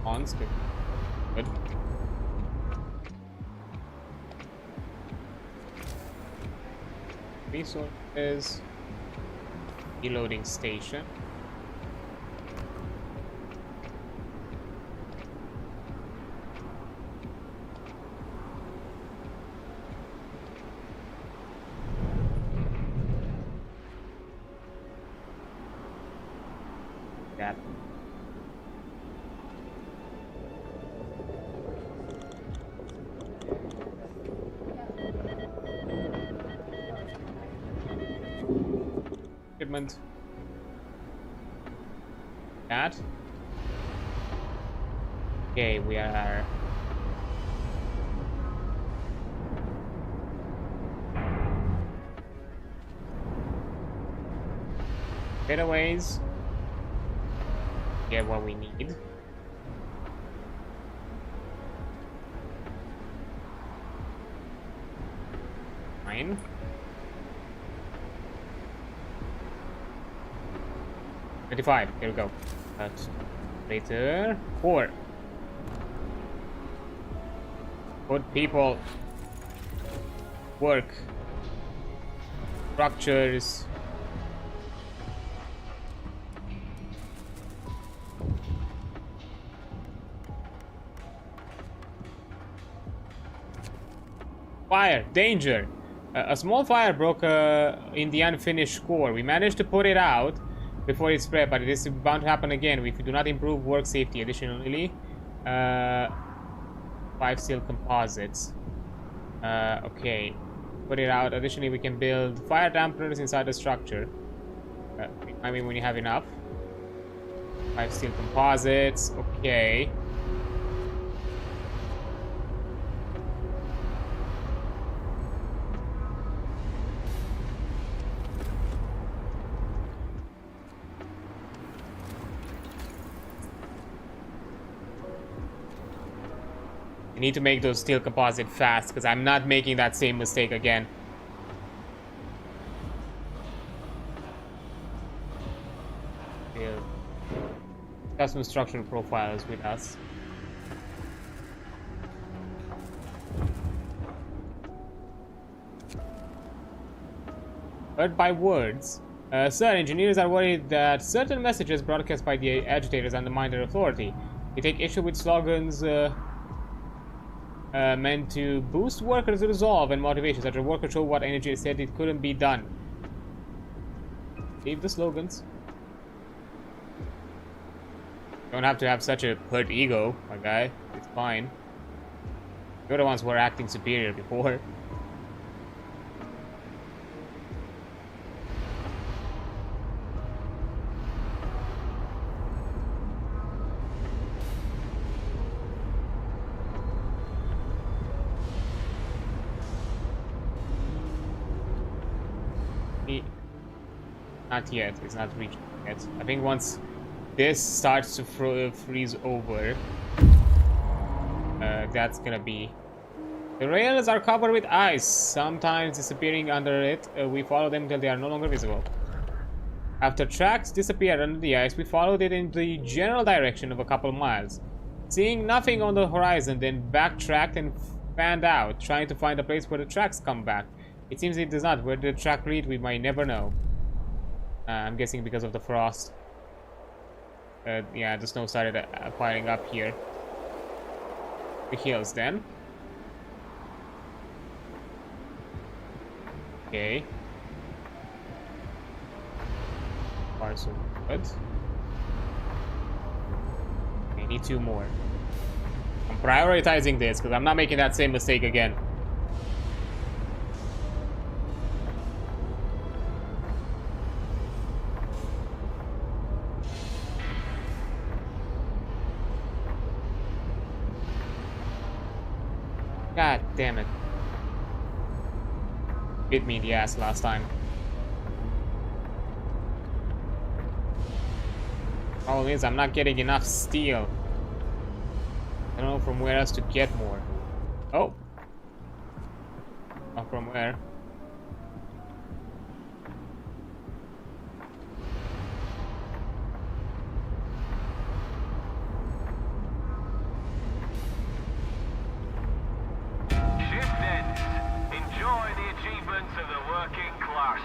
Speaker 1: ons. Good. Resources. Reloading station. That. Equipment. That. Okay, we are. Getaways. Get what we need. Fine. 25. Here we go. That's later. 4. Good people. Work. Structures. Fire! Danger! A small fire broke in the unfinished core. We managed to put it out before it spread, but it is bound to happen again if we do not improve work safety. Additionally, 5 steel composites. Okay. Put it out. Additionally, we can build fire dampeners inside the structure. I mean, when you have enough. 5 steel composites. Okay. I need to make those steel composite fast because I'm not making that same mistake again. Custom structural profiles with us. Heard by words. Sir, engineers are worried that certain messages broadcast by the agitators undermine their authority. They take issue with slogans meant to boost workers' resolve and motivation, such as workers show what energy said it couldn't be done. Leave the slogans. Don't have to have such a hurt ego, my guy. It's fine. You're the ones who were acting superior before. Not yet. It's not reached yet. I think once this starts to freeze over, that's gonna be... The rails are covered with ice, sometimes disappearing under it. We follow them until they are no longer visible. After tracks disappeared under the ice, we followed it in the general direction of a couple miles. Seeing nothing on the horizon, then backtracked and fanned out, trying to find a place where the tracks come back. It seems it does not. Where the track lead, we might never know. I'm guessing because of the frost. Yeah, the snow started piling up here. The hills then. Okay. Far so good. I need 2 more. I'm prioritizing this because I'm not making that same mistake again. God damn it. Bit me in the ass last time. Problem is, I'm not getting enough steel. I don't know from where else to get more. Oh. Not from where.
Speaker 2: Shift ends. Enjoy the achievements of the working class.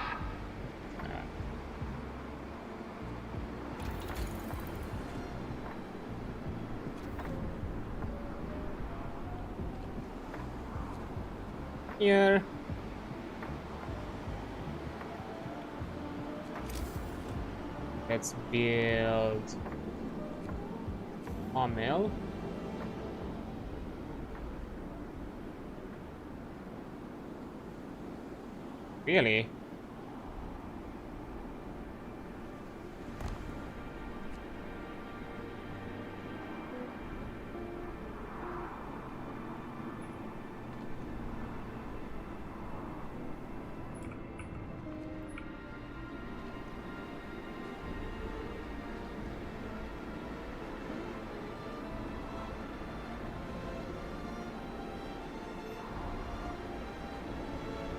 Speaker 1: Here. Let's build a mill. Really?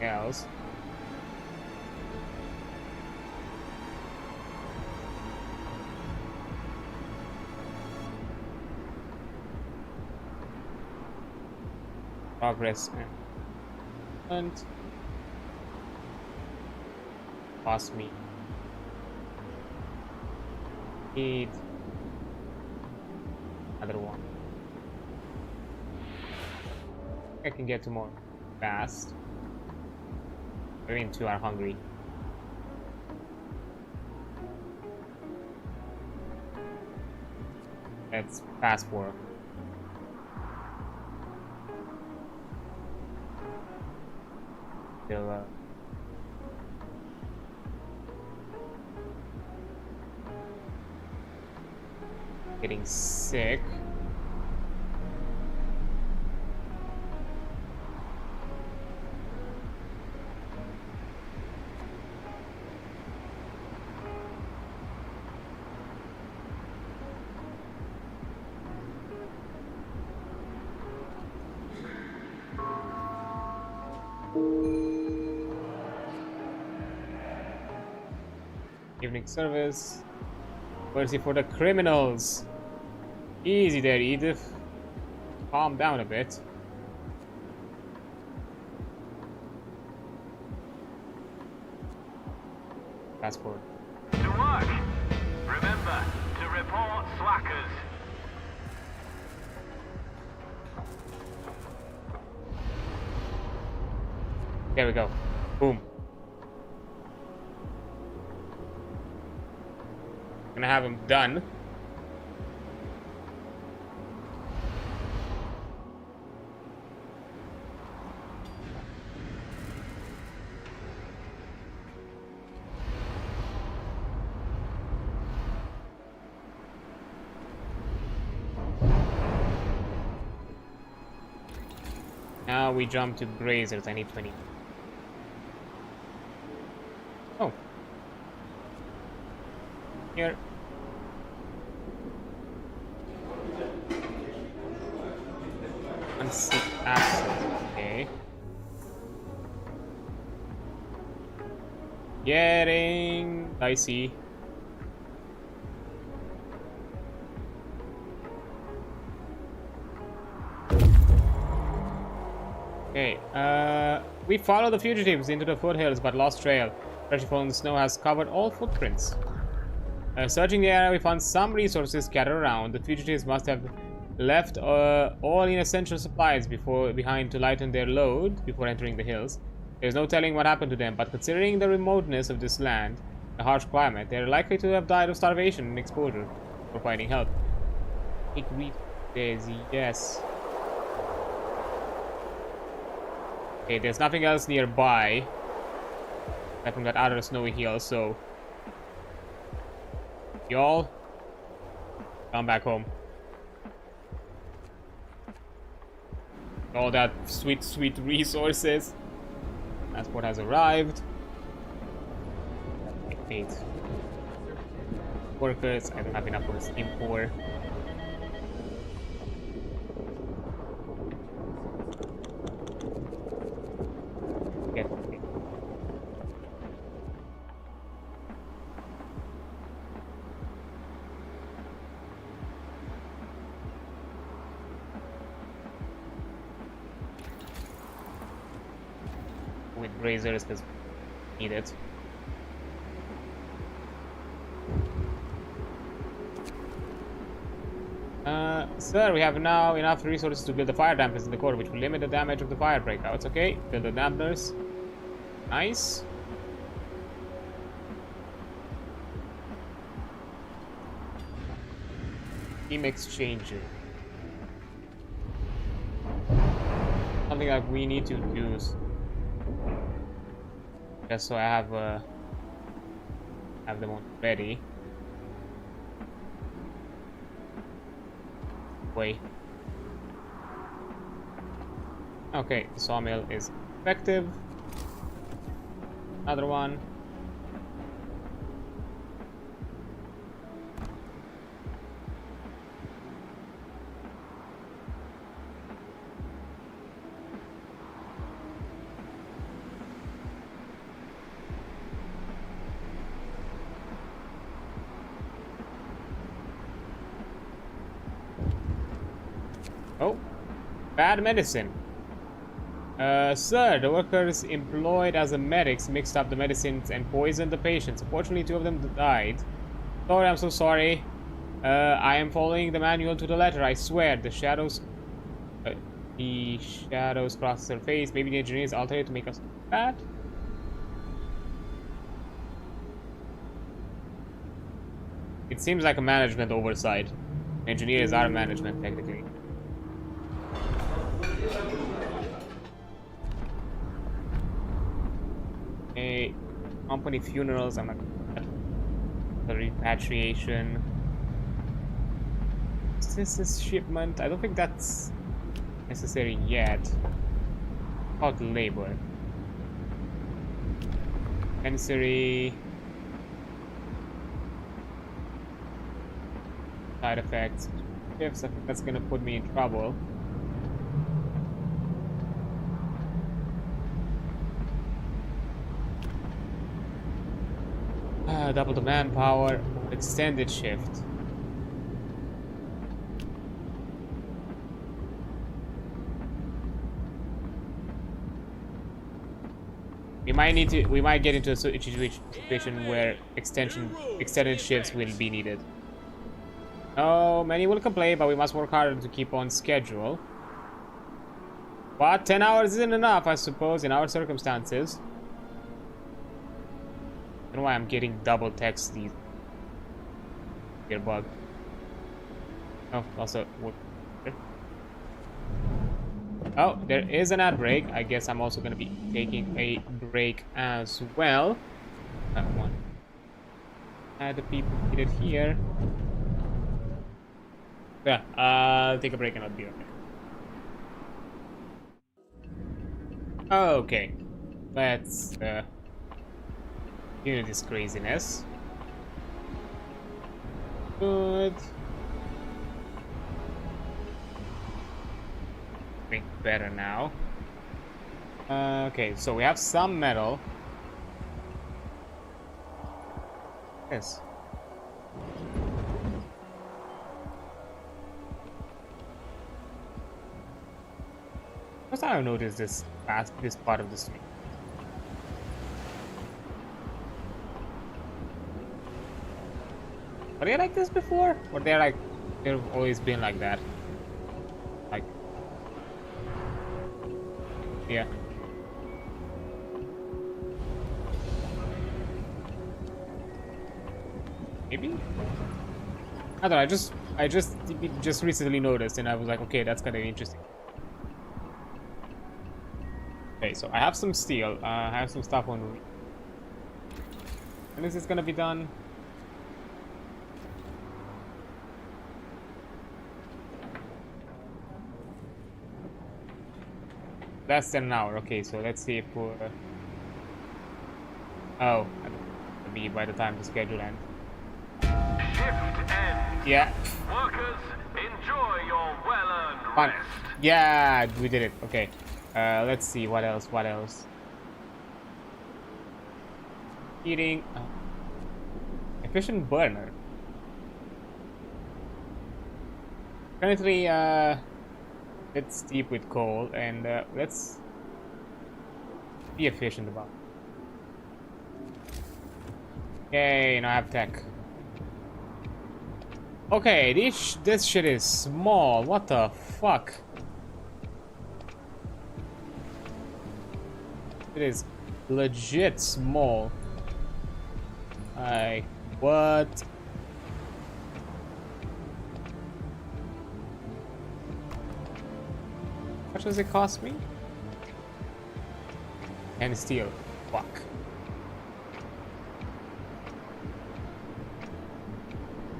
Speaker 1: Else. Progress and pass me. Need another one. I can get to more fast. I mean, two are hungry. Let's fast work. Still, getting sick. Evening service. Mercy for the criminals. Easy there, Edith. Calm down a bit. Fast forward.
Speaker 2: To work. Remember to report slackers.
Speaker 1: There we go. Boom. Gonna have him done. Now we jump to grazers. I need 20. Oh. Here. Unseat acid. Okay. Getting dicey. Okay, we followed the fugitives into the foothills but lost trail. Freshly fallen snow has covered all footprints. Searching the area, we found some resources scattered around. The fugitives must have left all inessential supplies behind to lighten their load before entering the hills. There's no telling what happened to them, but considering the remoteness of this land, the harsh climate, they're likely to have died of starvation and exposure for finding help. Agreed, Daisy, yes. Okay, there's nothing else nearby except from that other snowy hill, so y'all come back home. all that sweet, sweet resources. Transport has arrived. 8 workers. I don't have enough for a steam core. Get with razors because we need it. Sir, we have now enough resources to build the fire dampers in the core, which will limit the damage of the fire breakouts. Okay, build the dampers. Nice. Team exchanger. Something that we need to use. Just so I have them on ready. Way. Okay, the sawmill is effective. Another one. Oh, bad medicine. Sir, the workers employed as the medics mixed up the medicines and poisoned the patients. Unfortunately, 2 of them died. Sorry, I'm so sorry. I am following the manual to the letter, I swear. The shadows cross their face. Maybe the engineers altered it to make us bad. It seems like a management oversight. Engineers are management, technically. A company funerals, I'm not the repatriation. Is this shipment? I don't think that's necessary yet. About labor. Sensory. Side effects. Shifts, I think that's gonna put me in trouble. Double the manpower, extended shift. We might get into a situation where extended shifts will be needed. Oh, many will complain, but we must work harder to keep on schedule. But 10 hours isn't enough, I suppose, in our circumstances. I don't know why I'm getting double text these. Here, bug. Oh, also. Oh, there is an ad break. I guess I'm also going to be taking a break as well. That one. Add the people needed here. Yeah, I'll take a break and I'll be okay. Okay. Let's hear this craziness. Good. Think better now. Okay, so we have some metal. Yes. First time I noticed this part of the stream. Were they like this before? Or they've always been like that? Like, yeah. Maybe? I don't know, I just recently noticed and I was like, okay, that's kind of interesting. Okay, so I have some steel, I have some stuff on. When is this gonna be done? less than an hour. Okay, so let's see if we're... Oh, it'll be by the time the schedule ends.
Speaker 2: Shift ends.
Speaker 1: Yeah.
Speaker 2: Workers, enjoy your well-earned
Speaker 1: Fine.
Speaker 2: rest.
Speaker 1: Yeah, we did it. Okay. Let's see what else. What else? Heating. Efficient burner. Currently, it's deep with coal, and let's be efficient about it. Yay, now I have tech. Okay, this shit is small. What the fuck? It is legit small. Like, what? How much does it cost me? And steel. Fuck.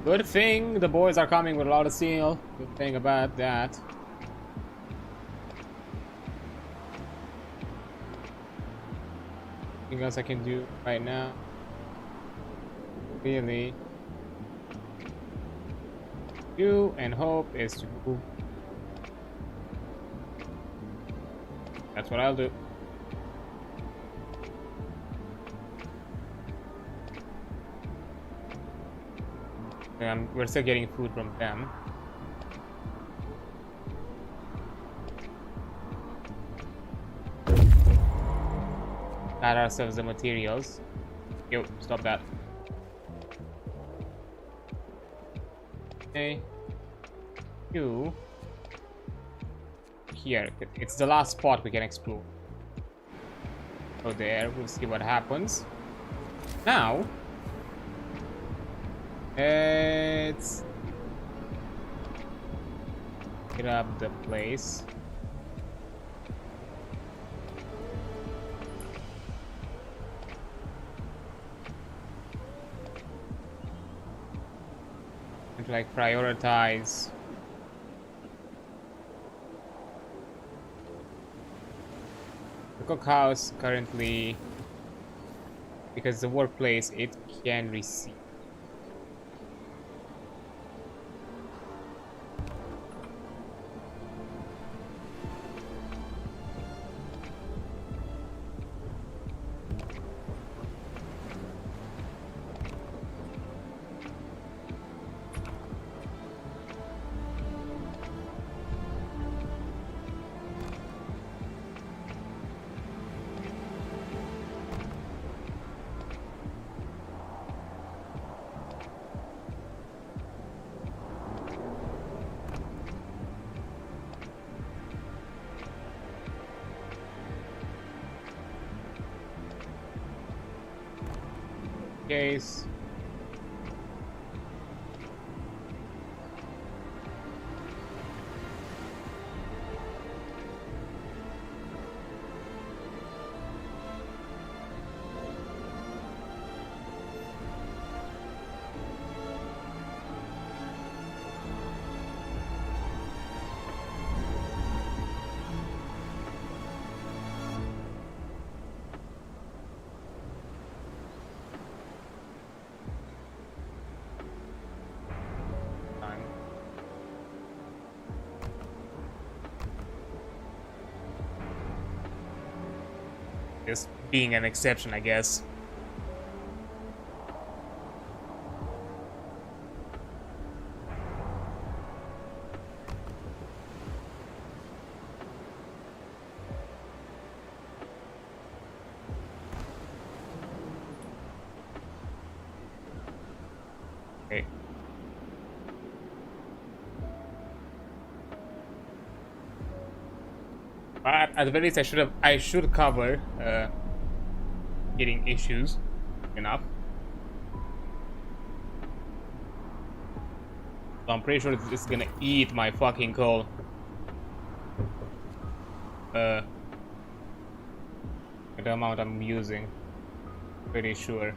Speaker 1: Good thing the boys are coming with a lot of steel. Good thing about that. Anything else I can do right now? Really? Do and hope is to move. That's what I'll do. We're still getting food from them. Add ourselves the materials. Yo, stop that. Okay. You. Here. It's the last spot we can explore. Go there. We'll see what happens. Now. Let's get up the place. And like prioritize the cookhouse currently, because the workplace it can receive. Case. Just being an exception, I guess. Okay. But at the very least, I should cover getting issues enough. So I'm pretty sure it's gonna eat my fucking coal. The amount I'm using. Pretty sure.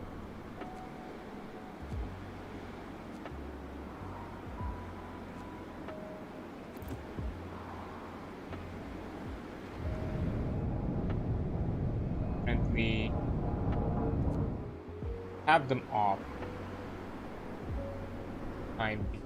Speaker 1: we have them off. Time being.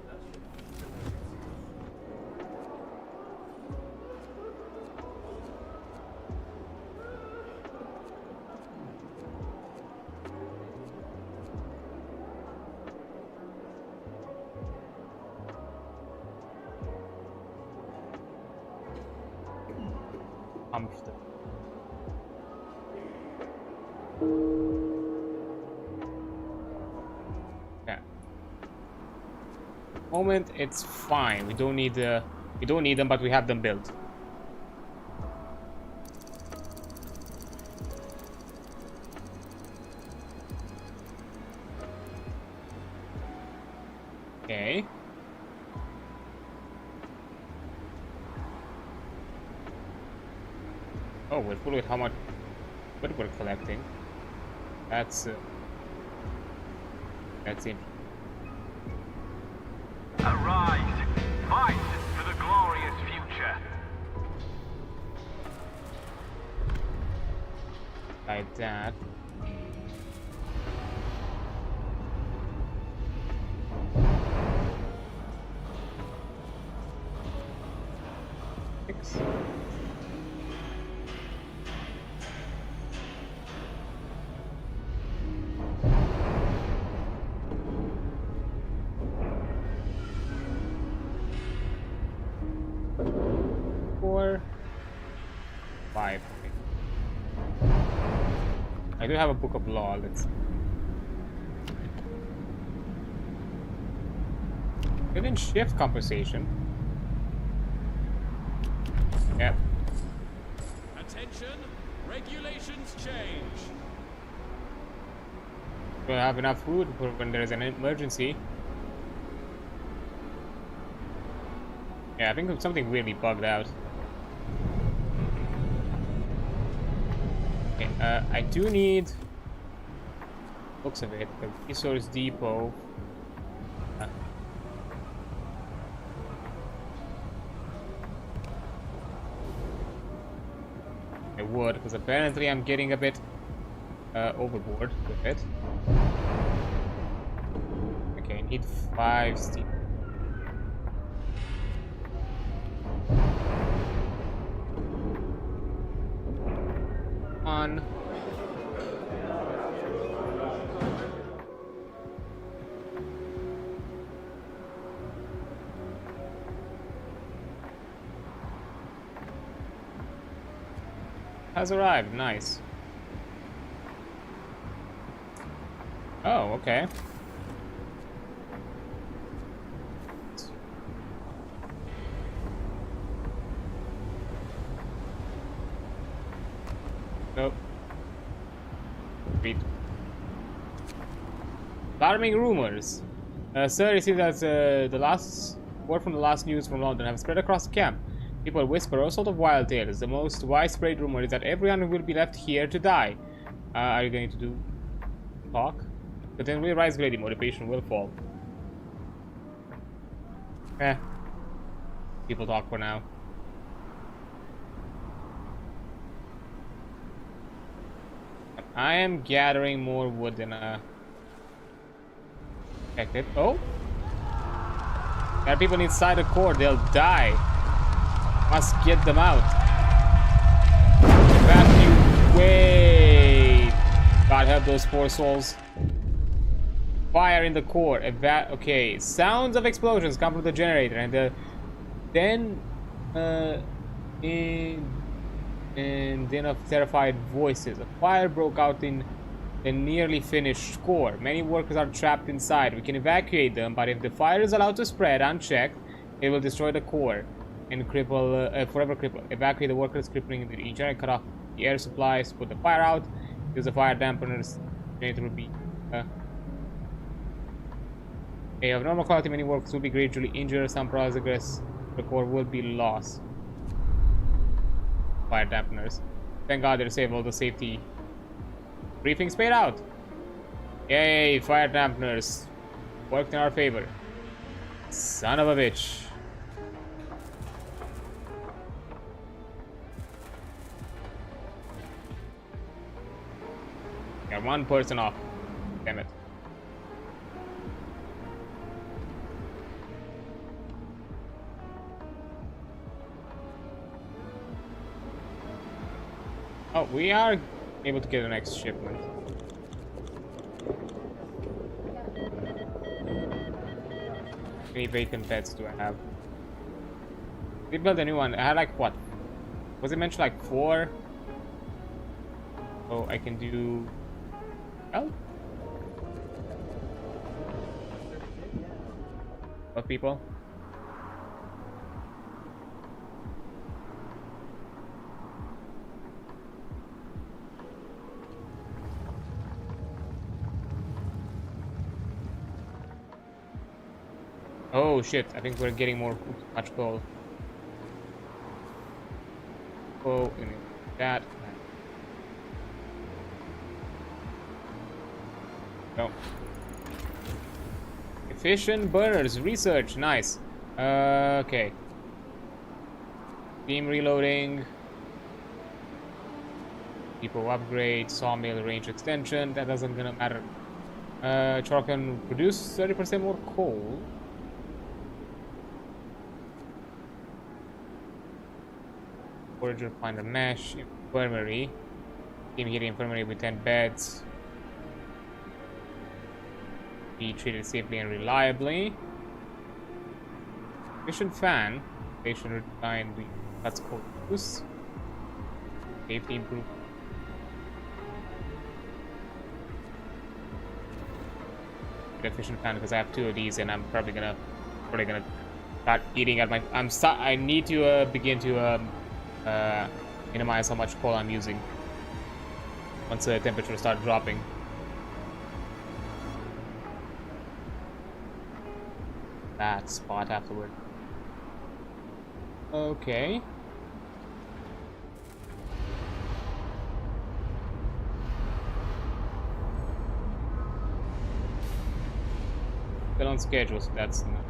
Speaker 1: Yeah. Moment, it's fine. We don't need them, but we have them built. Okay. Oh, we're full with how much wood we're collecting. That's it.
Speaker 2: Arise! Fight for the glorious future!
Speaker 1: Like that. Six. Five. I do have a book of law. Let's. Within shift compensation. Yep.
Speaker 3: Attention, regulations change.
Speaker 1: We'll have enough food for when there is an emergency. Yeah, I think something weirdly bugged out. Okay, I do need, looks of it, the resource depot. I would, because apparently I'm getting a bit overboard with it. Okay, I need 5 steel. On. Has arrived, nice. Oh, okay. Nope. Read. Alarming rumors. Sir, it seems that the last word from the last news from London have spread across the camp. People whisper all sorts of wild tales. The most widespread rumor is that everyone will be left here to die. Are you going to do talk? But then we rise greatly, motivation will fall. People talk for now. I am gathering more wood than expected. Oh! There are people inside the core, they'll die. Must get them out. Evacuate! God help those poor souls. Fire in the core. Okay, sounds of explosions come from the generator, and then of terrified voices. A fire broke out in a nearly finished core. Many workers are trapped inside. We can evacuate them, but if the fire is allowed to spread unchecked, it will destroy the core and forever cripple. Evacuate the workers, crippling the region, cut off the air supplies, put the fire out, use the fire dampeners. Generator will be. Of normal quality, many workers will be gradually injured. Some progress, the core will be lost. Fire dampeners. Thank God they disabled the safety. Briefings paid out. Yay, fire dampeners. Worked in our favor. Son of a bitch. got one person off. Damn it. Oh, we are able to get the next shipment. How many vacant beds do I have? We built a new one. I had like what? Was it mentioned like 4? Oh, I can do. Oh. What people? Oh shit, I think we're getting much coal. Oh, that. No. Efficient burners, research, nice. Okay. Team reloading. Depot upgrade, sawmill range extension, that doesn't gonna matter. Char can produce 30% more coal. Forager, find a mesh, infirmary. Team heating infirmary with 10 beds. Be treated safely and reliably. Efficient fan. Station design. That's cool. Use. Safety improve. Efficient fan because I have 2 of these and I'm probably gonna start eating at my. I need to begin to minimize how much coal I'm using once the temperature starts dropping. That spot afterward. Okay. Still on schedule, so that's not.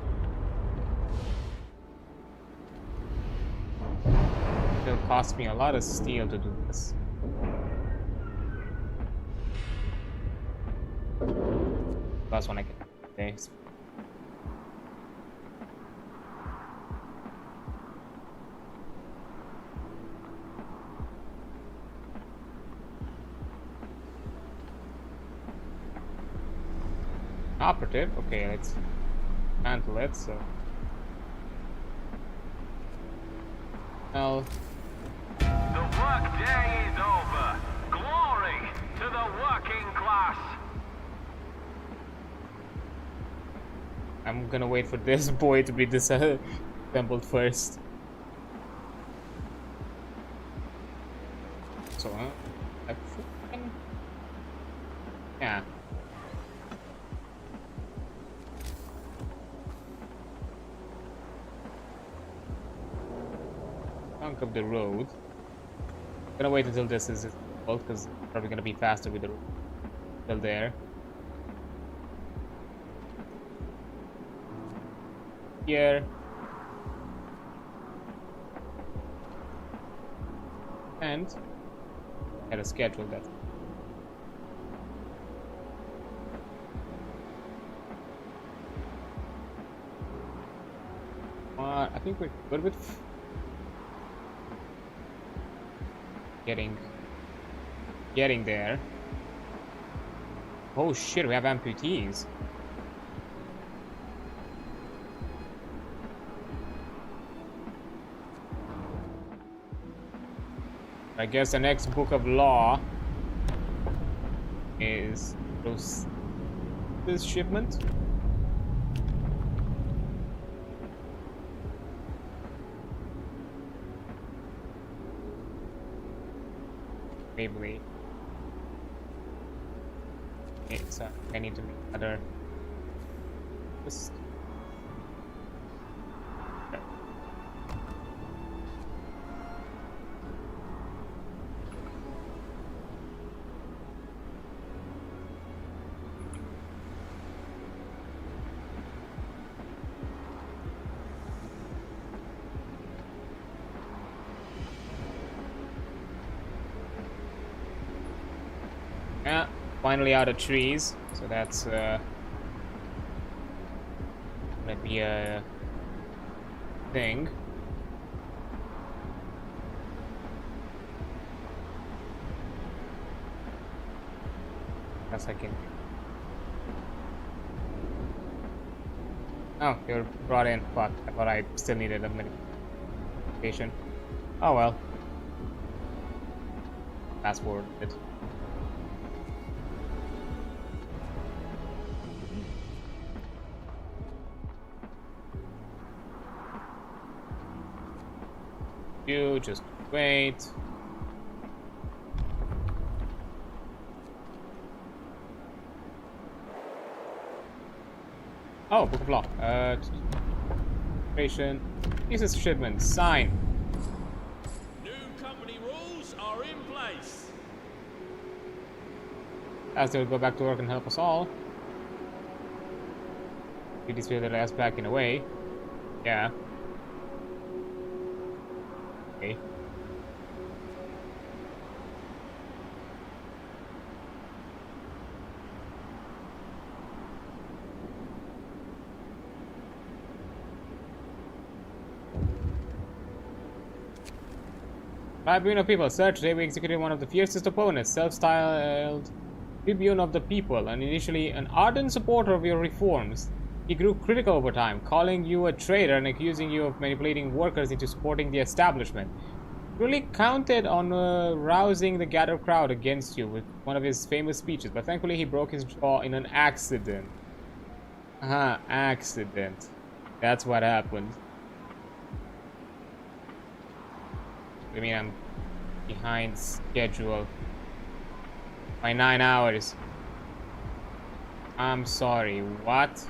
Speaker 1: It'll cost me a lot of steel to do this. Last one I get. Thanks. Operative. Okay, let's handle it. So, well,
Speaker 2: The work day is over. Glory to the working class.
Speaker 1: I'm gonna wait for this boy to be disassembled first. So, yeah. Chunk of the road. Gonna wait until this is built because it's probably gonna be faster with the road till there. Here. And gotta schedule that. I think we're good with getting there. Oh shit, we have amputees. I guess the next book of law is this shipment. Maybe. Okay, so I need to make other. Just. Okay. Yeah, finally out of trees, so that's gonna be a thing. Guess I can. Oh, you're brought in. Fuck, I thought I still needed a medication. Oh well. Fast forward it. You just wait. Oh, book of law. Creation. This is shipment. Sign.
Speaker 3: New company rules are in place.
Speaker 1: As they'll go back to work and help us all. Did this feel their ass back in a way? Yeah. Okay. Tribune of People. Sir, today we executed one of the fiercest opponents, self-styled Tribune of the People, and initially an ardent supporter of your reforms. He grew critical over time, calling you a traitor and accusing you of manipulating workers into supporting the establishment. He really counted on rousing the gathered crowd against you with one of his famous speeches, but thankfully he broke his jaw in an accident. Accident. That's what happened. I mean, I'm behind schedule by 9 hours. I'm sorry, what?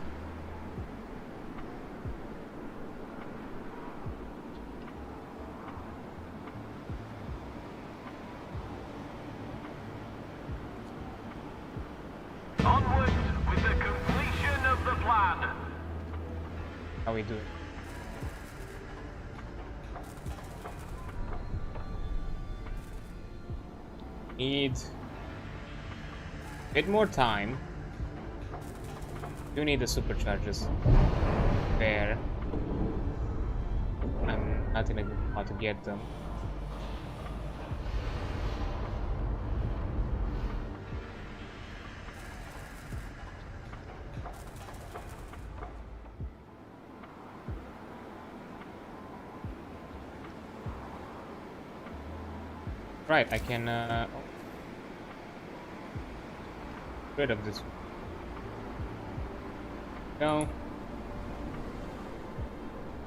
Speaker 2: Onwards with the completion of the plan.
Speaker 1: How we do it? Need a bit more time. Do need the supercharges. Fair. I'm not gonna know how to get them. Right, I can rid of this. No.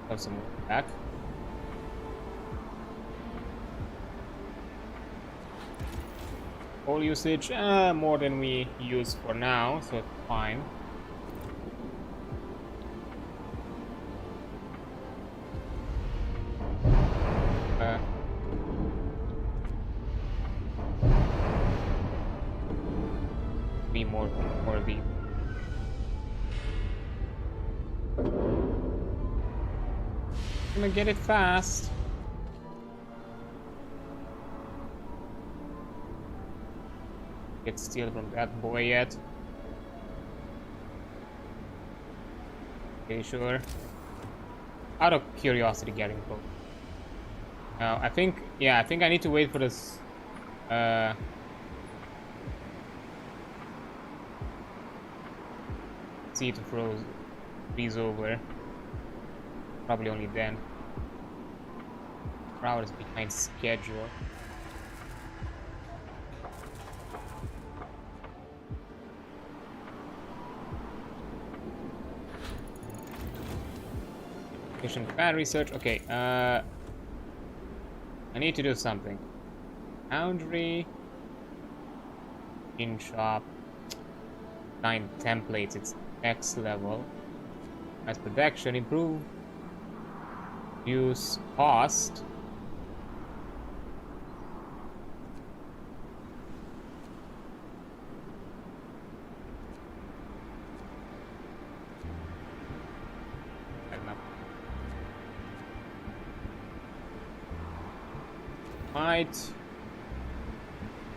Speaker 1: Have some back. Coal usage, more than we use for now, so it's fine. Be more of these. Gonna get it fast. Get steel from that boy yet? Okay, sure. Out of curiosity, getting both. Now, I think I need to wait for this. See to freeze over. Probably only then. 4 hours behind schedule. Mission fan research. Okay, I need to do something. Foundry. In shop. 9 templates. It's X level. Mass production. Improve. Use cost.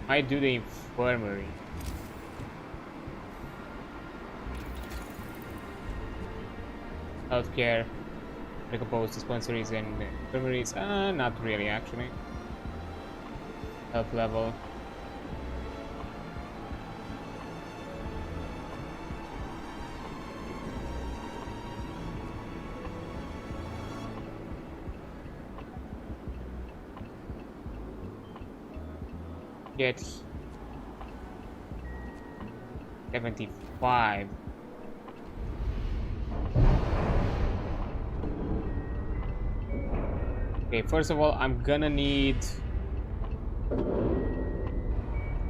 Speaker 1: Might do the infirmary. healthcare, medical posts, dispensaries, and infirmaries. Not really, actually. Health level. Get 75. Okay, first of all, I'm gonna need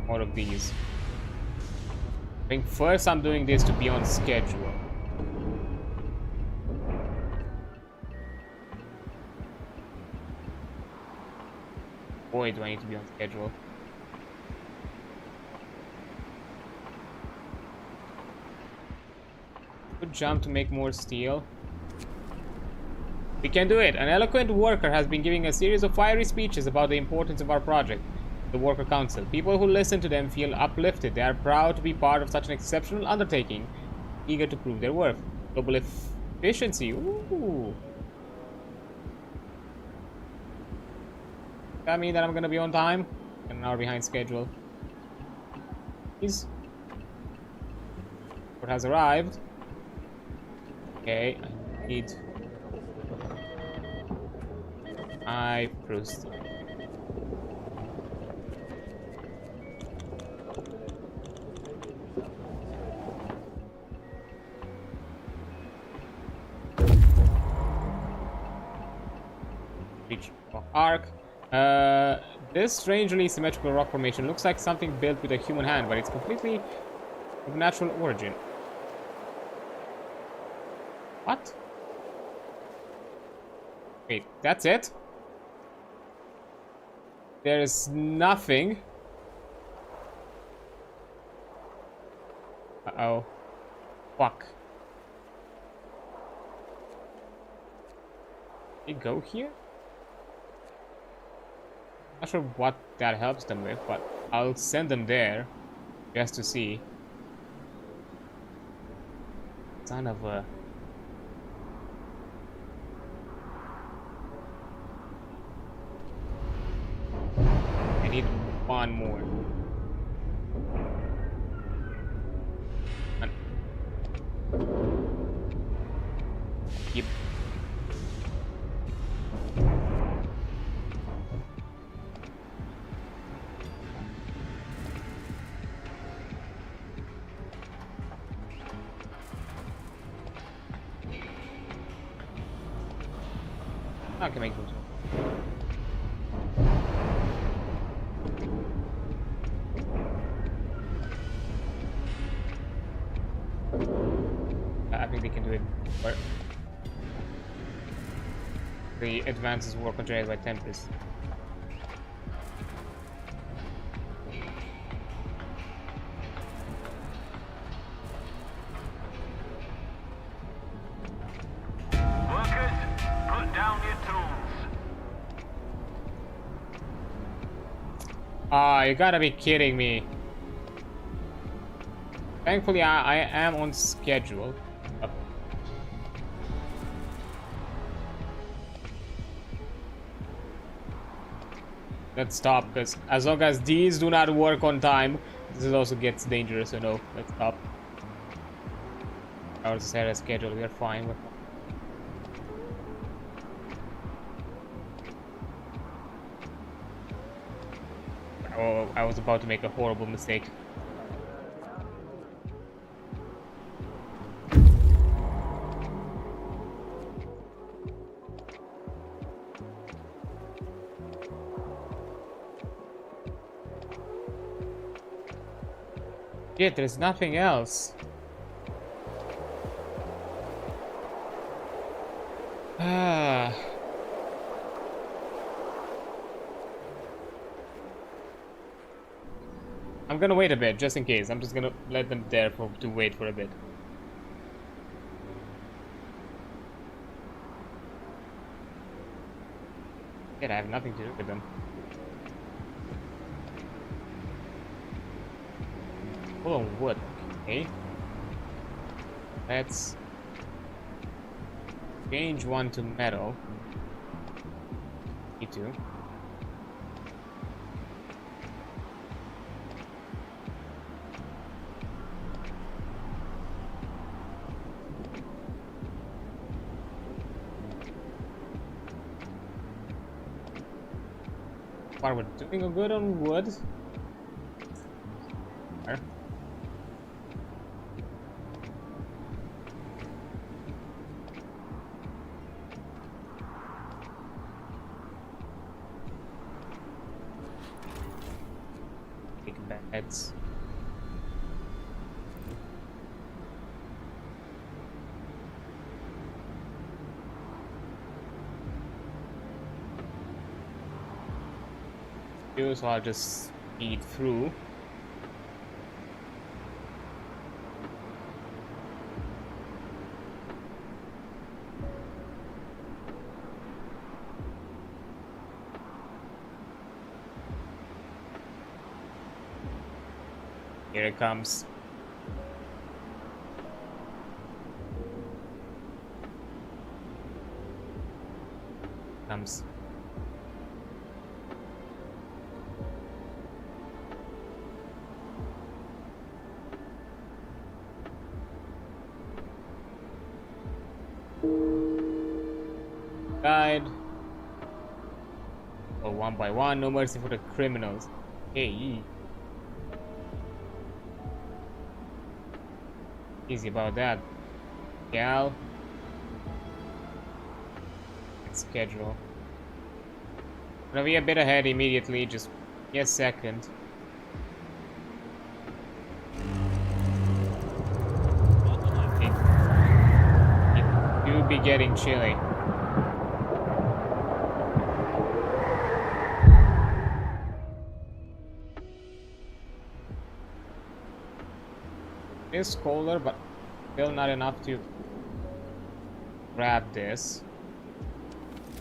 Speaker 1: more of these. I think first I'm doing this to be on schedule. Boy, do I need to be on schedule. Good jump to make more steel. We can do it! An eloquent worker has been giving a series of fiery speeches about the importance of our project, the Worker Council. People who listen to them feel uplifted. They are proud to be part of such an exceptional undertaking, eager to prove their worth. Global efficiency. Ooh. That mean that I'm gonna be on time? An hour behind schedule. Please. What has arrived? Okay, I need... I proceed. Reach arc. This strangely symmetrical rock formation looks like something built with a human hand, but it's completely of natural origin. What? Wait, that's it? There is nothing. Uh-oh. Fuck. Can we go here? Not sure what that helps them with, but I'll send them there just to see. Son of a... I need one more. Yep. I can make those. I think they can do it. But the advances work on by 10%. Ah, you gotta be kidding me. Thankfully, I am on schedule. Oh. Let's stop, because as long as these do not work on time, this also gets dangerous, so no, let's stop. I was set a schedule, we are fine. We're fine. Oh, I was about to make a horrible mistake. Yeah, there's nothing else. Ah. I'm gonna wait a bit, just in case. I'm just gonna let them there to wait for a bit. Yeah, I have nothing to do with them. Full on wood, okay. Let's... change one to metal. Me too. We're doing good on wood. There. Big beds. So I'll just speed through. Here it comes. Died. Oh, one by one, no mercy for the criminals. Hey. Easy about that. Gal. Let's schedule. Gonna be a bit ahead immediately, just give me a second. It do be getting chilly. It's colder, but still not enough to grab this.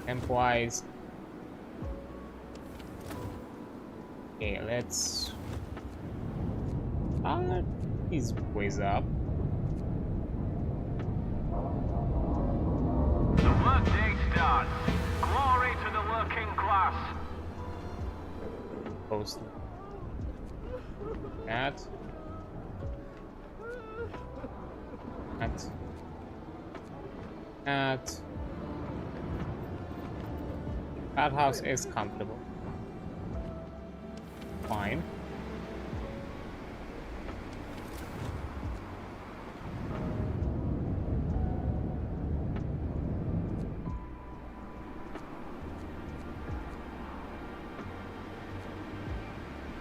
Speaker 1: Temp-wise. Okay, let's start these ways up.
Speaker 2: The workday's done. Glory to the working class.
Speaker 1: Post that. That house is comfortable. Fine.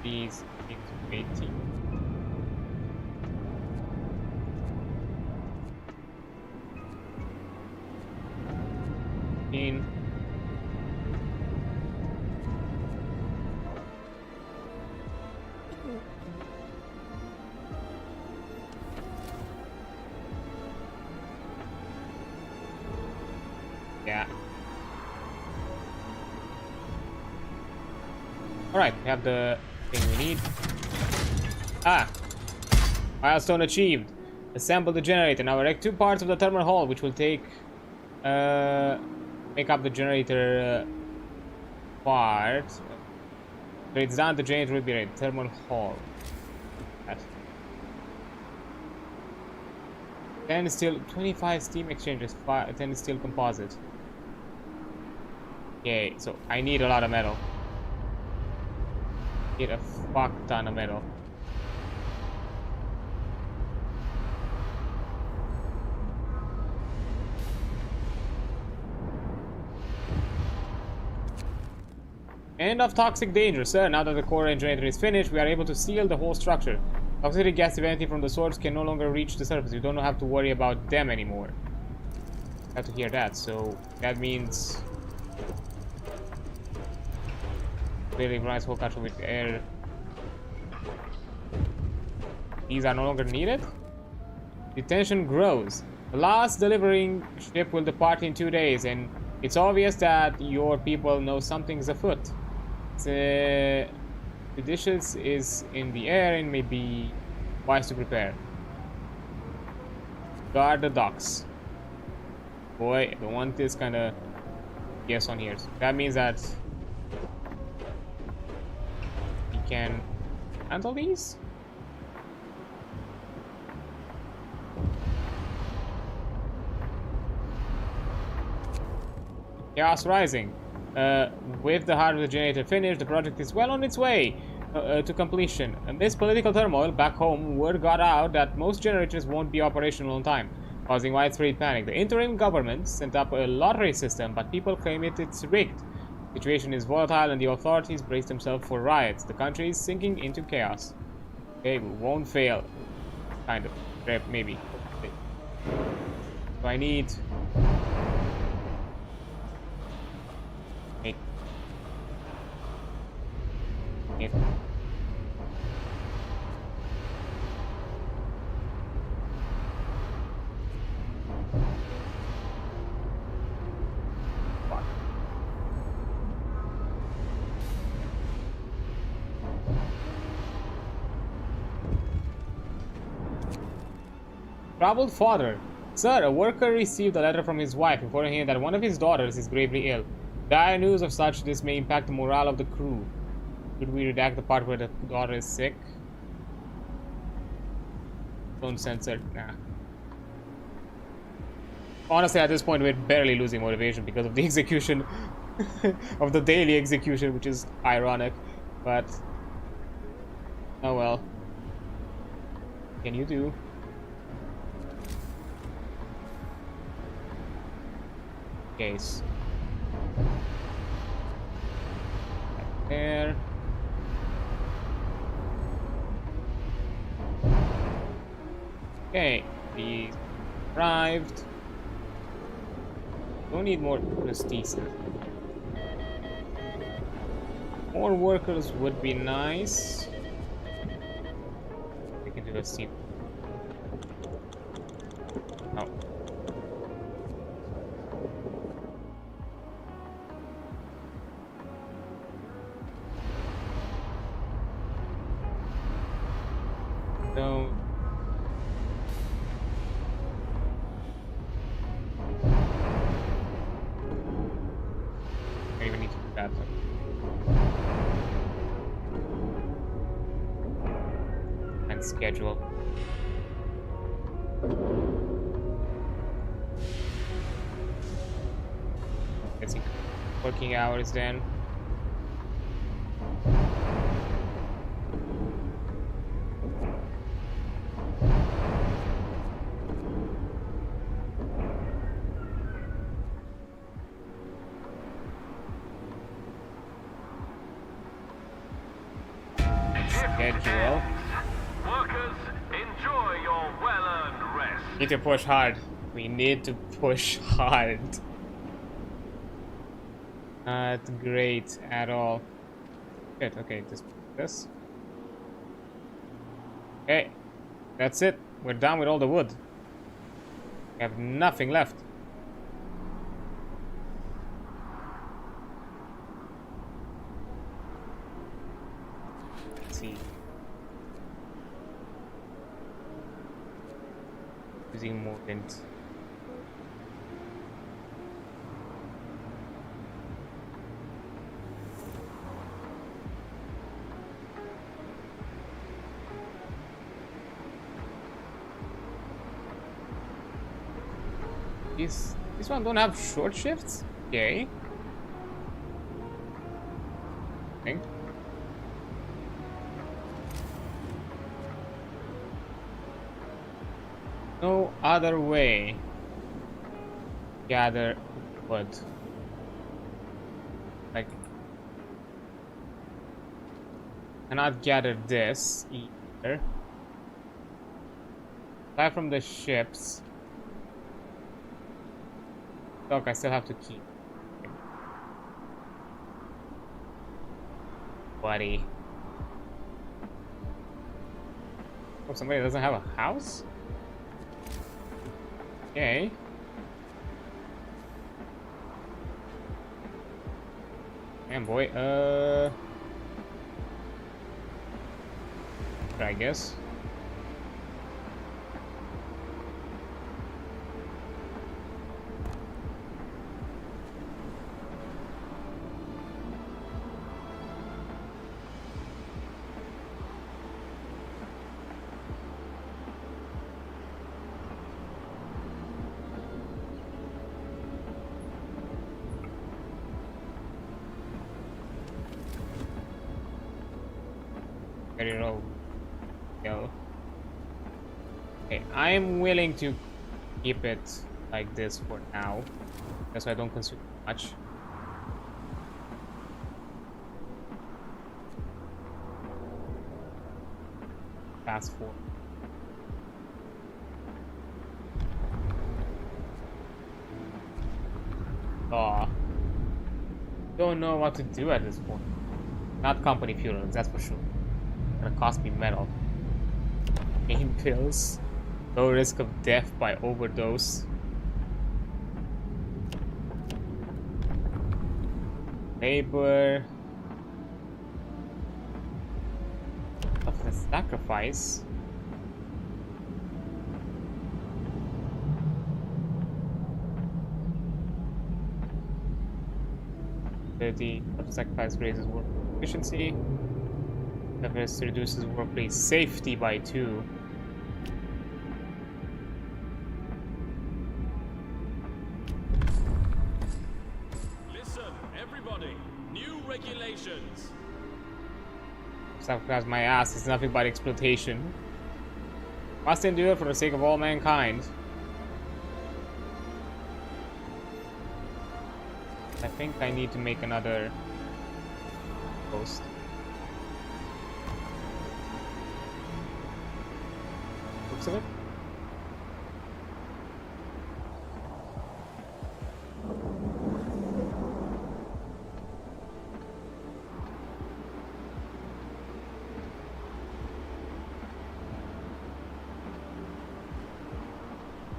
Speaker 1: These things 18. Yeah. Alright, we have the thing we need. Ah! Milestone achieved. Assemble the generator. Now erect 2 parts of the thermal hull, which will take make up the generator part. So it's done, the generator will be ready. Thermal hull. That. 10 is still 25 steam exchanges, 10 is still composite. Okay, so I need a lot of metal. Need a fuck ton of metal. End of toxic danger, sir. Now that the core generator is finished, we are able to seal the whole structure. Toxic gas emitting from the source can no longer reach the surface. You don't have to worry about them anymore. Have to hear that. So that means really nice whole country with air. These are no longer needed. Detention grows. The last delivering ship will depart in 2 days, and it's obvious that your people know something's afoot. The dishes is in the air and may be wise to prepare. Guard the docks. boy, I don't want this kind of yes on here. So that means that we can handle these. Chaos Rising. With the hardware generator finished, the project is well on its way to completion. Amidst political turmoil back home, word got out that most generators won't be operational on time, causing widespread panic. The interim government sent up a lottery system, but people claim it's rigged. The situation is volatile and the authorities brace themselves for riots. The country is sinking into chaos. Okay, we won't fail. Kind of. Maybe. So I need... Troubled father. Sir, a worker received a letter from his wife informing him that one of his daughters is gravely ill. Dire news of such this may impact the morale of the crew. Should we redact the part where the daughter is sick? Don't censor. Nah. Honestly, at this point, we're barely losing motivation because of the execution of the daily execution, which is ironic. But oh well. What can you do? Case. Right there. Okay, we arrived. Don't need more prestige. More workers would be nice. We can do a scene. Oh. So I even need to do that. And schedule. Let's see. Working hours then. Schedule.
Speaker 2: Workers, enjoy your well-earned rest.
Speaker 1: Need to push hard. We need to push hard. Not great at all. Good, okay, just this. Okay, that's it. We're done with all the wood. We have nothing left. Let's see. Using movement. This one don't have short shifts? Okay. Okay. No other way. Gather wood. Like, cannot gather this either. Aside from the ships. Look, I still have to keep. Buddy. Oh, somebody doesn't have a house? Okay. Man, boy, I guess. very low. Go. Okay, I am willing to keep it like this for now. That's why I don't consume much. Fast forward. Oh, don't know what to do at this point. Not company funerals, that's for sure. Gonna cost me metal. Pain pills. Low risk of death by overdose. Labor. Of the sacrifice. The sacrifice raises work efficiency. This reduces workplace safety by 2.
Speaker 3: Listen, everybody. New regulations.
Speaker 1: Sacrifice my ass is nothing but exploitation. Must endure for the sake of all mankind. I think I need to make another post. Looks of it.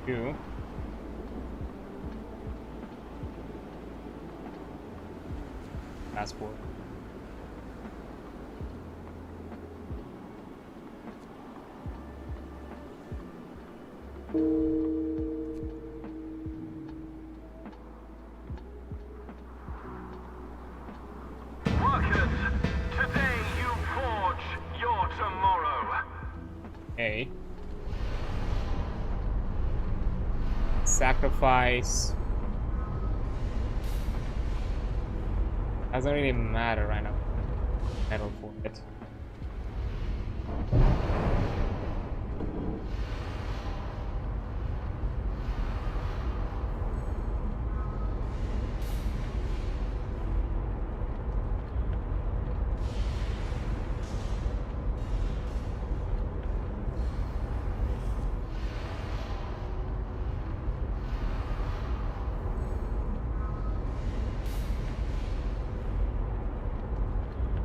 Speaker 1: Two. Passport.
Speaker 2: Workers, today you forge your tomorrow.
Speaker 1: A. Sacrifice. Doesn't really matter right now. Metal for it.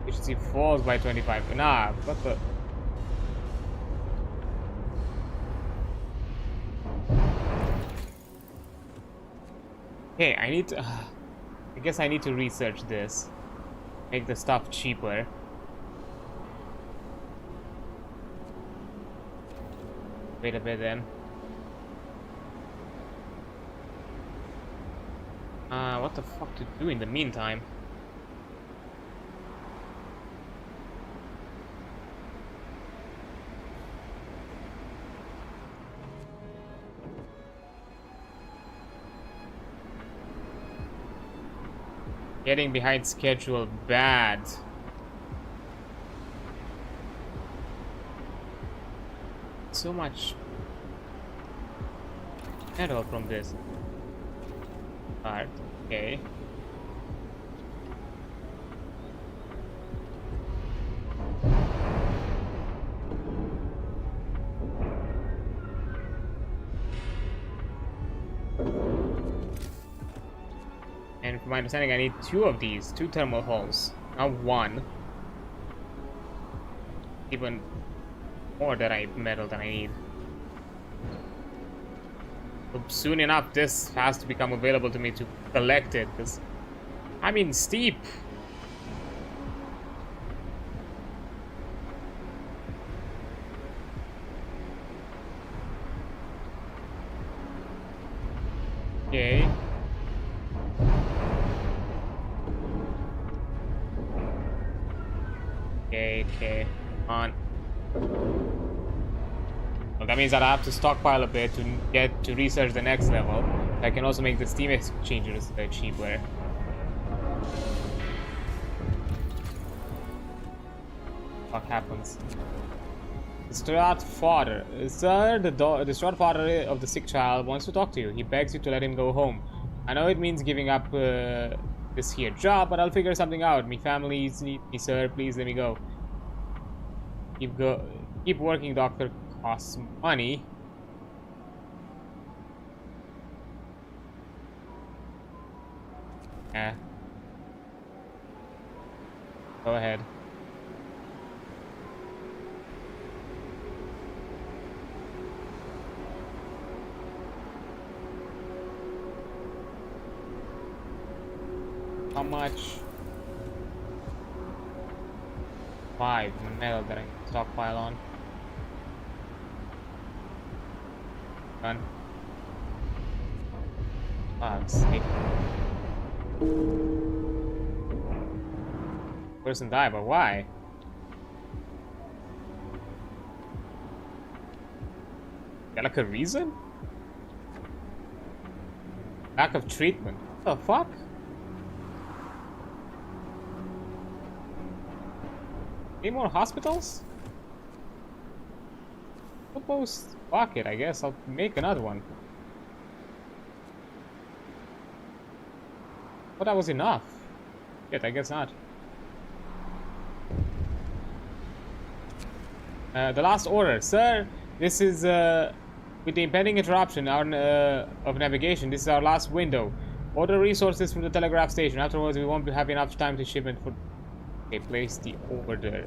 Speaker 1: Efficiency falls by 25. Nah, what the? Okay, I need to. I guess I need to research this. Make the stuff cheaper. Wait a bit then. What the fuck to do in the meantime? Getting behind schedule bad. So much metal from this part. Okay. And from my understanding, I need 2 of these, 2 thermal hulls, not 1. Even more metal than I need. So soon enough, this has to become available to me to collect it, because I'm in steep. Okay. Okay, on. Well, that means that I have to stockpile a bit to get to research the next level. I can also make the Steam exchangers cheaper. Fuck happens. Distraught father. Sir, the distraught father of the sick child wants to talk to you. He begs you to let him go home. I know it means giving up this here job, but I'll figure something out. Me families need me, sir. Please let me go. Keep working, doctor. Costs money. Eh. Go ahead. How much? 5 metal that I can stockpile on. Done. I'm safe. Person died, but why? Got like a reason? Lack of treatment. What the fuck? Any more hospitals? Suppose fuck it, I guess I'll make another one. But that was enough. Yet I guess not. The last order, sir. This is with the impending interruption of navigation. This is our last window. Order resources from the telegraph station. Afterwards, we won't have enough time to ship it for. Okay, place the order.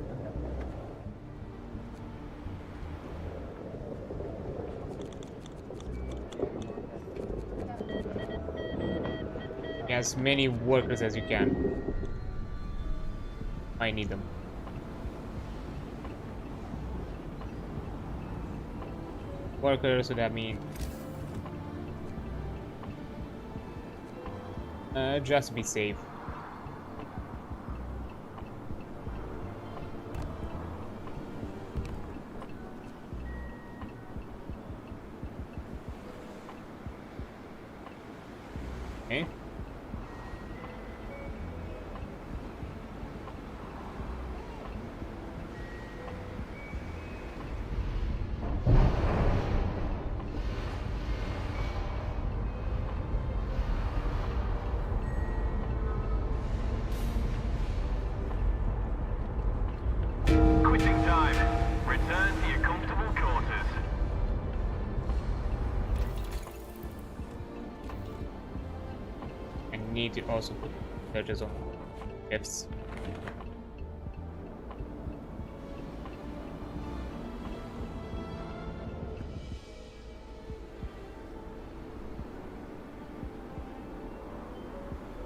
Speaker 1: As many workers as you can. I need them. Workers, so that mean just to be safe. Okay.
Speaker 2: Quitting time. Return to your comfortable quarters.
Speaker 1: I need to also put searches on ifs.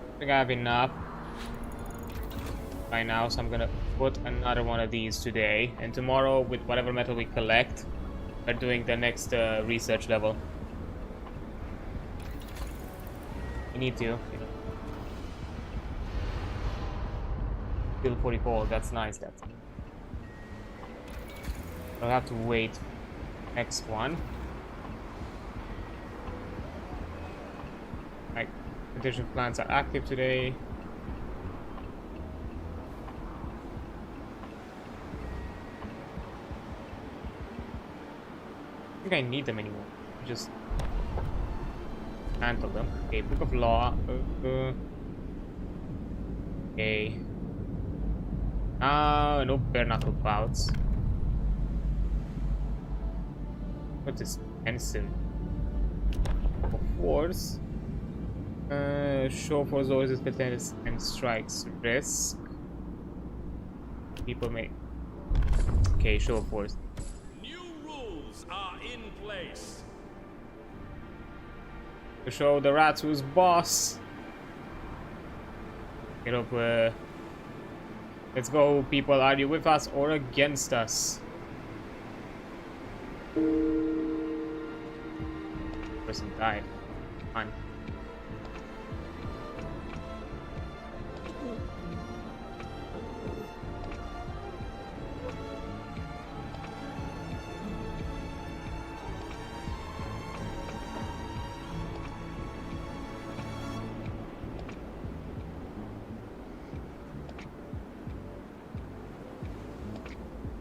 Speaker 1: I think I have enough by now, so I'm gonna put another one of these today, and tomorrow with whatever metal we collect, we're doing the next research level. We need to, you know. Still 44, that's nice. That's. I'll have to wait. Next one. Like, additional plants are active today. I think I need them anymore. Just handle them. Okay, Book of Law. Okay. No bare knuckle bouts. What is Ensign? Of course. Show for those is and strikes risk. People may. Okay, show of force.
Speaker 3: Are in place.
Speaker 1: To show the rats who's boss. Get up, let's go, people. Are you with us or against us? Person died. Fine.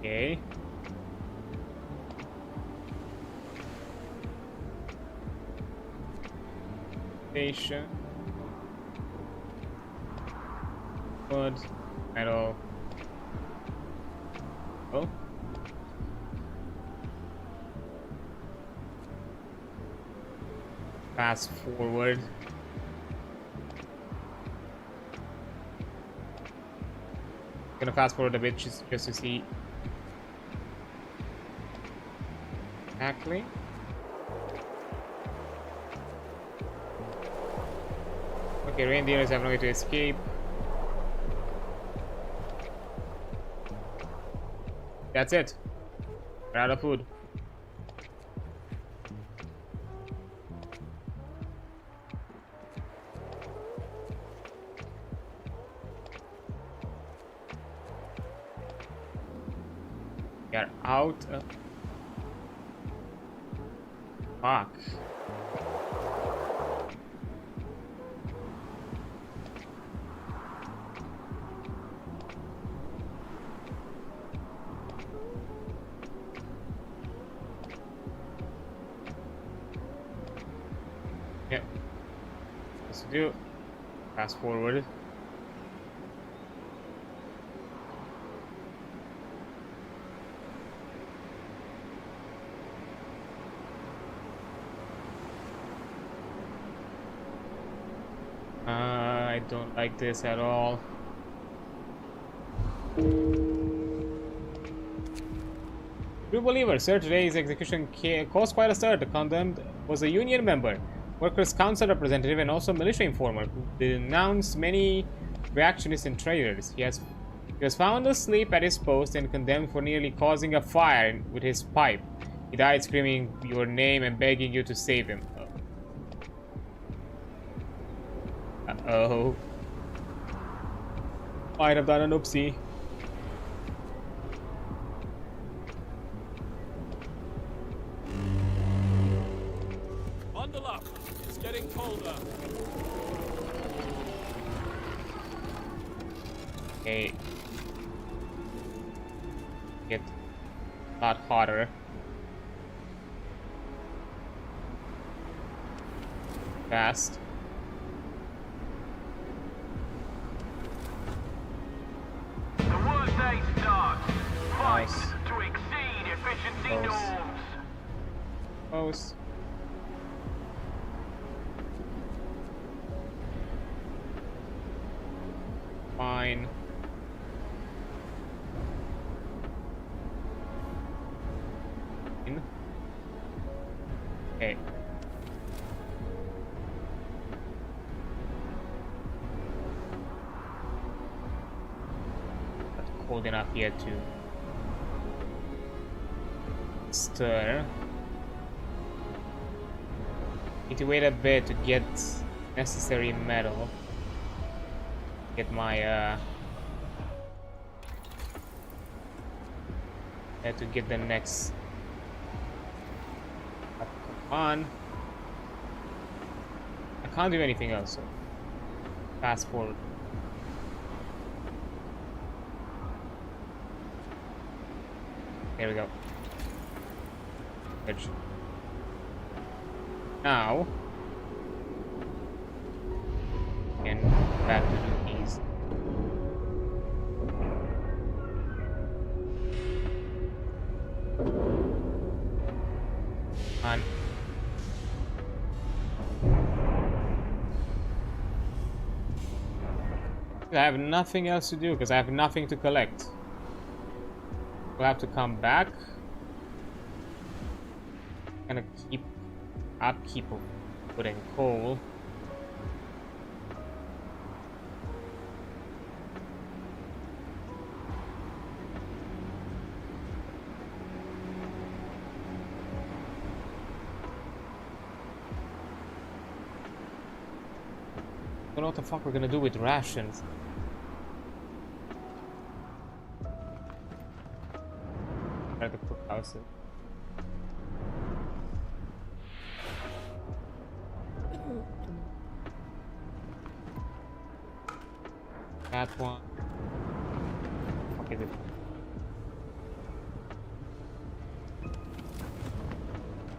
Speaker 1: Okay. Station. Wood. Metal. Oh. Fast forward. Gonna fast forward a bit just to see exactly. Okay, reindeers have no way to escape. That's it. We're out of food. We are out of... Fuck. Yeah. What's to do? Fast forward. I don't like this at all. True believer, sir, today's execution caused quite a stir. The condemned was a union member, workers' council representative, and also militia informer who denounced many reactionists and traitors. He was found asleep at his post and condemned for nearly causing a fire with his pipe. He died screaming your name and begging you to save him. Uh-oh. Might have done an oopsie.
Speaker 3: Bundle up. It's getting colder.
Speaker 1: Okay. Get a lot hotter. Fast.
Speaker 2: The workday starts. Fight
Speaker 1: Nice.
Speaker 2: to exceed efficiency
Speaker 1: Close.
Speaker 2: norms.
Speaker 1: Close. Fine. In. Okay. Not cold enough yet to stir. Need to wait a bit to get necessary metal. Get my to get the next. Come on. I can't do anything else. So fast forward. There we go. Good. Now, and back to do these. On. I have nothing else to do because I have nothing to collect. We'll have to come back. Gonna keep upkeep of wood and coal. Don't know what the fuck we're gonna do with rations. Try to cook house. That one. Okay, this.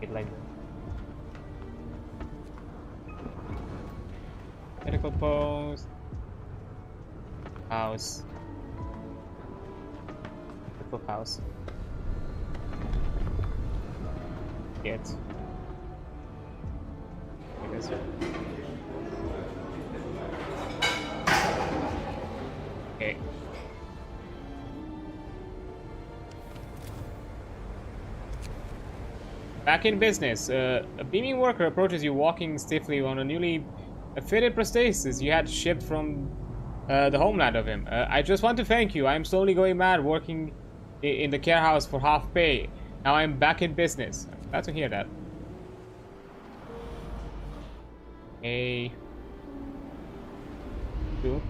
Speaker 1: it like that. Medical post. House. House. Get. Okay. Back in business. A beaming worker approaches you walking stiffly on a newly fitted prosthesis you had shipped from the homeland of him. I just want to thank you. I'm slowly going mad working in the care house for half pay. Now I'm back in business. I'm glad to hear that. A 2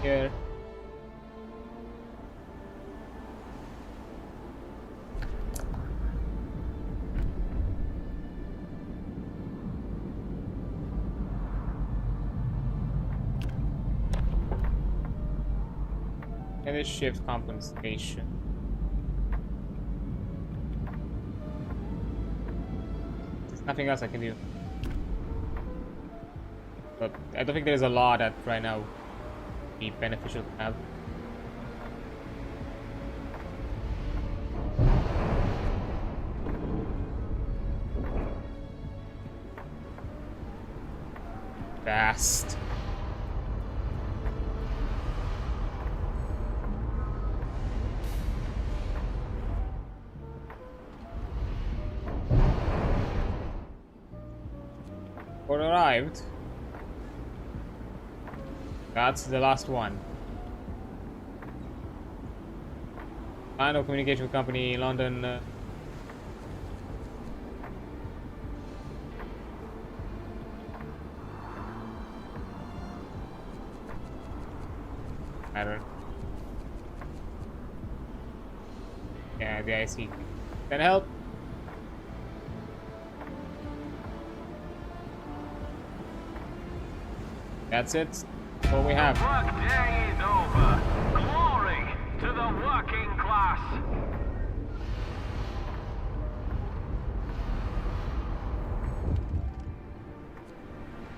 Speaker 1: here. And it's shift compensation. There's nothing else I can do. But I don't think there's a law that right now would be beneficial to have. Fast. Arrived. That's the last one. Final communication company, London. Matter. Yeah, the IC. Can I help? That's it. That's all we have.
Speaker 2: The work day is over. Glory to the working class.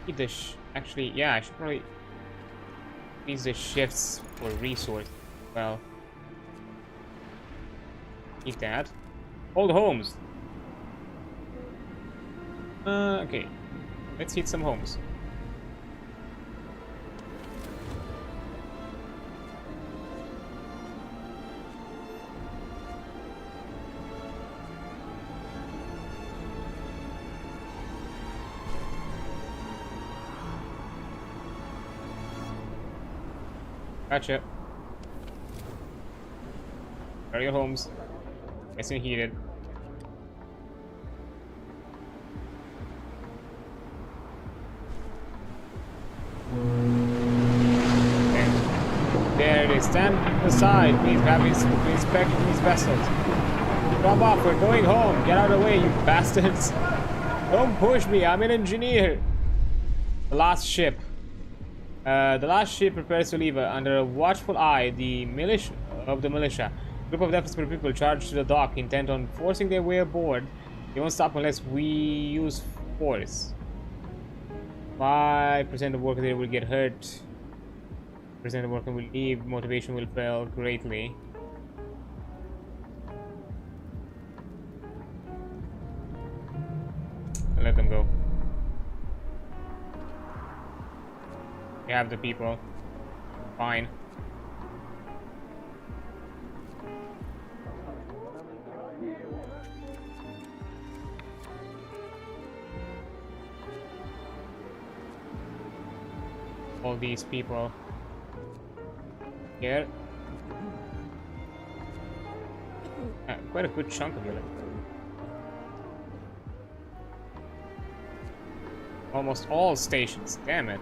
Speaker 1: Need the actually, yeah, I should probably use the shifts for resource. Well, need that. Old homes. Okay. Let's hit some homes. Gotcha. Are your homes nice and heated? Okay. There it is. Stand aside. Please have inspect these vessels. Drop off. We're going home. Get out of the way, you bastards. Don't push me. I'm an engineer. The last ship. The last ship prepares to leave under a watchful eye the militia. Group of desperate people charged to the dock, intent on forcing their way aboard. They won't stop unless we use force. 5% of workers there will get hurt. Percent of workers will leave. Motivation will fail greatly. Let them go. We have the people. Fine. All these people here. Quite a good chunk of it. Almost all stations, damn it.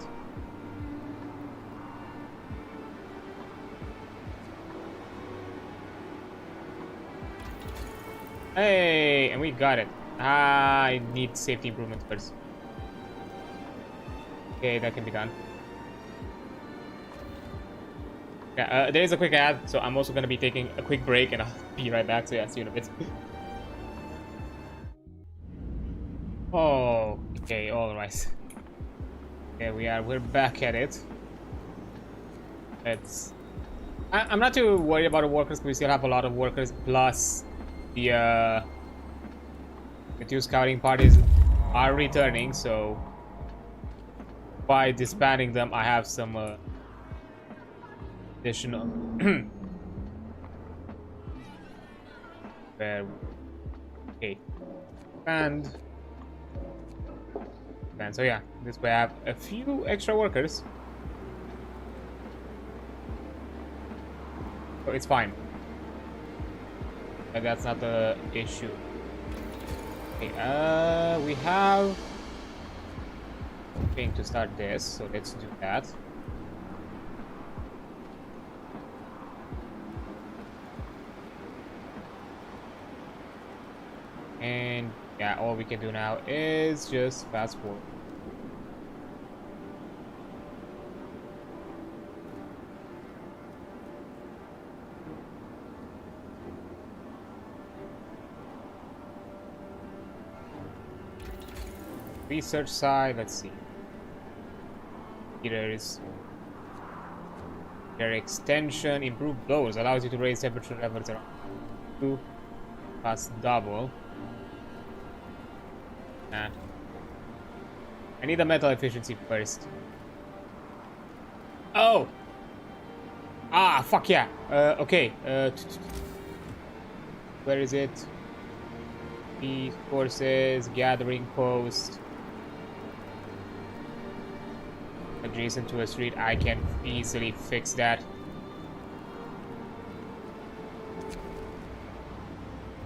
Speaker 1: Hey, and we got it. I need safety improvements first. Okay, that can be done. Yeah, there is a quick ad, so I'm also going to be taking a quick break, and I'll be right back. So yeah, see you in a bit. Oh, okay, all right. There we are. We're back at it. I'm not too worried about the workers, because we still have a lot of workers. Plus, the two scouting parties are returning. So by disbanding them, I have some additional. Where? Okay, and so yeah, this way I have a few extra workers. So it's fine. But that's not the issue. Okay, we have thing to start this, so let's do that. And yeah, all we can do now is just fast forward. Research side, let's see. Here is their extension, improved blows, allows you to raise temperature levels around 2 plus double. I need the metal efficiency first. Oh! Ah, fuck yeah! Okay. Where is it? The forces, gathering post. Adjacent to a street, I can easily fix that.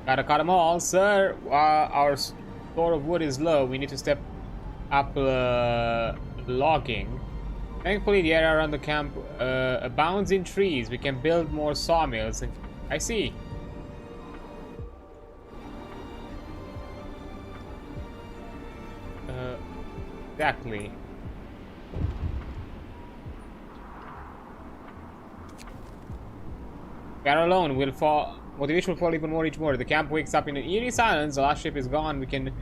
Speaker 1: Gotta cut them all, sir. Our store of wood is low. We need to step up logging. Thankfully, the area around the camp abounds in trees. We can build more sawmills. I see. Exactly. We are alone. We'll fall. Motivation will fall even more each morning. The camp wakes up in an eerie silence. The last ship is gone. We can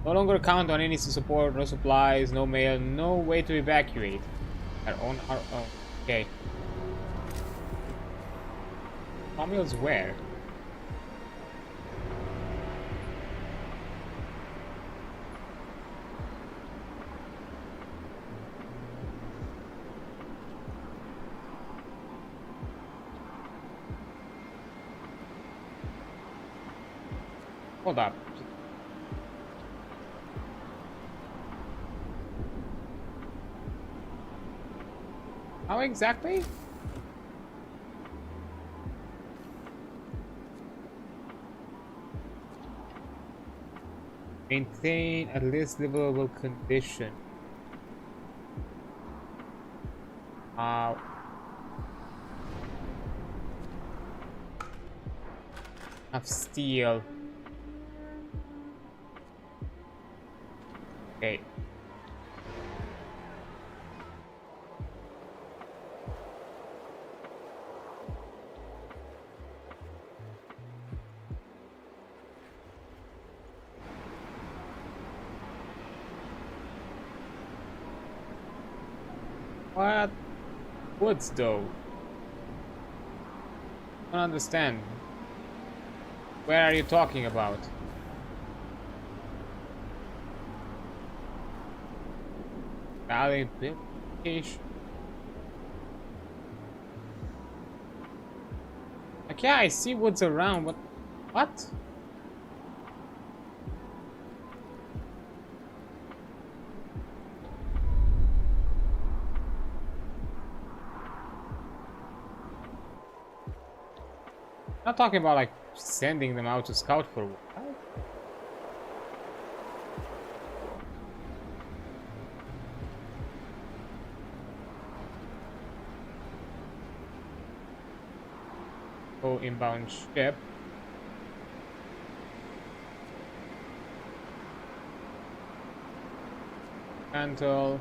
Speaker 1: no longer count on any support. No supplies. No mail. No way to evacuate. Our own. Okay. Sawmills where? Hold up. How exactly? Maintain at least livable condition. Of steel. Okay. What? Woods though? I don't understand. Where are you talking about? Valid verification. Like, yeah, I see woods around, but what? I'm not talking about like sending them out to scout for wood. Inbound ship. Cancel.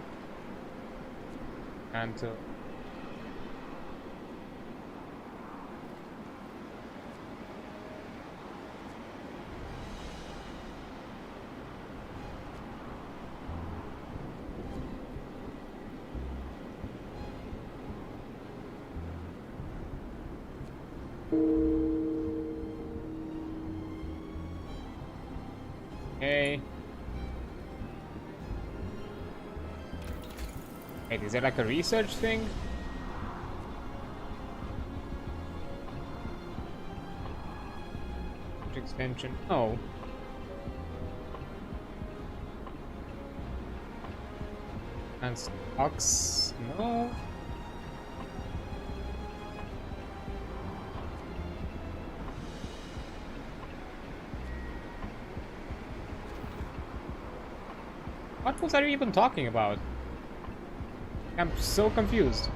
Speaker 1: Okay. Wait, is there like a research thing? Extension. Oh. And stocks. No. What was I even talking about? I'm so confused.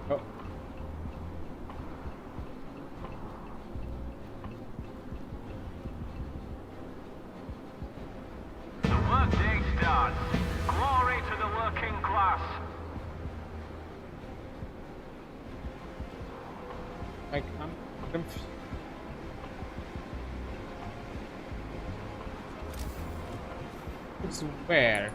Speaker 1: Oh.
Speaker 2: The workday starts. Glory to the working class.
Speaker 1: Like, I'm confused. It's where?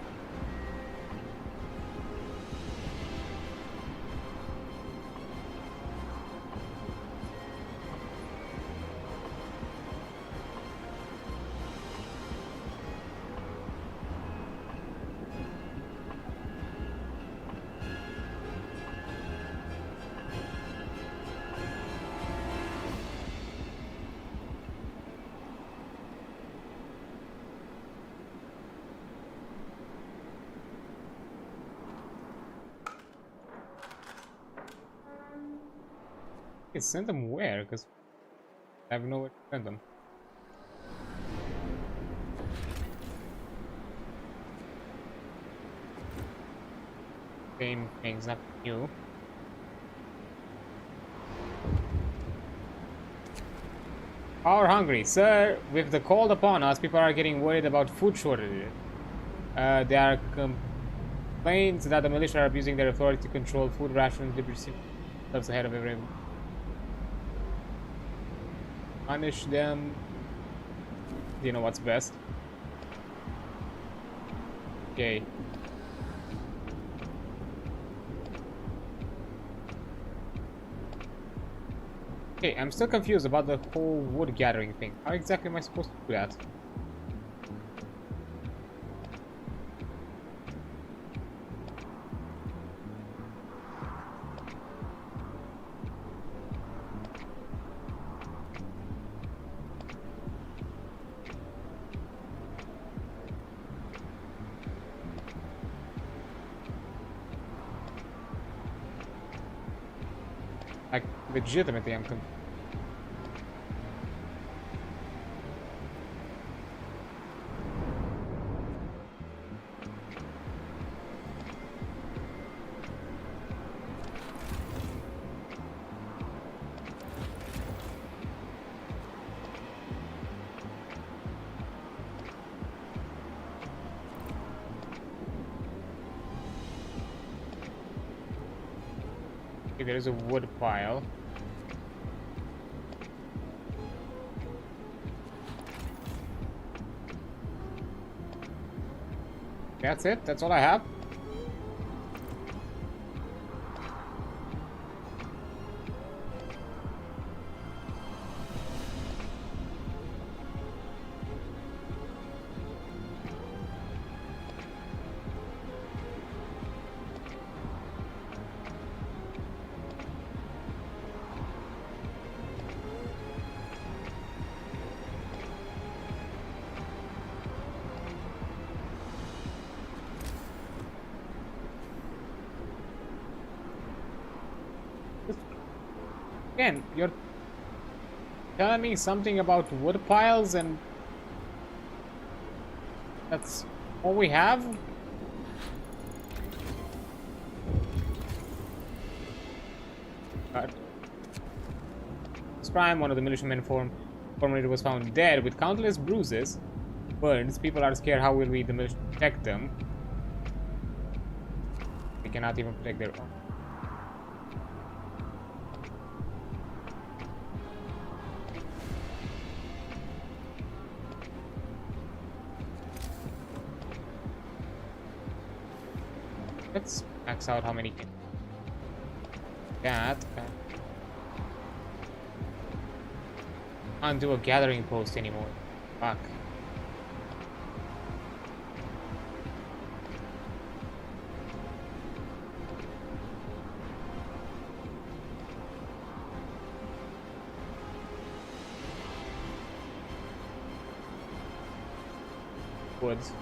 Speaker 1: Okay, send them where? Because I have nowhere to send them. Same things, not new. Power hungry. Sir, with the cold upon us, people are getting worried about food shortages. There are complaints that the militia are abusing their authority to control food rations, themselves ahead of everyone. Punish them. You know what's best. Okay. Okay, I'm still confused about the whole wood gathering thing. How exactly am I supposed to do that? Like, legitimately, I'm confused. Okay, there is a wood pile. That's it? That's all I have? Again, you're telling me something about wood piles and that's all we have? God. crime. One of the militiamen formerly was found dead with countless bruises, burns. People are scared. How will we, the militia, protect them? They cannot even protect their own. Let's max out how many can. That. Can't do a gathering post anymore. Fuck. Woods.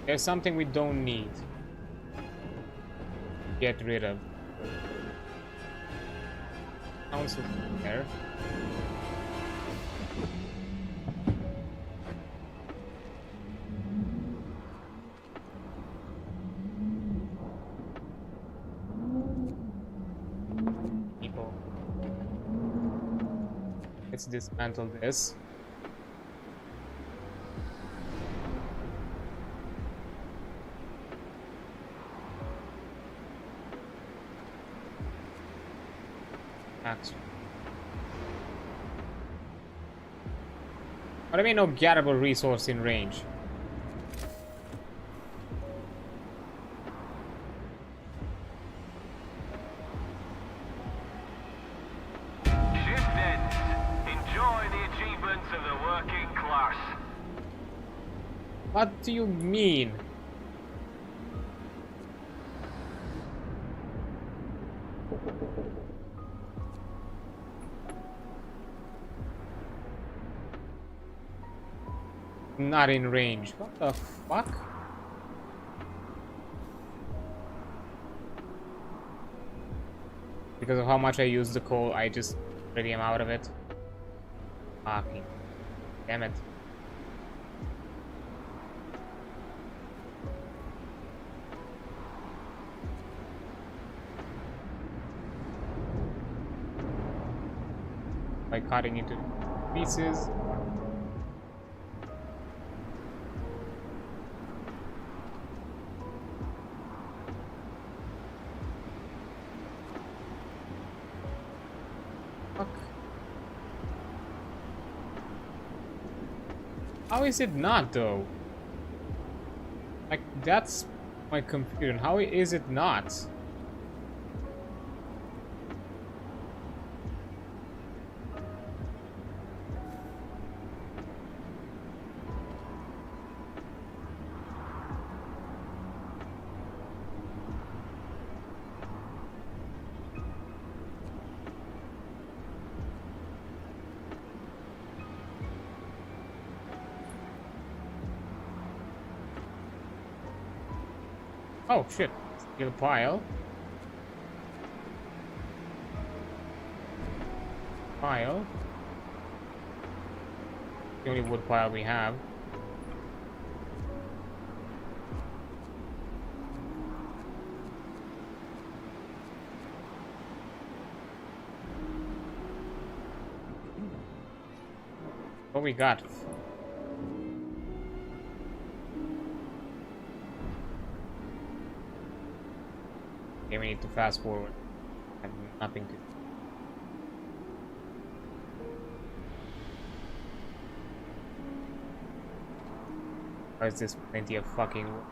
Speaker 1: There's something we don't need. Get rid of. Council there. People. Let's dismantle this. What do I mean no gettable resource in range?
Speaker 2: Shift ends. Enjoy the achievements of the working class.
Speaker 1: What do you mean? Not in range. What the fuck? Because of how much I use the coal, I just already am out of it. Fucking damn it. By cutting into pieces. How is it not though? Like that's my computer. How is it not? Oh shit, steal a pile. Pile. The only wood pile we have. What we got? Okay, we need to fast forward. I have nothing to do. Or is this plenty of fucking work?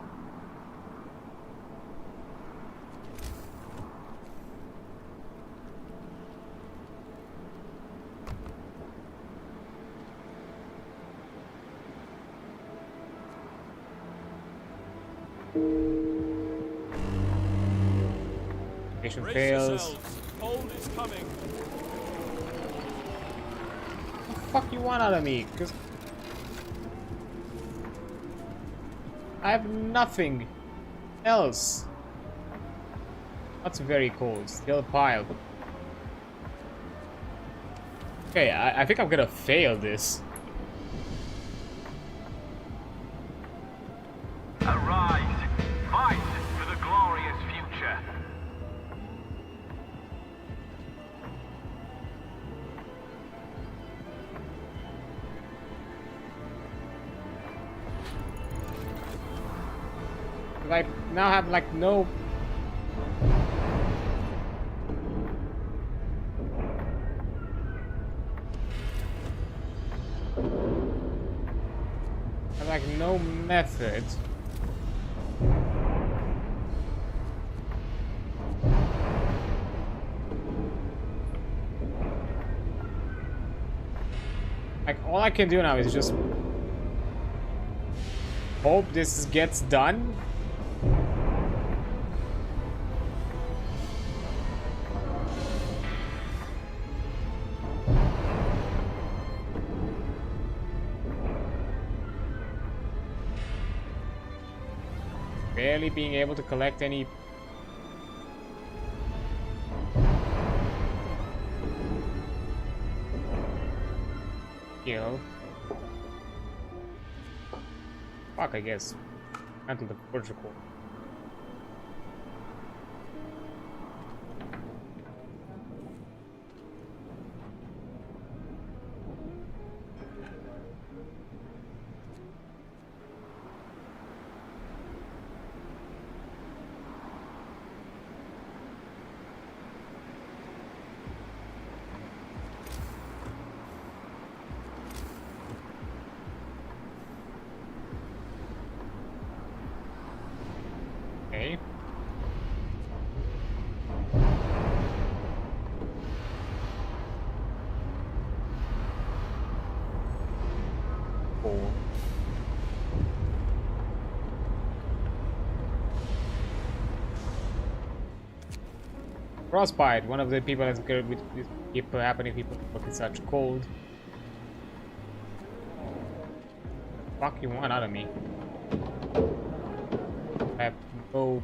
Speaker 1: Mission fails.
Speaker 3: Hold is coming.
Speaker 1: What the fuck you want out of me? Cause I have nothing else. That's very cold. Still a pile. Okay, I think I'm gonna fail this.
Speaker 2: Arise. Fight for the glorious future.
Speaker 1: I now have like no. I have like no method. Like all I can do now is just hope this gets done. Barely being able to collect any. Skill. Fuck, I guess. Until the vertical. Okay. Cool. Frostbite, one of the people that's good with people happening people fucking such cold. Fuck you want out of me? I have no.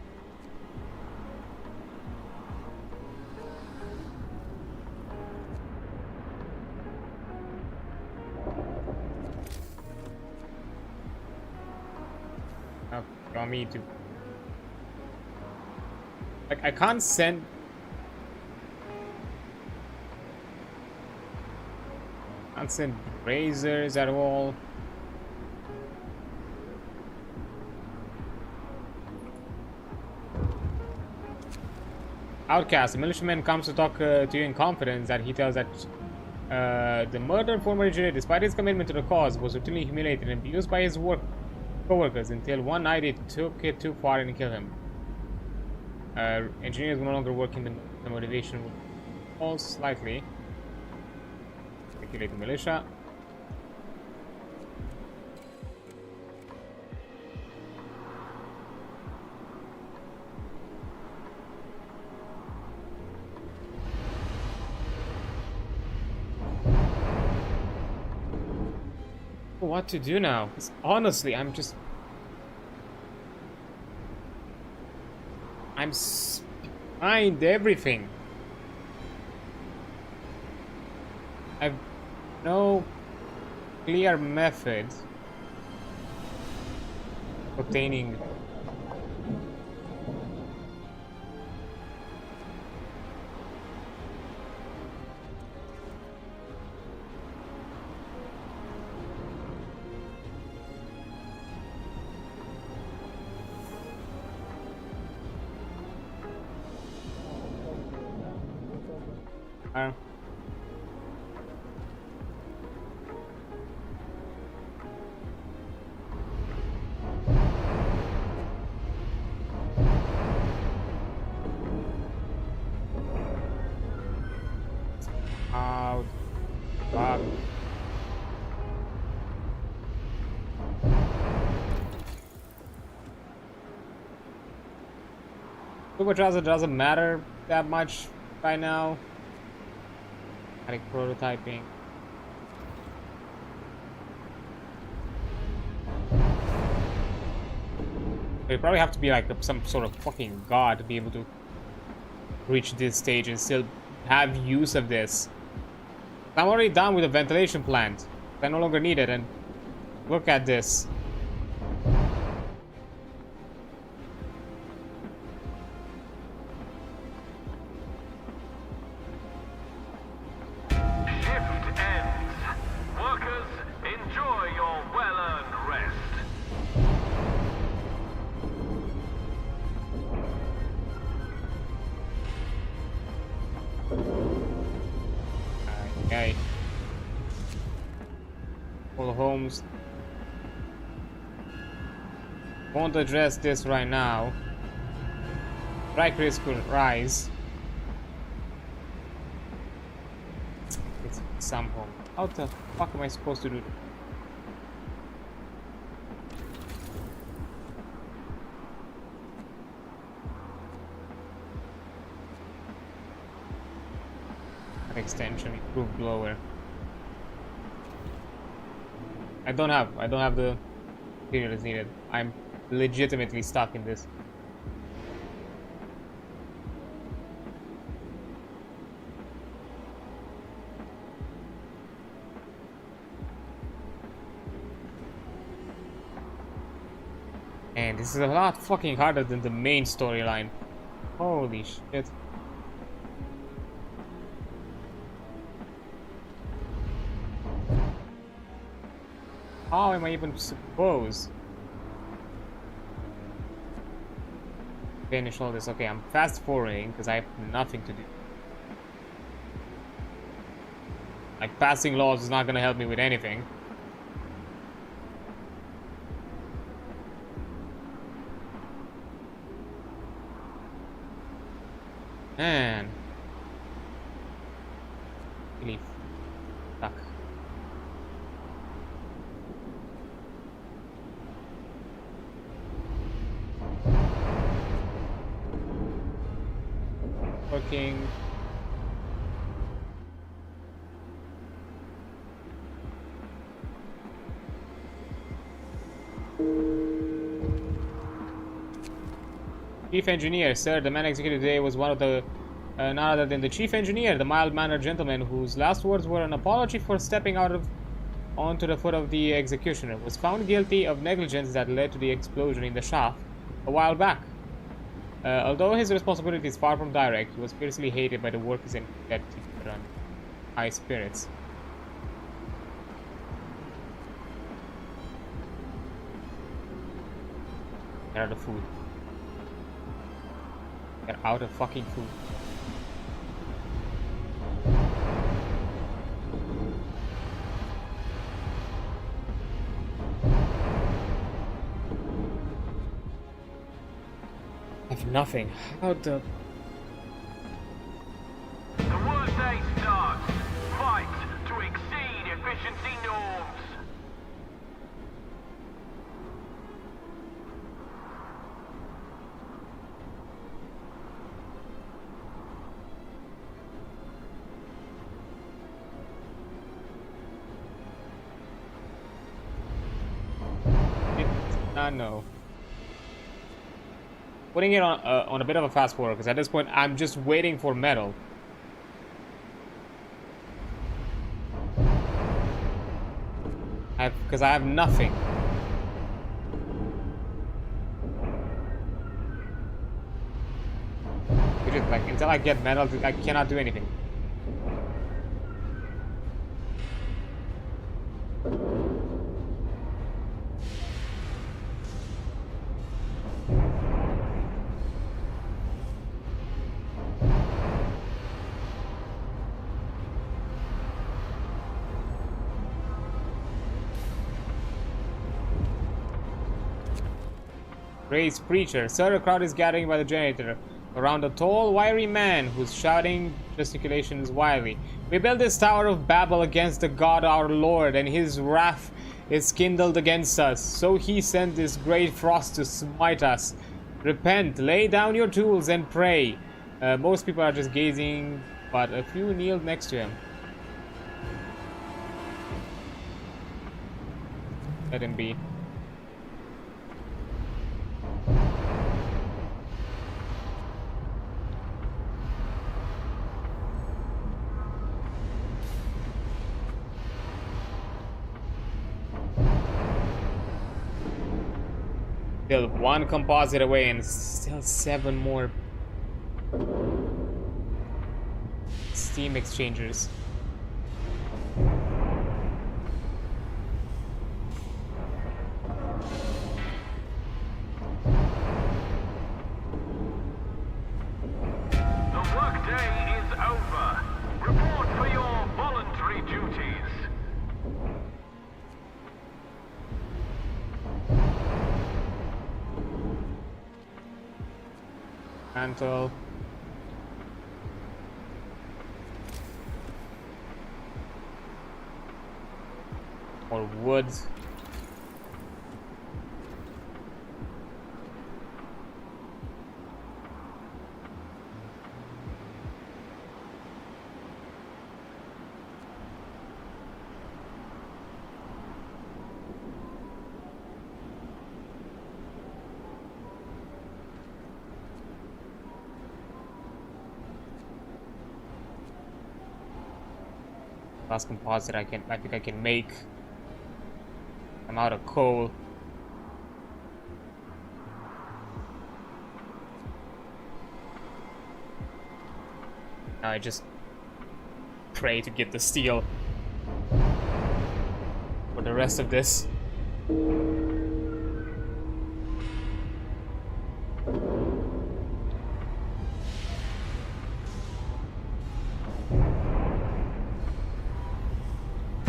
Speaker 1: You want me to? Like I can't send. Can't send razors at all. Outcast, the militiaman comes to talk to you in confidence that he tells that the murdered former engineer, despite his commitment to the cause, was routinely humiliated and abused by his co-workers until one night it took it too far and killed him. Engineers will no longer work in the motivation will fall slightly. Speculate the militia. What to do now? 'Cause honestly, I'm behind everything. I've no clear method obtaining. Supercharger doesn't matter that much by now. Like prototyping. You probably have to be like some sort of fucking god to be able to reach this stage and still have use of this. I'm already done with the ventilation plant. I no longer need it, and look at this.
Speaker 2: Shift ends. Workers, enjoy your well-earned rest.
Speaker 1: All homes. Won't address this right now. Strike risk will rise. It's some home. How the fuck am I supposed to do this? Extension, improved blower. I don't have the materials needed. I'm legitimately stuck in this. And this is a lot fucking harder than the main storyline. Holy shit. How am I even supposed to finish all this? Okay, I'm fast forwarding because I have nothing to do. Like, passing laws is not gonna help me with anything. Man. Really stuck. Working. Chief Engineer, sir, the man executed today was one of the none other than the Chief Engineer, the mild-mannered gentleman whose last words were an apology for stepping onto the foot of the executioner, was found guilty of negligence that led to the explosion in the shaft a while back. Although his responsibility is far from direct, he was fiercely hated by the workers and that on high spirits. Get out of food. Get out of fucking food. I have nothing. How the...
Speaker 2: The workday starts. Fight to exceed efficiency norms.
Speaker 1: No. Putting it on a bit of a fast forward, because at this point I'm just waiting for metal. Because I have nothing. Like, until I get metal, I cannot do anything. Raised preacher. Sir, a crowd is gathering by the generator around a tall, wiry man whose shouting gesticulation is wily. We built this Tower of Babel against the God our Lord, and his wrath is kindled against us. So he sent this great frost to smite us. Repent, lay down your tools, and pray. Most people are just gazing, but a few kneeled next to him. Let him be. Still one composite away and still 7 more steam exchangers.
Speaker 2: The workday is over. Report for your voluntary duties.
Speaker 1: Mantle. Or wood. Last composite I think I can make. I'm out of coal. Now I just pray to get the steel for the rest of this.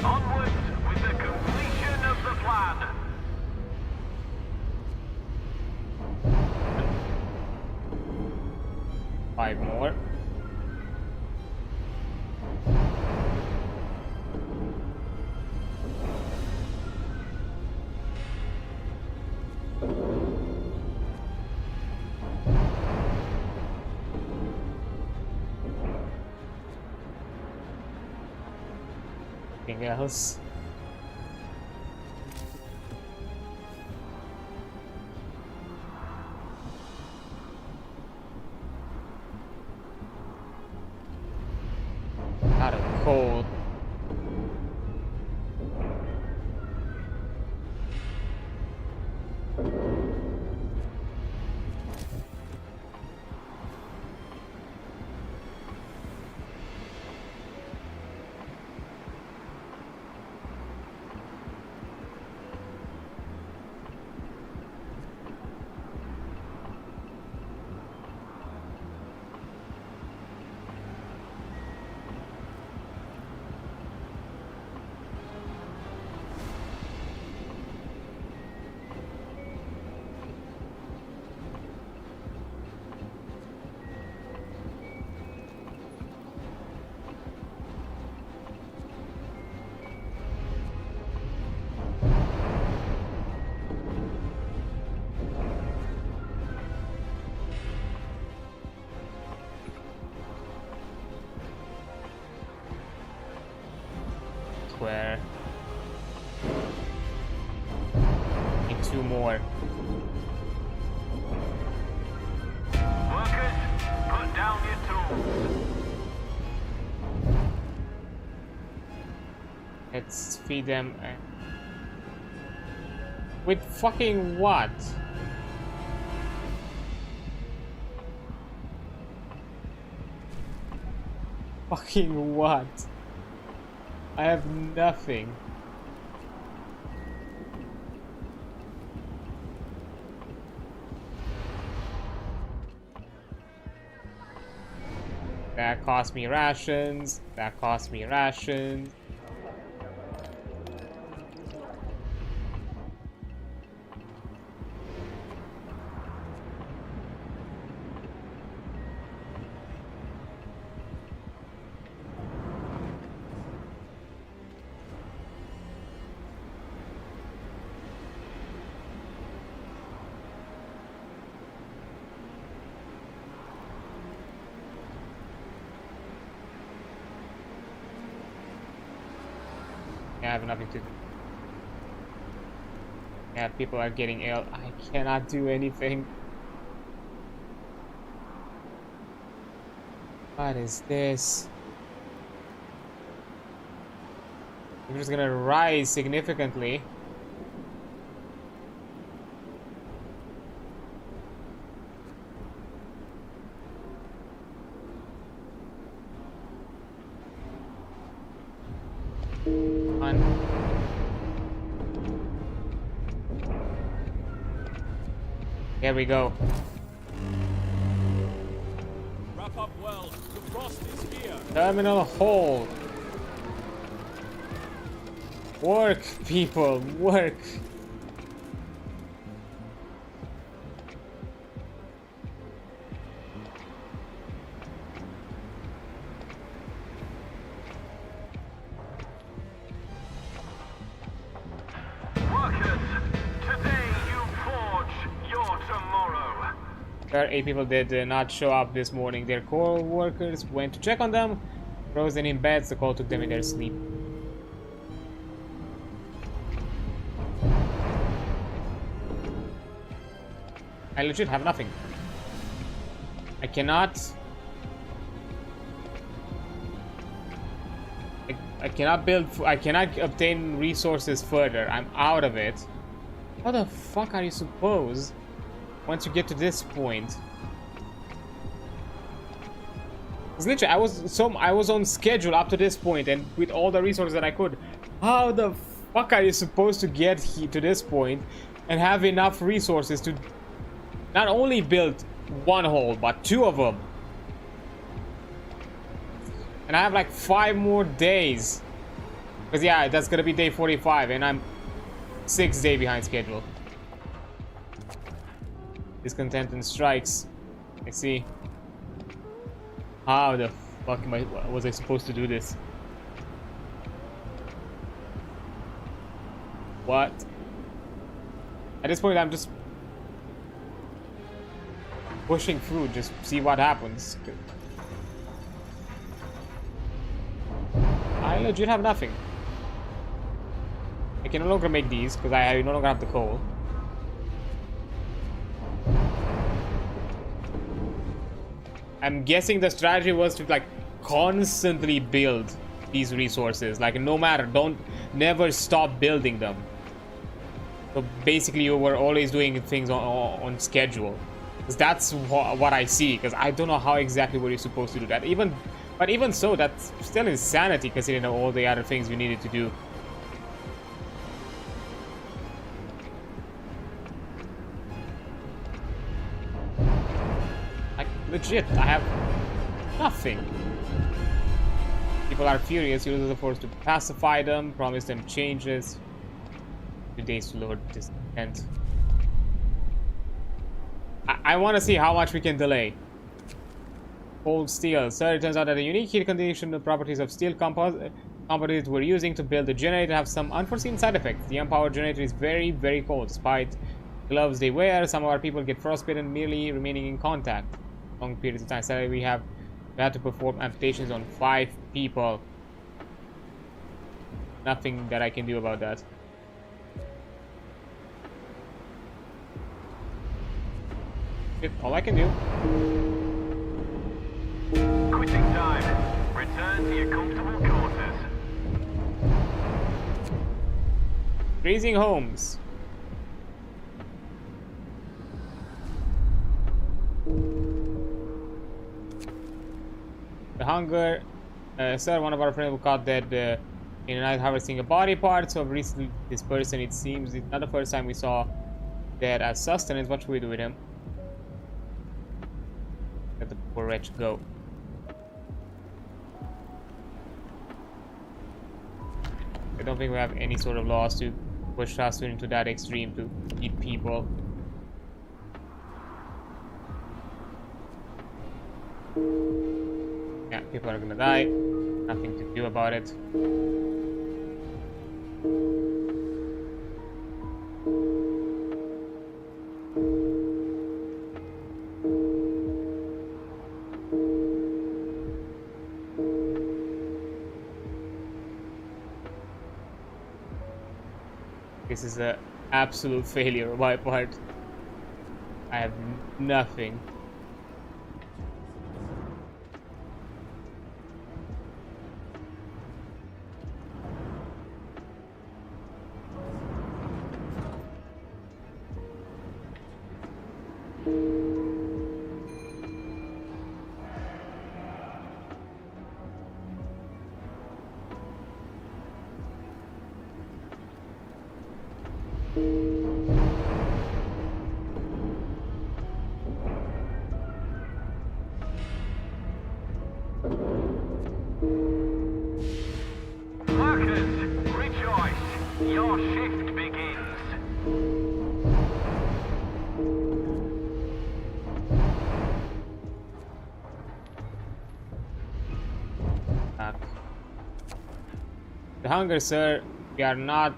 Speaker 2: Onwards with the completion of the plan.
Speaker 1: 5 more. Anything else? Out of coal. Square. Need 2 more.
Speaker 2: Workers, put down your tools.
Speaker 1: Let's feed them. With fucking what? Fucking what? I have nothing. That cost me rations. That cost me rations. I have nothing to do. Yeah, people are getting ill. I cannot do anything. What is this? We're just gonna rise significantly. Here we go.
Speaker 3: Wrap up well. The frost is here.
Speaker 1: Terminal hold. Work, people, work. Sir, 8 people did not show up this morning. Their co-workers went to check on them, frozen in beds. The call took them in their sleep. I legit have nothing. I cannot... I cannot build... I cannot obtain resources further. I'm out of it. How the fuck are you supposed... once you get to this point? It's literally... I was on schedule up to this point and with all the resources that I could. How the fuck are you supposed to get to this point and have enough resources to not only build one hole, but 2 of them? And I have like 5 more days. Because yeah, that's gonna be day 45 and I'm 6 days behind schedule. Discontent and strikes. I see. How the fuck was I supposed to do this? What? At this point I'm just pushing through, just see what happens. I legit have nothing. I can no longer make these because I no longer have the coal. I'm guessing the strategy was to like constantly build these resources, like no matter, never stop building them. So basically you were always doing things on schedule. Because that's what I see, because I don't know how exactly what you're supposed to do that. But even so, that's still insanity considering all the other things we needed to do. Like, legit, I have nothing. People are furious, users are forced to pacify them, promise them changes. 2 days to lower discontent. I want to see how much we can delay. Cold steel. Sir, it turns out that the unique heat condition the properties of steel composites we're using to build the generator have some unforeseen side effects. The unpowered generator is very, very cold. Despite gloves they wear, some of our people get frostbitten merely remaining in contact long periods of time. Sadly, we had to perform amputations on 5 people. Nothing that I can do about that. All I can do.
Speaker 2: Quitting time. Return to your comfortable quarters.
Speaker 1: Raising homes. The hunger. Sir, one of our friends who caught dead in a night harvesting a body part. So recently, this person, it seems, it's not the first time we saw dead as sustenance. What should we do with him? Let the poor wretch go. I don't think we have any sort of laws to push us into that extreme to eat people. Yeah, people are gonna die. Nothing to do about it. This is an absolute failure on my part. I have nothing.
Speaker 2: Workers, rejoice! Your shift begins.
Speaker 1: The hunger, sir. We are not.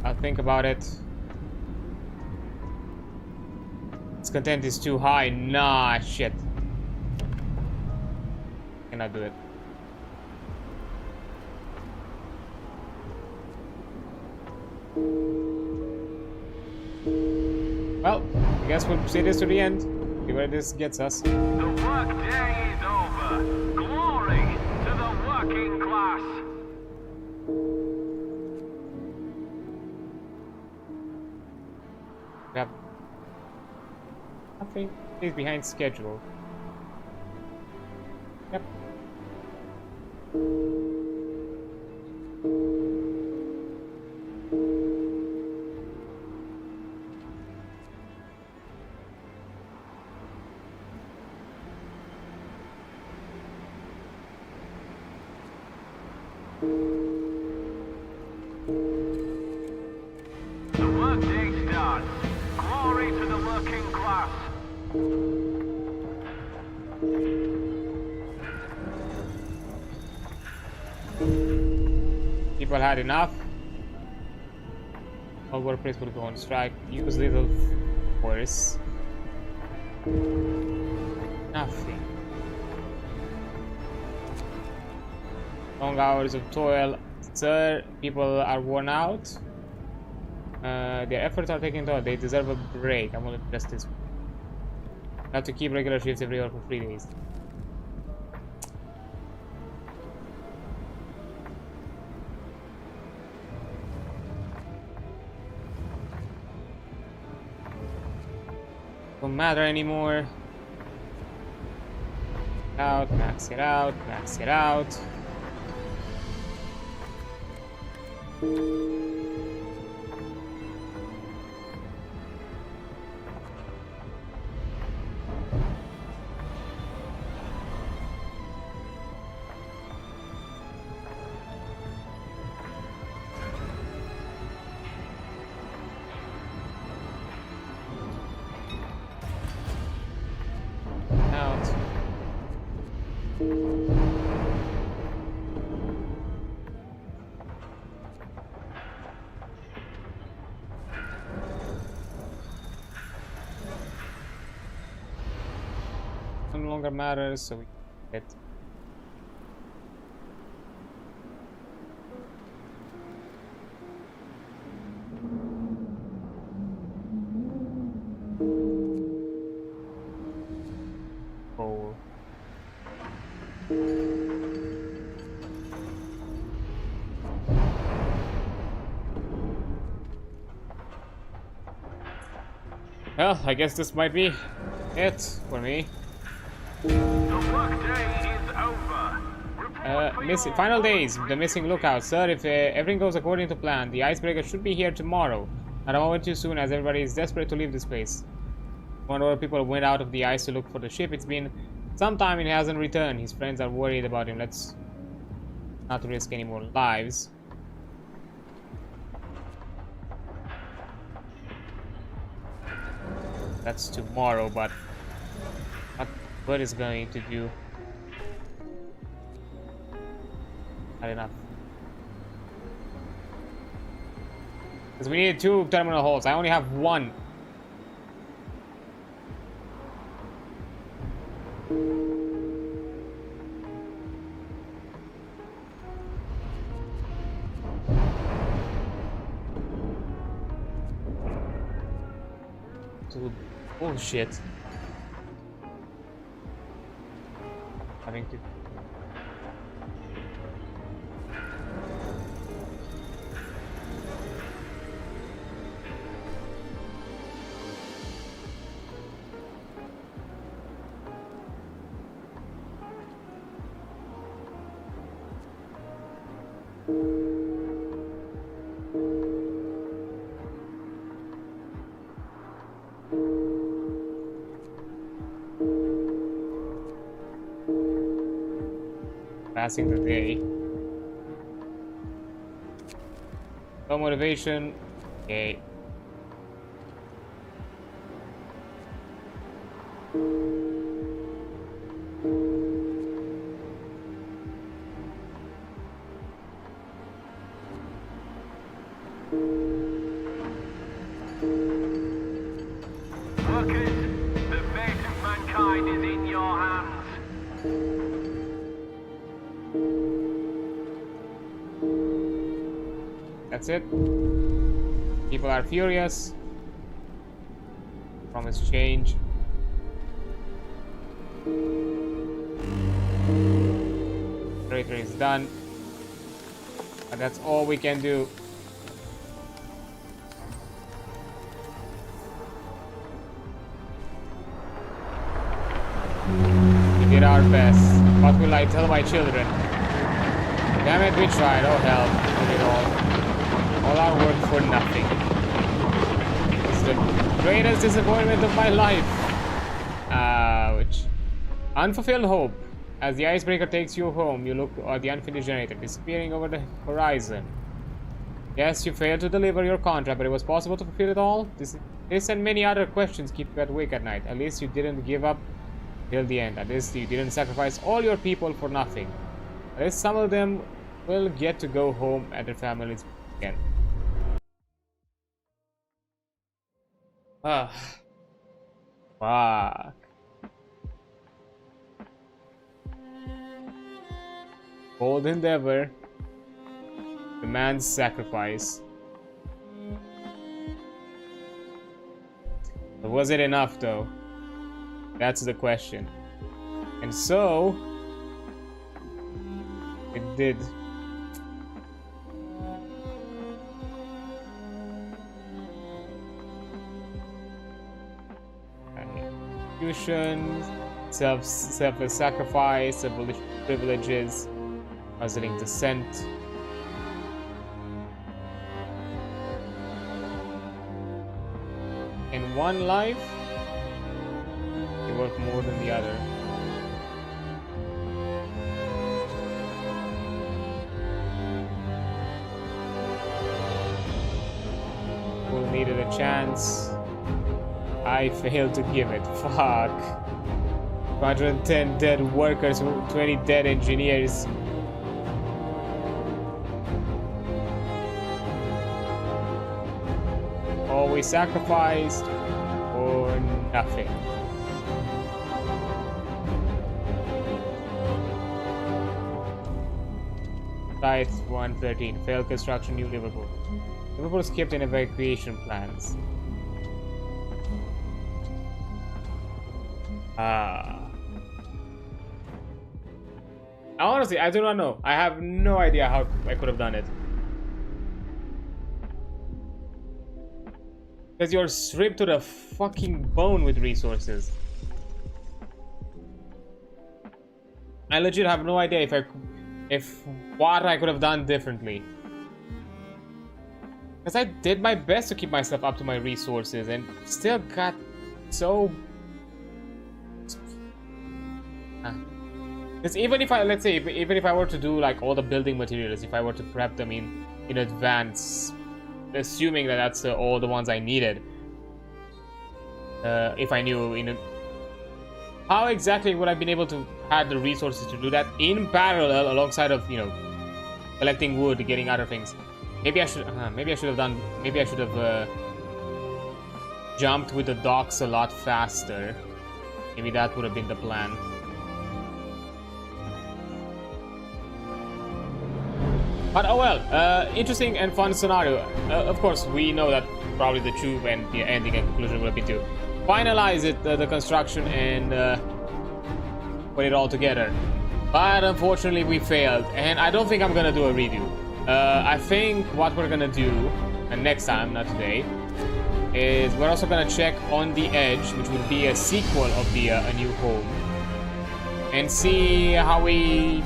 Speaker 1: I'll think about it. Discontent is too high. Nah, shit. Cannot do it. Well, I guess we'll see this to the end. See where this gets us.
Speaker 2: The work day is over. Glory to the working class.
Speaker 1: Yep. Nothing is behind schedule. Yep.
Speaker 2: The work day starts. Glory to the working class.
Speaker 1: People had enough. All workplace will go on strike. Use little force. Nothing. Long hours of toil. Sir, people are worn out. Their efforts are taking toll. They deserve a break. I'm gonna press this. Have to keep regular shifts every hour for 3 days. Don't matter anymore. Out, max it out, max it out. Out. No longer matters, so we get coal. Well, I guess this might be it for me.
Speaker 2: The work day is over. Report for your
Speaker 1: Final days,
Speaker 2: work.
Speaker 1: the missing lookout. Sir, if everything goes according to plan, the icebreaker should be here tomorrow. Not a moment too soon, as everybody is desperate to leave this place. One or people went out of the ice to look for the ship. It's been some time and he hasn't returned. His friends are worried about him. Let's not risk any more lives. That's tomorrow, but what is going to do? Not enough. Because we need 2 terminal holes. I only have 1. Bullshit. Having to. Passing the day. No motivation. Okay.
Speaker 2: Workers,
Speaker 1: That's it. People are furious. Promise change. Generator is done. But that's all we can do. We did our best. What will I tell my children? Damn it, we tried. Oh hell. We did all our work for nothing. It's the greatest disappointment of my life. Ouch. Unfulfilled hope. As the icebreaker takes you home, you look at the unfinished generator disappearing over the horizon. Yes, you failed to deliver your contract, but it was possible to fulfill it all? This and many other questions keep you awake at night. At least you didn't give up till the end. At least you didn't sacrifice all your people for nothing. At least some of them will get to go home at their families again. Ah. Fuck. Bold endeavor demands sacrifice. But was it enough though? That's the question. And so it did. Execution, self-sacrifice, abolition of privileges, puzzling descent. In one life, you work more than the other. Who needed a chance? I failed to give it. Fuck. 110 dead workers, 20 dead engineers. All we sacrificed for nothing. Site 113. Failed construction, New Liverpool. Liverpool skipped in evacuation plans. Honestly, I do not know. I have no idea how I could have done it. Because you're stripped to the fucking bone with resources. I legit have no idea if what I could have done differently. Because I did my best to keep myself up to my resources and still got so... Because even if I, let's say, even if I were to do like all the building materials, if I were to prep them in advance, assuming that that's all the ones I needed, if I knew how exactly would I been able to have the resources to do that in parallel alongside of, you know, collecting wood, getting other things. Maybe I should have jumped with the docks a lot faster. Maybe that would have been the plan. But oh well, interesting and fun scenario. Of course, we know that probably the tube and the ending and conclusion will be to finalize it, the construction, and put it all together. But unfortunately, we failed, and I don't think I'm gonna do a redo. I think what we're gonna do, and next time, not today, is we're also gonna check On the Edge, which would be a sequel of the A New Home, and see how we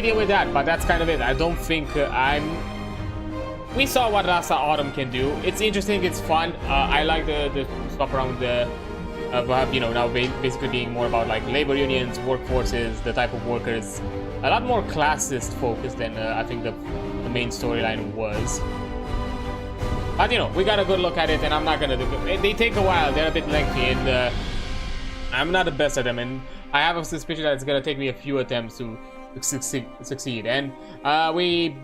Speaker 1: deal with that. But that's kind of it. I don't think we saw what Rasa Autumn can do. It's interesting, it's fun. I like the stuff around the you know, now basically being more about like labor unions, workforces, the type of workers, a lot more classist focused than I think the main storyline was. But you know, we got a good look at it, and I'm not gonna do it. They take a while, they're a bit lengthy, and I'm not the best at them, and I have a suspicion that it's gonna take me a few attempts to succeed. And we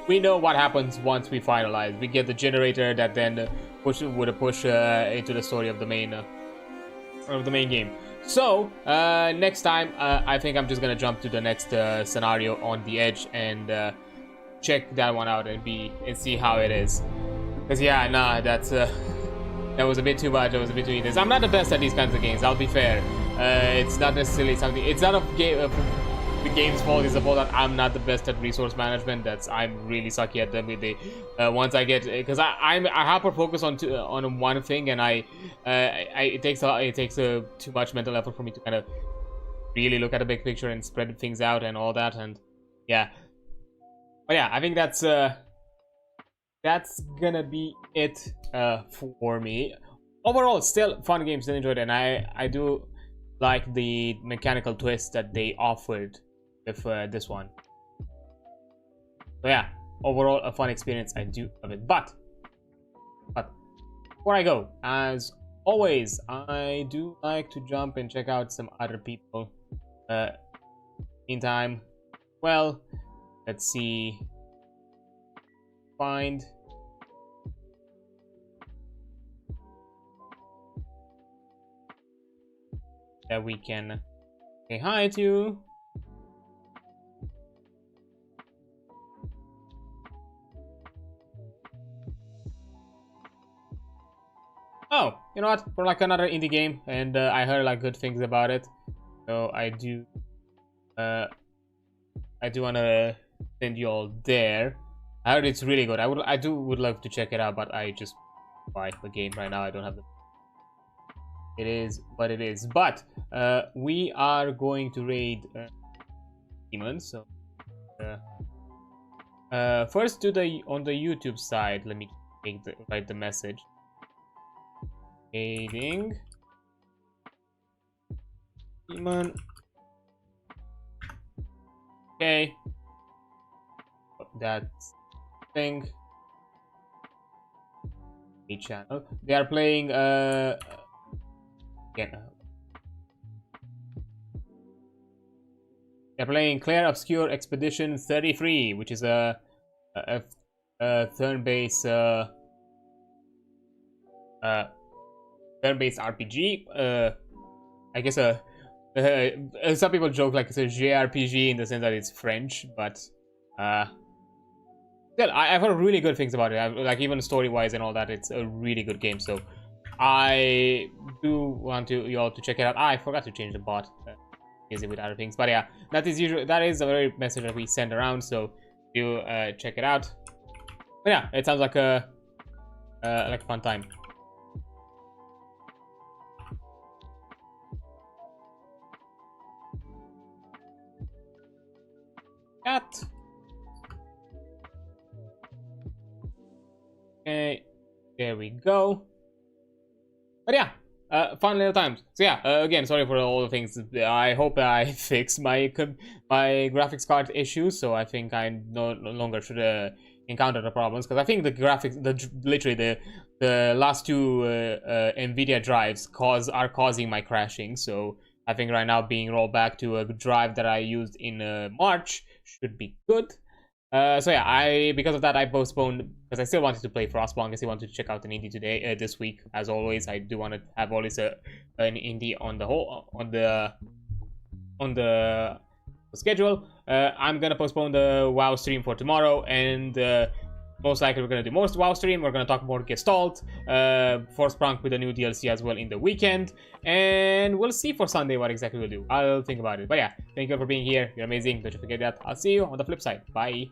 Speaker 1: know what happens once we finalize. We get the generator that then push into the story of the main game. So next time, I think I'm just gonna jump to the next scenario On the Edge and check that one out and see how it is. Because yeah, nah, that was a bit too much. That was a bit too easy. I'm not the best at these kinds of games. I'll be fair. It's not necessarily something. It's not the game's fault. It's the fault that I'm not the best at resource management. I'm really sucky at them. Once I get, because I hyper focus on one thing, and it takes too much mental effort for me to kind of really look at the big picture and spread things out and all that. And yeah, but yeah, I think that's gonna be it for me. Overall, still fun game, still enjoyed it, and I do like the mechanical twist that they offered with this one. So yeah, overall a fun experience. I do love it. But before I go, as always, I do like to jump and check out some other people. Meantime, well, let's see. Find that we can say hi to. Oh, you know what? For like another indie game, and I heard like good things about it, so I do wanna send you all there. I heard it's really good. I would love to check it out, but I just buy the game right now. I don't have the. It is what it is. But we are going to raid demons. So first on the YouTube side. Let me write the message. Raiding demon. Okay. That's thing. A channel. They are playing again. They're playing Claire Obscure Expedition 33, which is a turn-based RPG. I guess some people joke like it's a JRPG in the sense that it's French, but still, I've heard really good things about it. Like even story-wise and all that, it's a really good game. So I do want you all to check it out. I forgot to change the bot. Easy with other things, but yeah, that is a very message that we send around. So do check it out. But yeah, it sounds like a fun time. Cat. Okay, there we go. But yeah, fun little times. So yeah, again, sorry for all the things. I hope I fix my graphics card issues, so I think I no longer should encounter the problems, because I think the graphics, literally the last two NVIDIA drives are causing my crashing. So I think right now being rolled back to a drive that I used in March should be good. So yeah, because of that I postponed, because I still wanted to play Frostpunk. I still wanted to check out an indie today, this week. As always, I do want to have always an indie on the schedule. I'm gonna postpone the WoW stream for tomorrow, and most likely we're gonna do more WoW stream. We're gonna talk more Gestalt, Frostpunk with a new DLC as well in the weekend, and we'll see for Sunday what exactly we'll do. I'll think about it. But yeah, thank you for being here. You're amazing. Don't you forget that. I'll see you on the flip side. Bye.